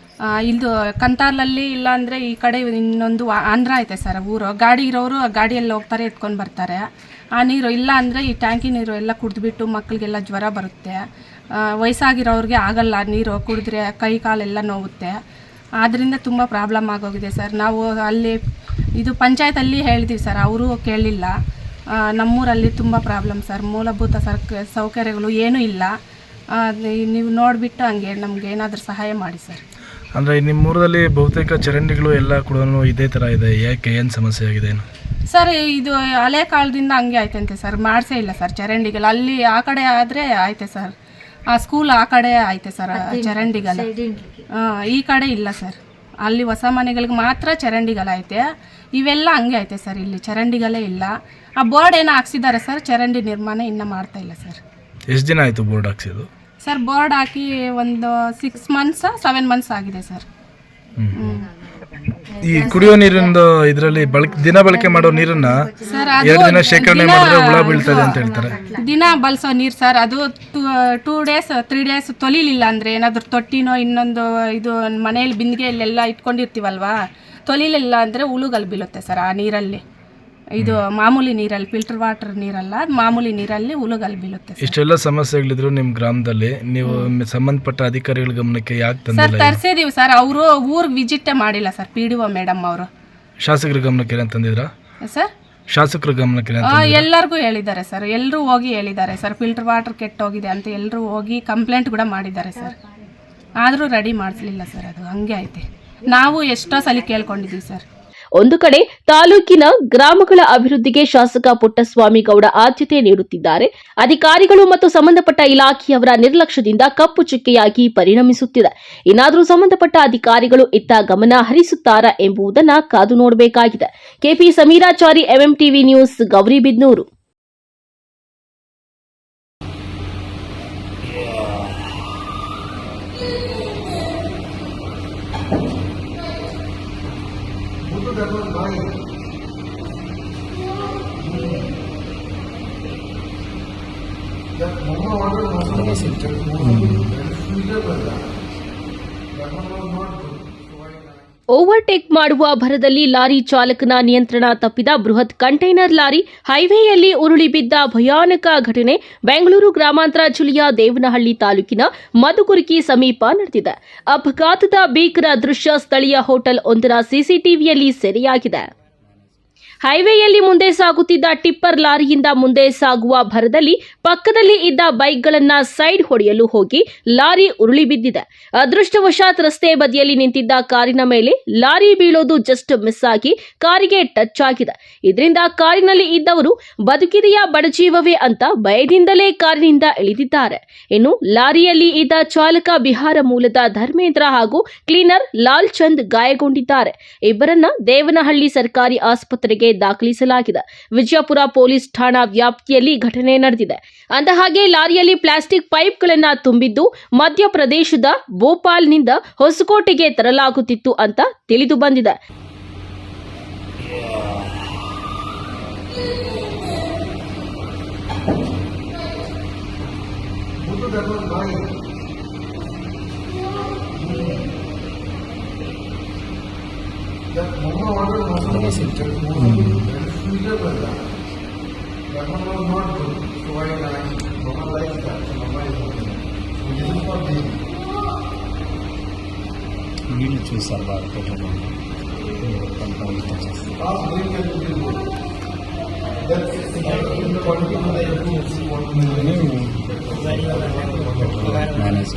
ಇದು ಕಂತಾರ್ಲಲ್ಲಿ ಇಲ್ಲ ಅಂದರೆ ಈ ಕಡೆ ಇನ್ನೊಂದು ಆಂಧ್ರ ಐತೆ ಸರ್ ಊರು. ಗಾಡಿ ಇರೋರು ಗಾಡಿಯಲ್ಲಿ ಹೋಗ್ತಾರೆ, ಎತ್ಕೊಂಡು ಬರ್ತಾರೆ. ಆ ನೀರು ಇಲ್ಲ ಅಂದರೆ ಈ ಟ್ಯಾಂಕಿ ನೀರು ಎಲ್ಲ ಕುಡಿದ್ಬಿಟ್ಟು ಮಕ್ಕಳಿಗೆಲ್ಲ ಜ್ವರ ಬರುತ್ತೆ. ವಯಸ್ಸಾಗಿರೋರಿಗೆ ಆಗಲ್ಲ, ನೀರು ಕುಡಿದ್ರೆ ಕೈ ಕಾಲೆಲ್ಲ ನೋವುತ್ತೆ. ಆದ್ದರಿಂದ ತುಂಬ ಪ್ರಾಬ್ಲಮ್ ಆಗೋಗಿದೆ ಸರ್. ನಾವು ಅಲ್ಲಿ ಇದು ಪಂಚಾಯತಲ್ಲಿ ಹೇಳಿದ್ದೀವಿ ಸರ್, ಅವರು ಕೇಳಲಿಲ್ಲ. ನಮ್ಮೂರಲ್ಲಿ ತುಂಬ ಪ್ರಾಬ್ಲಮ್ ಸರ್, ಮೂಲಭೂತ ಸೌಕರ್ಯಗಳು ಏನೂ ಇಲ್ಲ. ನೀವು ನೋಡಿಬಿಟ್ಟು ಹಂಗೆ ನಮ್ಗೆ ಏನಾದರೂ ಸಹಾಯ ಮಾಡಿ ಸರ್. ಅಂದರೆ ನಿಮ್ಮೂರಲ್ಲಿ ಬಹುತೇಕ ಚರಂಡಿಗಳು ಎಲ್ಲ ಕೂಡ ಇದೇ ಥರ ಇದೆ, ಯಾಕೆ ಏನು ಸಮಸ್ಯೆ ಆಗಿದೆ ಏನು ಸರ್? ಇದು ಹಳೆ ಕಾಲದಿಂದ ಹಂಗೆ ಆಯ್ತಂತೆ ಸರ್, ಮಾಡಿಸೇ ಇಲ್ಲ ಸರ್ ಚರಂಡಿಗಳು. ಅಲ್ಲಿ ಆ ಕಡೆ ಆದರೆ ಆಯ್ತೆ ಸರ್, ಆ ಸ್ಕೂಲ್ ಆ ಕಡೆ ಐತೆ ಸರ್ ಚರಂಡಿಗಳು, ಈ ಕಡೆ ಇಲ್ಲ ಸರ್. ಅಲ್ಲಿ ಹೊಸ ಮನೆಗಳಿಗೆ ಮಾತ್ರ ಚರಂಡಿಗಳೈತೆ, ಇವೆಲ್ಲ ಹಂಗೆ ಐತೆ ಸರ್. ಇಲ್ಲಿ ಚರಂಡಿಗಳೇ ಇಲ್ಲ. ಆ ಬೋರ್ಡ್ ಏನೋ ಹಾಕ್ಸಿದ್ದಾರೆ ಸರ್, ಚರಂಡಿ ನಿರ್ಮಾಣ ಇನ್ನೂ ಮಾಡ್ತಾ ಇಲ್ಲ ಸರ್. ಎಷ್ಟು ದಿನ ಆಯಿತು ಬೋರ್ಡ್ ಹಾಕ್ಸಿದ್ದು ಸರ್? ಬೋರ್ಡ್ ಹಾಕಿ ಒಂದು 6 ಮಂತ್ಸ್ 7 ಮಂತ್ಸ್ ಆಗಿದೆ ಸರ್. ಈ ಕುಡಿಯೋ ನೀರಿನ ಇದರಲ್ಲಿ ದಿನ ಬಳಕೆ ಮಾಡೋ ನೀರನ್ನ 2 ದಿನ ಶೇಖರಣೆ ಮಾಡಿದ್ರೆ ಹುಳ ಬೀಳ್ತದೆ ಅಂತ ಹೇಳ್ತಾರೆ. ದಿನ ಬಳಸೋ ನೀರು ಸರ್, ಅದು 2 ಡೇಸ್ 3 ಡೇಸ್ ತೊಳಿಲಿಲ್ಲ ಅಂದರೆ ಏನಾದರೂ ತೊಟ್ಟಿನೋ ಇನ್ನೊಂದು ಇದು ಮನೆಯಲ್ಲಿ ಬಿಂದಿಗೆಯಲ್ಲೆಲ್ಲ ಇಟ್ಕೊಂಡಿರ್ತೀವಲ್ವಾ, ತೊಳಿಲಿಲ್ಲ ಅಂದರೆ ಹುಳುಗಳು ಬೀಳುತ್ತೆ ಸರ್ ಆ ನೀರಲ್ಲಿ. ಇದು ಮಾಮೂಲಿ ನೀರಲ್ಲಿ, ಫಿಲ್ಟರ್ ವಾಟರ್ ನೀರಲ್ಲ, ಮಾಮೂಲಿ ನೀರಲ್ಲಿ ಹುಳುಗಳು ಬೀಳುತ್ತೆ. ಇಷ್ಟೆಲ್ಲ ಸಮಸ್ಯೆಗಳಿದ್ರು ನಿಮ್ಮ ಗ್ರಾಮದಲ್ಲಿ ನೀವು ಸಂಬಂಧಪಟ್ಟ ಅಧಿಕಾರಿಗಳ ಗಮನಕ್ಕೆ ಯಾಕೆ ತಂದಿಲ್ಲ? ಸರ್, ತರಿಸಿದೀವಿ ಸರ್, ಅವರು ಊರಿಗೆ ವಿಸಿಟೇ ಮಾಡಿಲ್ಲ ಸರ್. PDO ಮೇಡಮ್ ಅವರು. ಶಾಸಕರ ಗಮನಕ್ಕೆ ಏನಂತ ತಂದಿದ್ರಾ ಸರ್? ಶಾಸಕರ ಗಮನಕ್ಕೆ ಎಲ್ಲರಿಗೂ ಹೇಳಿದ್ದಾರೆ ಸರ್, ಎಲ್ಲರೂ ಹೋಗಿ ಹೇಳಿದ್ದಾರೆ ಸರ್, ಫಿಲ್ಟರ್ ವಾಟರ್ ಕೆಟ್ಟೋಗಿದೆ ಅಂತ ಎಲ್ಲರೂ ಹೋಗಿ ಕಂಪ್ಲೇಂಟ್ ಕೂಡ ಮಾಡಿದ್ದಾರೆ ಸರ್. ಆದರೂ ರೆಡಿ ಮಾಡಿಸಲಿಲ್ಲ ಸರ್, ಅದು ಹಂಗೆ ಐತೆ. ನಾವು ಎಷ್ಟೋ ಸಲ ಕೇಳ್ಕೊಂಡಿದ್ದೀವಿ ಸರ್. ಒಂದು ಕಡೆ ತಾಲೂಕಿನ ಗ್ರಾಮಗಳ ಅಭಿವೃದ್ಧಿಗೆ ಶಾಸಕ ಪುಟ್ಟಸ್ವಾಮಿ ಗೌಡ ಆದ್ಯತೆ ನೀಡುತ್ತಿದ್ದಾರೆ. ಅಧಿಕಾರಿಗಳು ಮತ್ತು ಸಂಬಂಧಪಟ್ಟ ಇಲಾಖೆಯವರ ನಿರ್ಲಕ್ಷ್ಯದಿಂದ ಕಪ್ಪು ಚುಕ್ಕೆಯಾಗಿ ಪರಿಣಮಿಸುತ್ತಿದೆ. ಇನ್ನಾದರೂ ಸಂಬಂಧಪಟ್ಟ ಅಧಿಕಾರಿಗಳು ಇತ್ತ ಗಮನ ಹರಿಸುತ್ತಾರಾ ಎಂಬುದನ್ನು ಕಾದು ನೋಡಬೇಕಾಗಿದೆ. KP Sameerachari, MMTV news, Gauribidanur. Overtake ಮಾಡುವ ಭರದಲ್ಲಿ ಲಾರಿ ಚಾಲಕನ ನಿಯಂತ್ರಣ ತಪ್ಪಿದ ಬೃಹತ್ ಕಂಟೈನರ್ ಲಾರಿ ಹೈವೇಯಲ್ಲಿ ಉರುಳಿ ಬಿದ್ದ ಭಯಾನಕ ಘಟನೆ ಬೆಂಗಳೂರು ಗ್ರಾಮಾಂತರ ಜಿಲ್ಲೆಯ ದೇವನಹಳ್ಳಿ ತಾಲೂಕಿನ ಮಧುಗುರ್ಕಿ ಸಮೀಪ ನಡೆದಿದೆ. ಅಪಘಾತದ ಭೀಕರ ದೃಶ್ಯ ಸ್ಥಳೀಯ ಹೋಟೆಲ್ ಒಂದರ ಸಿಸಿಟಿವಿಯಲ್ಲಿ ಸೆರೆಯಾಗಿದೆ. ಹೈವೇಯಲ್ಲಿ ಮುಂದೆ ಸಾಗುತ್ತಿದ್ದ ಟಿಪ್ಪರ್ ಲಾರಿಯಿಂದ ಮುಂದೆ ಸಾಗುವ ಭರದಲ್ಲಿ ಪಕ್ಕದಲ್ಲಿ ಇದ್ದ ಬೈಕ್ಗಳನ್ನ ಸೈಡ್ ಹೊಡೆಯಲು ಹೋಗಿ ಲಾರಿ ಉರುಳಿ ಬಿದ್ದಿದೆ. ಅದೃಷ್ಟವಶಾತ್ ರಸ್ತೆ ಬದಿಯಲ್ಲಿ ನಿಂತಿದ್ದ ಕಾರಿನ ಮೇಲೆ ಲಾರಿ ಬೀಳೋದು ಜಸ್ಟ್ ಮಿಸ್ ಆಗಿ ಕಾರಿಗೆ ಟಚ್ ಆಗಿದೆ. ಇದರಿಂದ ಕಾರಿನಲ್ಲಿ ಇದ್ದವರು ಬದುಕಿದೆಯಾ ಬಡಜೀವವೇ ಅಂತ ಭಯದಿಂದಲೇ ಕಾರಿನಿಂದ ಇಳಿದಿದ್ದಾರೆ. ಇನ್ನು ಲಾರಿಯಲ್ಲಿ ಇದ್ದ ಚಾಲಕ ಬಿಹಾರ ಮೂಲದ ಧರ್ಮೇಂದ್ರ ಹಾಗೂ ಕ್ಲೀನರ್ ಲಾಲ್ ಚಂದ್ ಗಾಯಗೊಂಡಿದ್ದಾರೆ. ಇಬ್ಬರನ್ನ ದೇವನಹಳ್ಳಿ ಸರ್ಕಾರಿ ಆಸ್ಪತ್ರೆಗೆ ದಾಖಲಿಸಲಾಗಿದೆ. ವಿಜಯಪುರ ಪೊಲೀಸ್ ಠಾಣಾ ವ್ಯಾಪ್ತಿಯಲ್ಲಿ ಘಟನೆ ನಡೆದಿದೆ. ಅಂದಹಾಗೆ ಲಾರಿಯಲ್ಲಿ ಪ್ಲಾಸ್ಟಿಕ್ ಪೈಪ್ಗಳನ್ನು ತುಂಬಿದ್ದು ಮಧ್ಯಪ್ರದೇಶದ ಭೋಪಾಲ್ನಿಂದ ಹೊಸಕೋಟೆಗೆ ತರಲಾಗುತ್ತಿತ್ತು ಅಂತ ತಿಳಿದು ಬಂದಿದೆ. వీళ్ళు చూసారు వాళ్ళు manage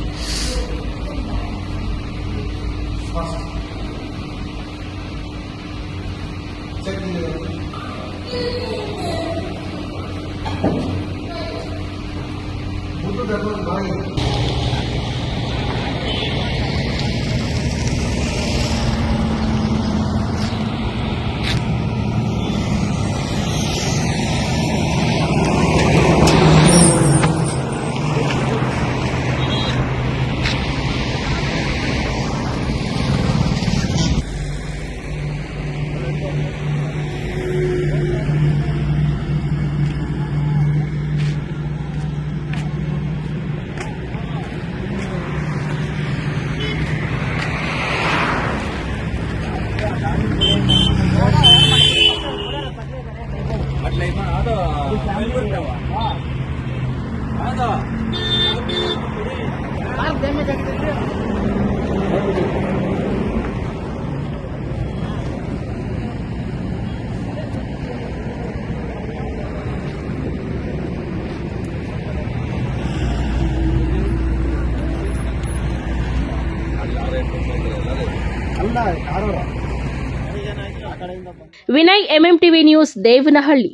Vinay, MMTV news, Devanahalli.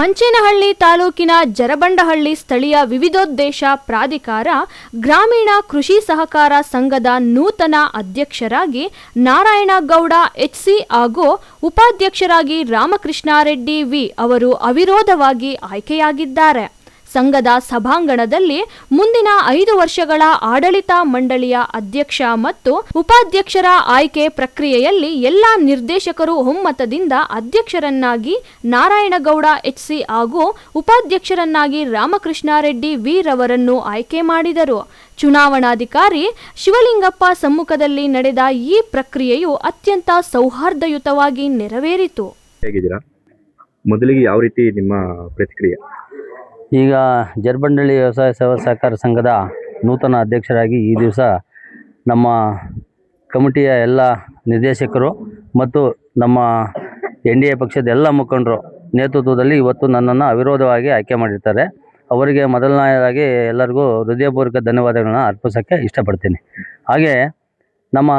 Manchenahalli ತಾಲೂಕಿನ ಜರಬಂಡಹಳ್ಳಿ ಸ್ಥಳೀಯ ವಿವಿಧೋದ್ದೇಶ ಪ್ರಾಧಿಕಾರ ಗ್ರಾಮೀಣ ಕೃಷಿ ಸಹಕಾರ ಸಂಘದ ನೂತನ ಅಧ್ಯಕ್ಷರಾಗಿ ನಾರಾಯಣಗೌಡ HC ಹಾಗೂ ಉಪಾಧ್ಯಕ್ಷರಾಗಿ ರಾಮಕೃಷ್ಣಾರೆಡ್ಡಿ ವಿ ಅವರು ಅವಿರೋಧವಾಗಿ ಆಯ್ಕೆಯಾಗಿದ್ದಾರೆ. ಸಂಘದ ಸಭಾಂಗಣದಲ್ಲಿ ಮುಂದಿನ 5 ವರ್ಷಗಳ ಆಡಳಿತ ಮಂಡಳಿಯ ಅಧ್ಯಕ್ಷ ಮತ್ತು ಉಪಾಧ್ಯಕ್ಷರ ಆಯ್ಕೆ ಪ್ರಕ್ರಿಯೆಯಲ್ಲಿ ಎಲ್ಲ ನಿರ್ದೇಶಕರು ಒಮ್ಮತದಿಂದ ಅಧ್ಯಕ್ಷರನ್ನಾಗಿ ನಾರಾಯಣಗೌಡ HC ಹಾಗೂ ಉಪಾಧ್ಯಕ್ಷರನ್ನಾಗಿ ರಾಮಕೃಷ್ಣಾರೆಡ್ಡಿ ವಿ ರವರನ್ನು ಆಯ್ಕೆ ಮಾಡಿದರು. ಚುನಾವಣಾಧಿಕಾರಿ ಶಿವಲಿಂಗಪ್ಪ ಸಮ್ಮುಖದಲ್ಲಿ ನಡೆದ ಈ ಪ್ರಕ್ರಿಯೆಯು ಅತ್ಯಂತ ಸೌಹಾರ್ದಯುತವಾಗಿ ನೆರವೇರಿತು. ಹೇಗಿದ್ದೀರಾ? ಮೊದಲಿಗೆ ಯಾವ ರೀತಿ ನಿಮ್ಮ ಪ್ರತಿಕ್ರಿಯೆ? ಈಗ ಜರಬಂಡಹಳ್ಳಿ ವ್ಯವಸಾಯ ಸೇವಾ ಸಹಕಾರ ಸಂಘದ ನೂತನ ಅಧ್ಯಕ್ಷರಾಗಿ ಈ ದಿವಸ ನಮ್ಮ ಕಮಿಟಿಯ ಎಲ್ಲ ನಿರ್ದೇಶಕರು ಮತ್ತು ನಮ್ಮ NDA ಪಕ್ಷದ ಎಲ್ಲ ಮುಖಂಡರು ನೇತೃತ್ವದಲ್ಲಿ ಇವತ್ತು ನನ್ನನ್ನು ಅವಿರೋಧವಾಗಿ ಆಯ್ಕೆ ಮಾಡಿರ್ತಾರೆ. ಅವರಿಗೆ ಮೊದಲನೇದಾಗಿ ಎಲ್ಲರಿಗೂ ಹೃದಯಪೂರ್ವಕ ಧನ್ಯವಾದಗಳನ್ನು ಅರ್ಪಿಸೋಕ್ಕೆ ಇಷ್ಟಪಡ್ತೀನಿ. ಹಾಗೆ ನಮ್ಮ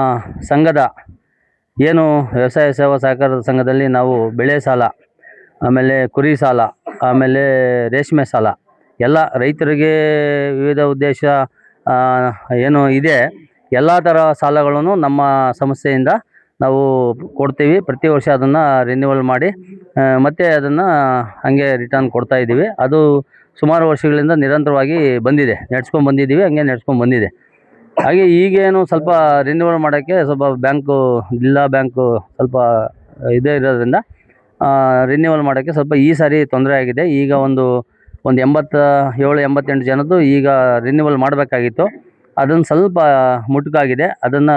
ಸಂಘದ ಏನು ವ್ಯವಸಾಯ ಸೇವಾ ಸಹಕಾರದ ಸಂಘದಲ್ಲಿ ನಾವು ಬೆಳೆ ಸಾಲ, ಆಮೇಲೆ ಕುರಿ ಸಾಲ, ಆಮೇಲೆ ರೇಷ್ಮೆ ಸಾಲ ಎಲ್ಲ ರೈತರಿಗೆ ವಿವಿಧ ಉದ್ದೇಶ ಏನು ಇದೆ ಎಲ್ಲ ಥರ ಸಾಲಗಳನ್ನು ನಮ್ಮ ಸಂಸ್ಥೆಯಿಂದ ನಾವು ಕೊಡ್ತೀವಿ. ಪ್ರತಿ ವರ್ಷ ಅದನ್ನು ರಿನ್ಯೂವಲ್ ಮಾಡಿ ಮತ್ತೆ ಅದನ್ನು ಹಾಗೆ ರಿಟರ್ನ್ ಕೊಡ್ತಾ ಇದ್ದೀವಿ. ಅದು ಸುಮಾರು ವರ್ಷಗಳಿಂದ ನಿರಂತರವಾಗಿ ಬಂದಿದೆ, ನಡ್ಸ್ಕೊಂಡು ಬಂದಿದ್ದೀವಿ, ಹಂಗೆ ನಡ್ಸ್ಕೊಂಡು ಬಂದಿದೆ. ಹಾಗೆ ಈಗೇನು ಸ್ವಲ್ಪ ರಿನ್ಯೂವಲ್ ಮಾಡೋಕ್ಕೆ ಸ್ವಲ್ಪ ಜಿಲ್ಲಾ ಬ್ಯಾಂಕು ಸ್ವಲ್ಪ ಇದೇ ಇರೋದ್ರಿಂದ ರಿನ್ಯೂವಲ್ ಮಾಡೋಕ್ಕೆ ಸ್ವಲ್ಪ ಈ ಸಾರಿ ತೊಂದರೆ ಆಗಿದೆ. ಈಗ ಒಂದು 87-88 ಜನದ್ದು ಈಗ ರಿನ್ಯೂವಲ್ ಮಾಡಬೇಕಾಗಿತ್ತು. ಅದನ್ನು ಸ್ವಲ್ಪ ಮುಟುಕಾಗಿದೆ. ಅದನ್ನು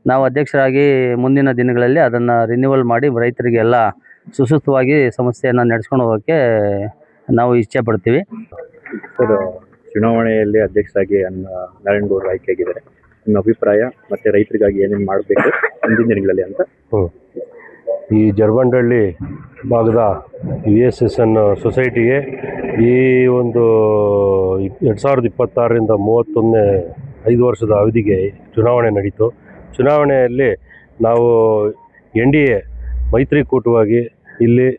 ನಾವು ಅಧ್ಯಕ್ಷರಾಗಿ ಮುಂದಿನ ದಿನಗಳಲ್ಲಿ ಅದನ್ನು ರಿನ್ಯೂವಲ್ ಮಾಡಿ ರೈತರಿಗೆಲ್ಲ ಸುಸೂತ್ರವಾಗಿ ಸಮಸ್ಯೆಯನ್ನು ನಡೆಸ್ಕೊಂಡು ಹೋಗೋಕ್ಕೆ ನಾವು ಇಚ್ಛೆ ಪಡ್ತೀವಿ. ಸರ್, ಚುನಾವಣೆಯಲ್ಲಿ ಅಧ್ಯಕ್ಷರಾಗಿ ನಾರಾಯಣಗೌಡರು ಆಯ್ಕೆಯಾಗಿದ್ದಾರೆ. ನಿಮ್ಮ ಅಭಿಪ್ರಾಯ ಮತ್ತು ರೈತರಿಗಾಗಿ ಏನೇನು ಮಾಡಬೇಕು ಮುಂದಿನ ದಿನಗಳಲ್ಲಿ ಅಂತ? ಈ ಜರ್ಬಂಡಹಳ್ಳಿ ಭಾಗದ VSSN ಸೊಸೈಟಿಗೆ ಈ ಒಂದು 2026ರಿಂದ 31ನೇ 5 ವರ್ಷದ ಅವಧಿಗೆ ಚುನಾವಣೆ ನಡೀತು. ಚುನಾವಣೆಯಲ್ಲಿ ನಾವು NDA ಮೈತ್ರಿಕೂಟವಾಗಿ ಇಲ್ಲಿ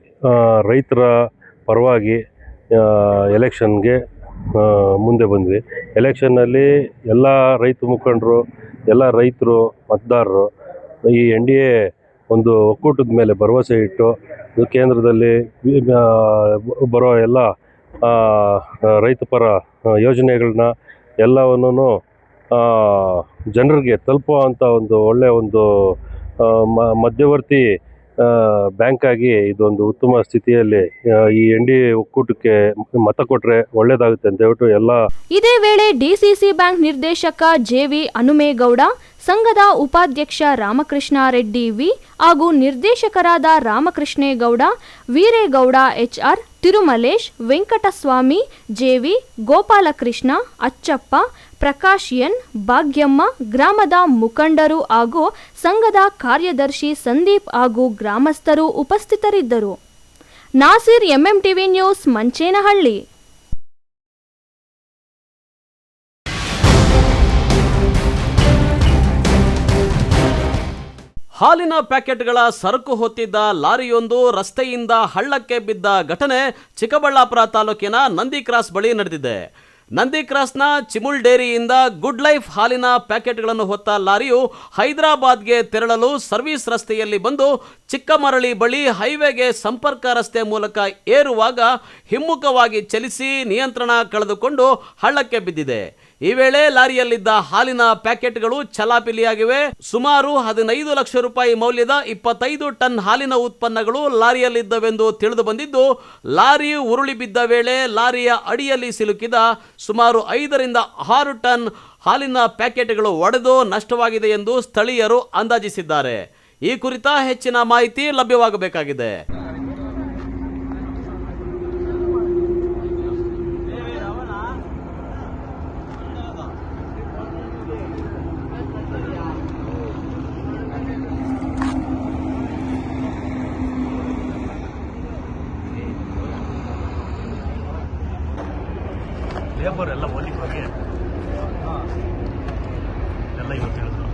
ರೈತರ ಪರವಾಗಿ ಎಲೆಕ್ಷನ್ಗೆ ಮುಂದೆ ಬಂದ್ವಿ. ಎಲೆಕ್ಷನ್ನಲ್ಲಿ ಎಲ್ಲ ರೈತ ಮುಖಂಡರು, ಎಲ್ಲ ರೈತರು, ಮತದಾರರು ಈ NDA ಒಂದು ಒಕ್ಕೂಟದ ಮೇಲೆ ಭರವಸೆ ಇಟ್ಟು ಕೇಂದ್ರದಲ್ಲಿ ಬರೋ ಎಲ್ಲ ರೈತಪರ ಯೋಜನೆಗಳನ್ನ ಎಲ್ಲವನ್ನೂ ಜನರಿಗೆ ತಲುಪುವಂಥ ಒಂದು ಒಳ್ಳೆಯ ಒಂದು ಮಧ್ಯವರ್ತಿ ಬ್ಯಾಂಕಾಗಿ ಇದೊಂದು ಉತ್ತಮ ಸ್ಥಿತಿಯಲ್ಲಿ ಈ NDA ಒಕ್ಕೂಟಕ್ಕೆ ಮತ ಕೊಟ್ಟರೆ ಒಳ್ಳೆಯದಾಗುತ್ತೆ ಅಂತ ಹೇಳ್ಬಿಟ್ಟು ಎಲ್ಲ. ಇದೇ ವೇಳೆ ಡಿಸಿಸಿ ಬ್ಯಾಂಕ್ ನಿರ್ದೇಶಕ JV ಹನುಮೇಗೌಡ, ಸಂಘದ ಉಪಾಧ್ಯಕ್ಷ ರಾಮಕೃಷ್ಣ ರೆಡ್ಡಿ ವಿ ಹಾಗೂ ನಿರ್ದೇಶಕರಾದ Ramakrishnegowda, Veeregowda HR, Thirumalesh, Venkataswamy, JV, Gopalakrishna, Achappa, Prakash N, Bhagyamma, ಗ್ರಾಮದ ಮುಖಂಡರು ಹಾಗೂ ಸಂಘದ ಕಾರ್ಯದರ್ಶಿ ಸಂದೀಪ್ ಹಾಗೂ ಗ್ರಾಮಸ್ಥರು ಉಪಸ್ಥಿತರಿದ್ದರು. Nasir, MMTV news, Manchenahalli. ಹಾಲಿನ ಪ್ಯಾಕೆಟ್ಗಳ ಸರಕು ಹೊತ್ತಿದ್ದ ಲಾರಿಯೊಂದು ರಸ್ತೆಯಿಂದ ಹಳ್ಳಕ್ಕೆ ಬಿದ್ದ ಘಟನೆ ಚಿಕ್ಕಬಳ್ಳಾಪುರ ತಾಲೂಕಿನ ನಂದಿ ಕ್ರಾಸ್ ಬಳಿ ನಡೆದಿದೆ. ನಂದಿ ಕ್ರಾಸ್ನ ಚಿಮುಲ್ ಡೇರಿಯಿಂದ ಗುಡ್ ಲೈಫ್ ಹಾಲಿನ ಪ್ಯಾಕೆಟ್ಗಳನ್ನು ಹೊತ್ತ ಲಾರಿಯು ಹೈದರಾಬಾದ್ಗೆ ತೆರಳಲು ಸರ್ವಿಸ್ ರಸ್ತೆಯಲ್ಲಿ ಬಂದು ಚಿಕ್ಕಮರಳಿ ಬಳಿ ಹೈವೇಗೆ ಸಂಪರ್ಕ ರಸ್ತೆ ಮೂಲಕ ಏರುವಾಗ ಹಿಮ್ಮುಖವಾಗಿ ಚಲಿಸಿ ನಿಯಂತ್ರಣ ಕಳೆದುಕೊಂಡು ಹಳ್ಳಕ್ಕೆ ಬಿದ್ದಿದೆ. ಈ ವೇಳೆ ಲಾರಿಯಲ್ಲಿದ್ದ ಹಾಲಿನ ಪ್ಯಾಕೆಟ್ಗಳು ಚಲಾಪಿಲಿಯಾಗಿವೆ. ಸುಮಾರು 15 ಲಕ್ಷ ರೂಪಾಯಿ ಮೌಲ್ಯದ 25 ಟನ್ ಹಾಲಿನ ಉತ್ಪನ್ನಗಳು ಲಾರಿಯಲ್ಲಿದ್ದವೆಂದು ತಿಳಿದು ಬಂದಿದ್ದು, ಲಾರಿ ಉರುಳಿ ಬಿದ್ದ ವೇಳೆ ಲಾರಿಯ ಅಡಿಯಲ್ಲಿ ಸಿಲುಕಿದ ಸುಮಾರು 5ರಿಂದ 6 ಟನ್ ಹಾಲಿನ ಪ್ಯಾಕೆಟ್ಗಳು ಒಡೆದು ನಷ್ಟವಾಗಿದೆ ಎಂದು ಸ್ಥಳೀಯರು ಅಂದಾಜಿಸಿದ್ದಾರೆ. ಈ ಕುರಿತ ಹೆಚ್ಚಿನ ಮಾಹಿತಿ ಲಭ್ಯವಾಗಬೇಕಾಗಿದೆ. ಲೇಬರ್ ಎಲ್ಲ ಓದಿಗೆ ಹೋಗಿ ಎಲ್ಲ ಇವತ್ತು ಹೇಳಿದ್ರು.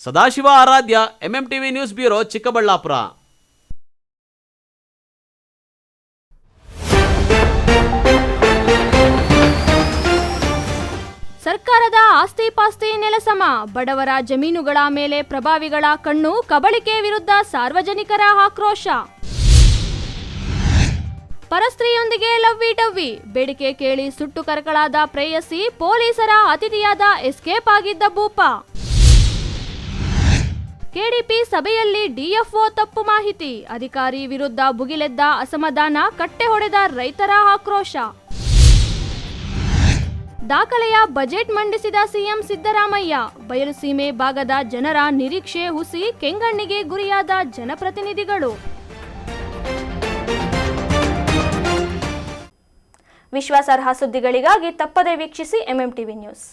ಸದಾಶಿವ ಆರಾಧ್ಯ, MMTV ನ್ಯೂಸ್ ಬ್ಯೂರೋ, ಚಿಕ್ಕಬಳ್ಳಾಪುರ. ಸರ್ಕಾರದ ಆಸ್ತಿ ಪಾಸ್ತಿ ನೆಲಸಮ, ಬಡವರ ಜಮೀನುಗಳ ಮೇಲೆ ಪ್ರಭಾವಿಗಳ ಕಣ್ಣು, ಕಬಳಿಕೆ ವಿರುದ್ಧ ಸಾರ್ವಜನಿಕರ ಆಕ್ರೋಶ. ಪರಸ್ತ್ರೀಯೊಂದಿಗೆ ಲವ್ವಿ ಡವ್ವಿ, ಬೇಡಿಕೆ ಕೇಳಿ ಸುಟ್ಟು ಕರಕಳಾದ ಪ್ರೇಯಸಿ, ಪೊಲೀಸರ ಅತಿಥಿಯಾದ ಎಸ್ಕೇಪ್ ಆಗಿದ್ದ ಭೂಪ. ಕೆಡಿಪಿ ಸಭೆಯಲ್ಲಿ DFO ತಪ್ಪು ಮಾಹಿತಿ, ಅಧಿಕಾರಿ ವಿರುದ್ಧ ಭುಗಿಲೆದ್ದ ಅಸಮಾಧಾನ, ಕಟ್ಟೆ ಹೊಡೆದ ರೈತರ ಆಕ್ರೋಶ. ದಾಖಲೆಯ ಬಜೆಟ್ ಮಂಡಿಸಿದ ಸಿಎಂ ಸಿದ್ದರಾಮಯ್ಯ, ಬಯಲುಸೀಮೆ ಭಾಗದ ಜನರ ನಿರೀಕ್ಷೆ ಹುಸಿ, ಕೆಂಗಣ್ಣಿಗೆ ಗುರಿಯಾದ ಜನಪ್ರತಿನಿಧಿಗಳು. ವಿಶ್ವಾಸಾರ್ಹ ಸುದ್ದಿಗಳಿಗಾಗಿ ತಪ್ಪದೇ ವೀಕ್ಷಿಸಿ MMTV ನ್ಯೂಸ್.